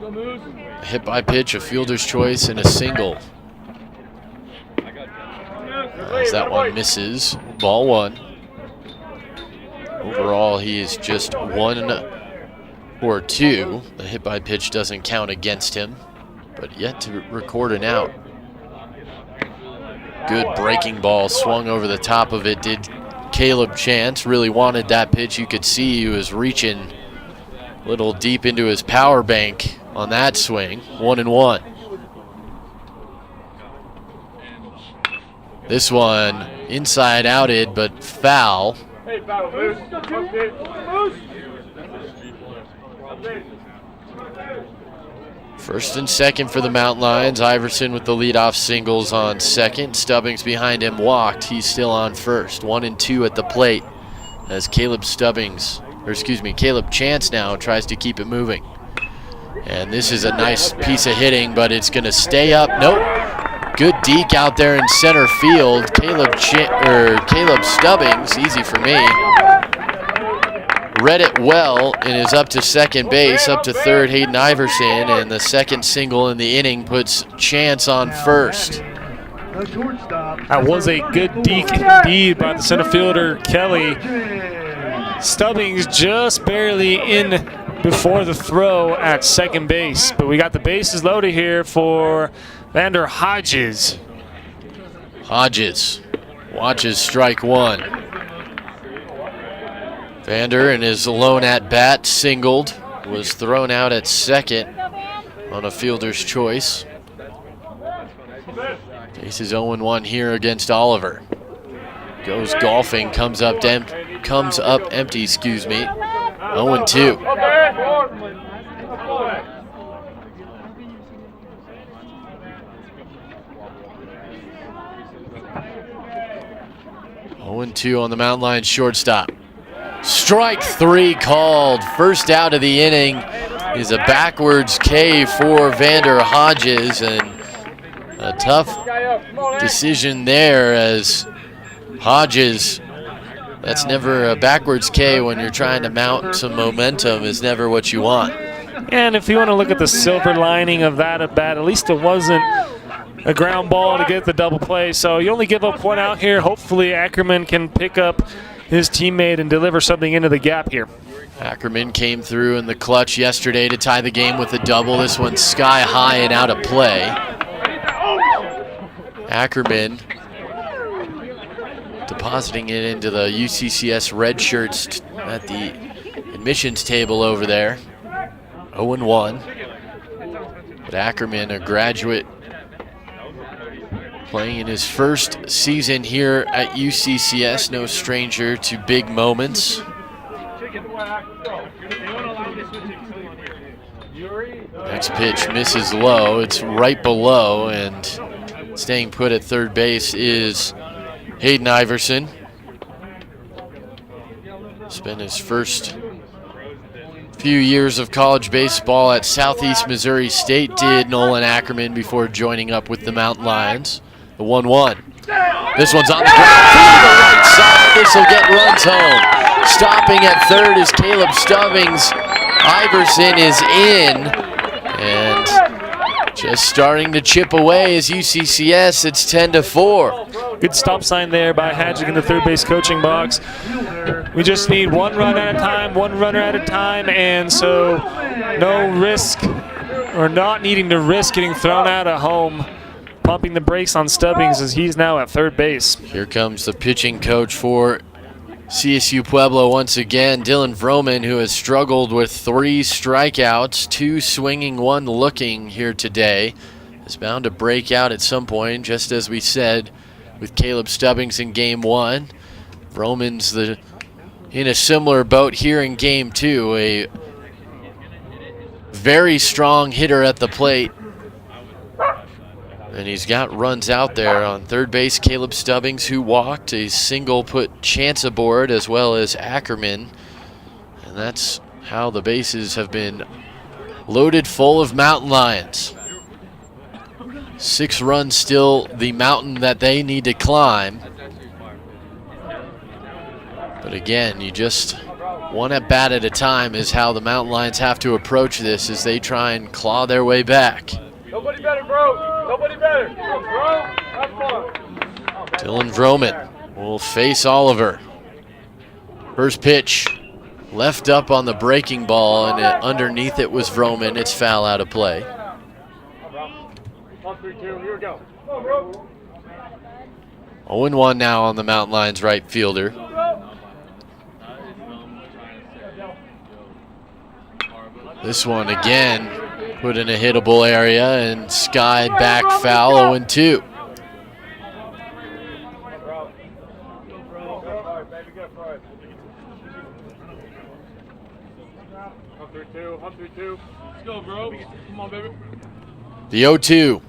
a hit by pitch, a fielder's choice, and a single. As that one misses, ball 1. Overall, he is just 1 or 2. The hit by pitch doesn't count against him, but yet to record an out. Good breaking ball, swung over the top of it, did Caleb Chance. Really wanted that pitch. You could see he was reaching a little deep into his power bank on that swing. 1-1. This one inside outed, but foul. First and second for the Mountain Lions. Iverson with the leadoff singles on second. Stubbings behind him walked. He's still on first. 1-2 at the plate as Caleb Chance now tries to keep it moving. And this is a nice piece of hitting, but it's going to stay up. Nope. Good deke out there in center field. Caleb Stubbings, easy for me, read it well and is up to second base. Up to third, Hayden Iverson, and the second single in the inning puts Chance on first. That was a good deke indeed by the center fielder, Kelly. Stubbings just barely in before the throw at second base, but we got the bases loaded here for Vander Hodges. Hodges watches strike one. Vander in his lone at bat singled, was thrown out at second on a fielder's choice. Faces 0-1 here against Oliver. Goes golfing, comes up empty, excuse me. 0-2. 0-2 on the Mountain Lions shortstop. Strike three called. First out of the inning is a backwards K for Vander Hodges, and a tough decision there as Hodges, that's never a backwards K when you're trying to mount some momentum, is never what you want. And if you want to look at the silver lining of that at bat, at least it wasn't a ground ball to get the double play. So you only give up one out here. Hopefully Ackerman can pick up his teammate and deliver something into the gap here. Ackerman came through in the clutch yesterday to tie the game with a double. This one's sky high and out of play. Ackerman depositing it into the UCCS red shirts at the admissions table over there. 0-1. But Ackerman, a graduate, playing in his first season here at UCCS, no stranger to big moments. Next pitch misses low. It's right below, and staying put at third base is Hayden Iverson. Spent his first few years of college baseball at Southeast Missouri State, did Nolan Ackerman, before joining up with the Mountain Lions. The 1-1. This one's on the ground to the right side. This will get runs home. Stopping at third is Caleb Stubbings. Iverson is in, and just starting to chip away is UCCS. It's 10-4. Good stop sign there by Hadjic in the third base coaching box. We just need one run at a time, one runner at a time, and so no risk, or not needing to risk getting thrown out of home. Pumping the brakes on Stubbings as he's now at third base. Here comes the pitching coach for CSU Pueblo once again, Dylan Vroman, who has struggled with 3 strikeouts, 2 swinging, 1 looking here today. Is bound to break out at some point, just as we said with Caleb Stubbings in game 1. Vroman's in a similar boat here in game 2, a very strong hitter at the plate. And he's got runs out there on third base. Caleb Stubbings, who walked, a single put Chance aboard, as well as Ackerman. And that's how the bases have been loaded full of Mountain Lions. 6 runs still the mountain that they need to climb. But again, you just one at bat at a time is how the Mountain Lions have to approach this as they try and claw their way back. Nobody better, bro. Nobody better. Bro, have fun. Dylan Vroman will face Oliver. First pitch, left up on the breaking ball, and underneath it was Vroman. It's foul, out of play. 1, 3, 2, here we go. 0-1 now on the Mountain Lions right fielder. This one again put in a hittable area and skied back foul. 0-2. Let's go, bro. Come on, baby. The 0-2.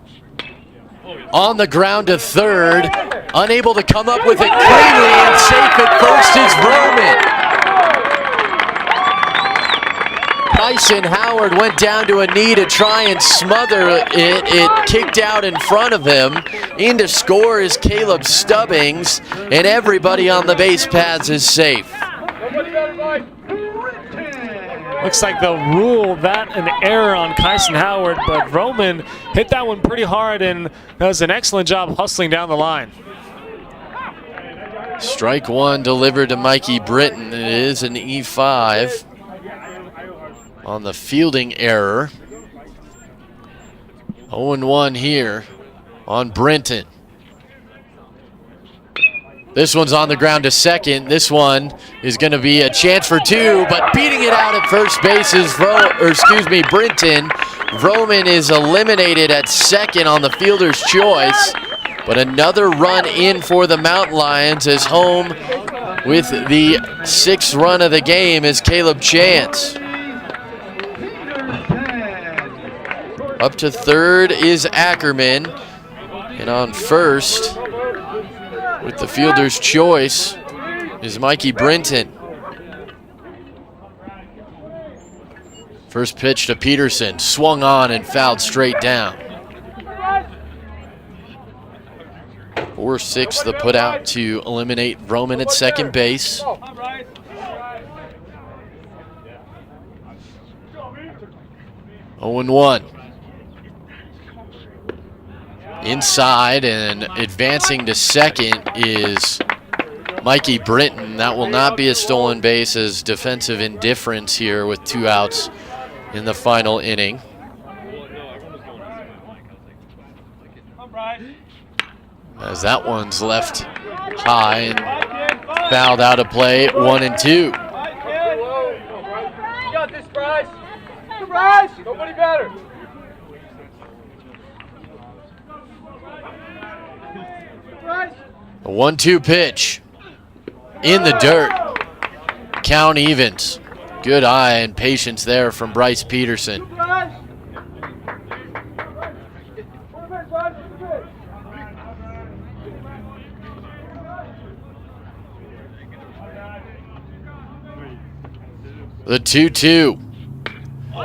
On the ground to third. Unable to come up with it cleanly, and safe at first is Vroman. Kyson Howard went down to a knee to try and smother it. It kicked out in front of him. In to score is Caleb Stubbings, and everybody on the base paths is safe. Looks like they'll rule that an error on Kyson Howard, but Roman hit that one pretty hard and does an excellent job hustling down the line. Strike one delivered to Mikey Britton. It is an E5 on the fielding error. 0-1 here on Brinton. This one's on the ground to second. This one is going to be a chance for two, but beating it out at first base is Brinton. Vroman is eliminated at second on the fielder's choice, but another run in for the Mountain Lions is home with the 6th run of the game is Caleb Chance. Up to third is Ackerman, and on first with the fielder's choice is Mikey Brinton. First pitch to Peterson, swung on and fouled straight down. 4-6 the put out to eliminate Roman at second base. Oh and 1. Inside and advancing to second is Mikey Brinton. That will not be a stolen base as defensive indifference here with 2 outs in the final inning. As that one's left high and fouled out of play, 1-2. You got this, Bryce. Bryce, nobody better. A 1-2 pitch in the dirt. Count evens. Good eye and patience there from Bryce Peterson. The 2-2.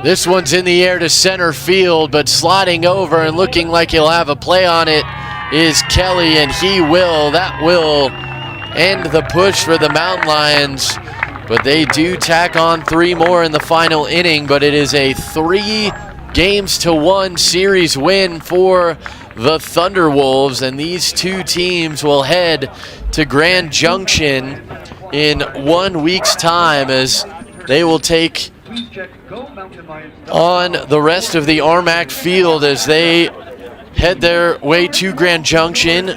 This one's in the air to center field, but sliding over and looking like he'll have a play on it is Kelly, and he will. That will end the push for the Mountain Lions, but they do tack on 3 more in the final inning, but it is a 3-1 series win for the Thunderwolves, and these 2 teams will head to Grand Junction in 1 week's time as they will take on the rest of the Armac field as they head their way to Grand Junction.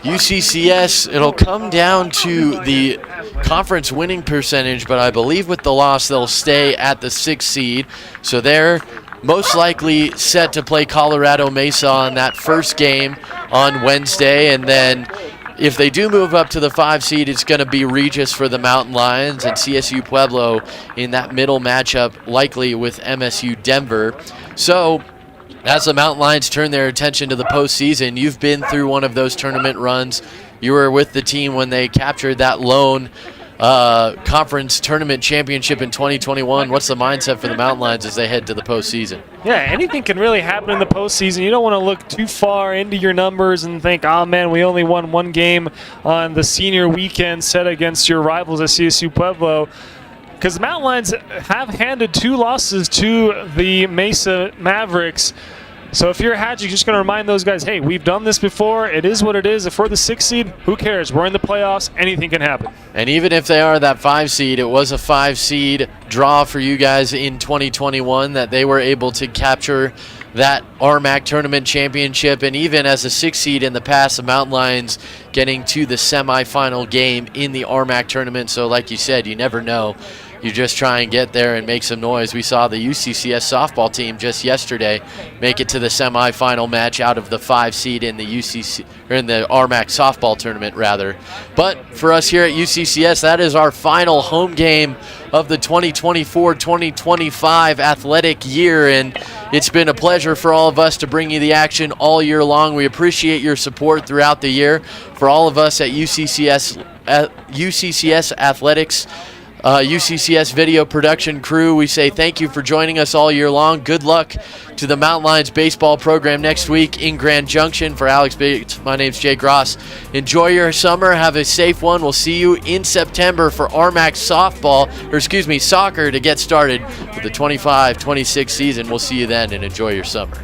UCCS, it'll come down to the conference winning percentage, but I believe with the loss they'll stay at the 6th seed. So they're most likely set to play Colorado Mesa on that first game on Wednesday, and then if they do move up to the 5 seed, it's going to be Regis for the Mountain Lions and CSU Pueblo in that middle matchup, likely with MSU Denver. So as the Mountain Lions turn their attention to the postseason, you've been through one of those tournament runs. You were with the team when they captured that lone conference tournament championship in 2021. What's the mindset for the Mountain Lions as they head to the postseason? Yeah, anything can really happen in the postseason. You don't want to look too far into your numbers and think, oh man, we only won 1 game on the senior weekend set against your rivals at CSU Pueblo. Because the Mountain Lions have handed 2 losses to the Mesa Mavericks. So if you're Hatch, you're just going to remind those guys, hey, we've done this before. It is what it is. If we're the 6th seed, who cares? We're in the playoffs. Anything can happen. And even if they are that 5 seed, it was a 5 seed draw for you guys in 2021 that they were able to capture that RMAC tournament championship. And even as a 6 seed in the past, the Mountain Lions getting to the semifinal game in the RMAC tournament. So like you said, you never know. You just try and get there and make some noise. We saw the UCCS softball team just yesterday make it to the semifinal match out of the 5 seed in the RMAC softball tournament, rather. But for us here at UCCS, that is our final home game of the 2024-2025 athletic year, and it's been a pleasure for all of us to bring you the action all year long. We appreciate your support throughout the year. For all of us at UCCS Athletics, UCCS video production crew, we say thank you for joining us all year long. Good luck to the Mountain Lions baseball program next week in Grand Junction. For Alex Bates, my name's Jay Gross. Enjoy your summer. Have a safe one. We'll see you in September for RMAC soccer to get started with the 25-26 season. We'll see you then, and enjoy your summer.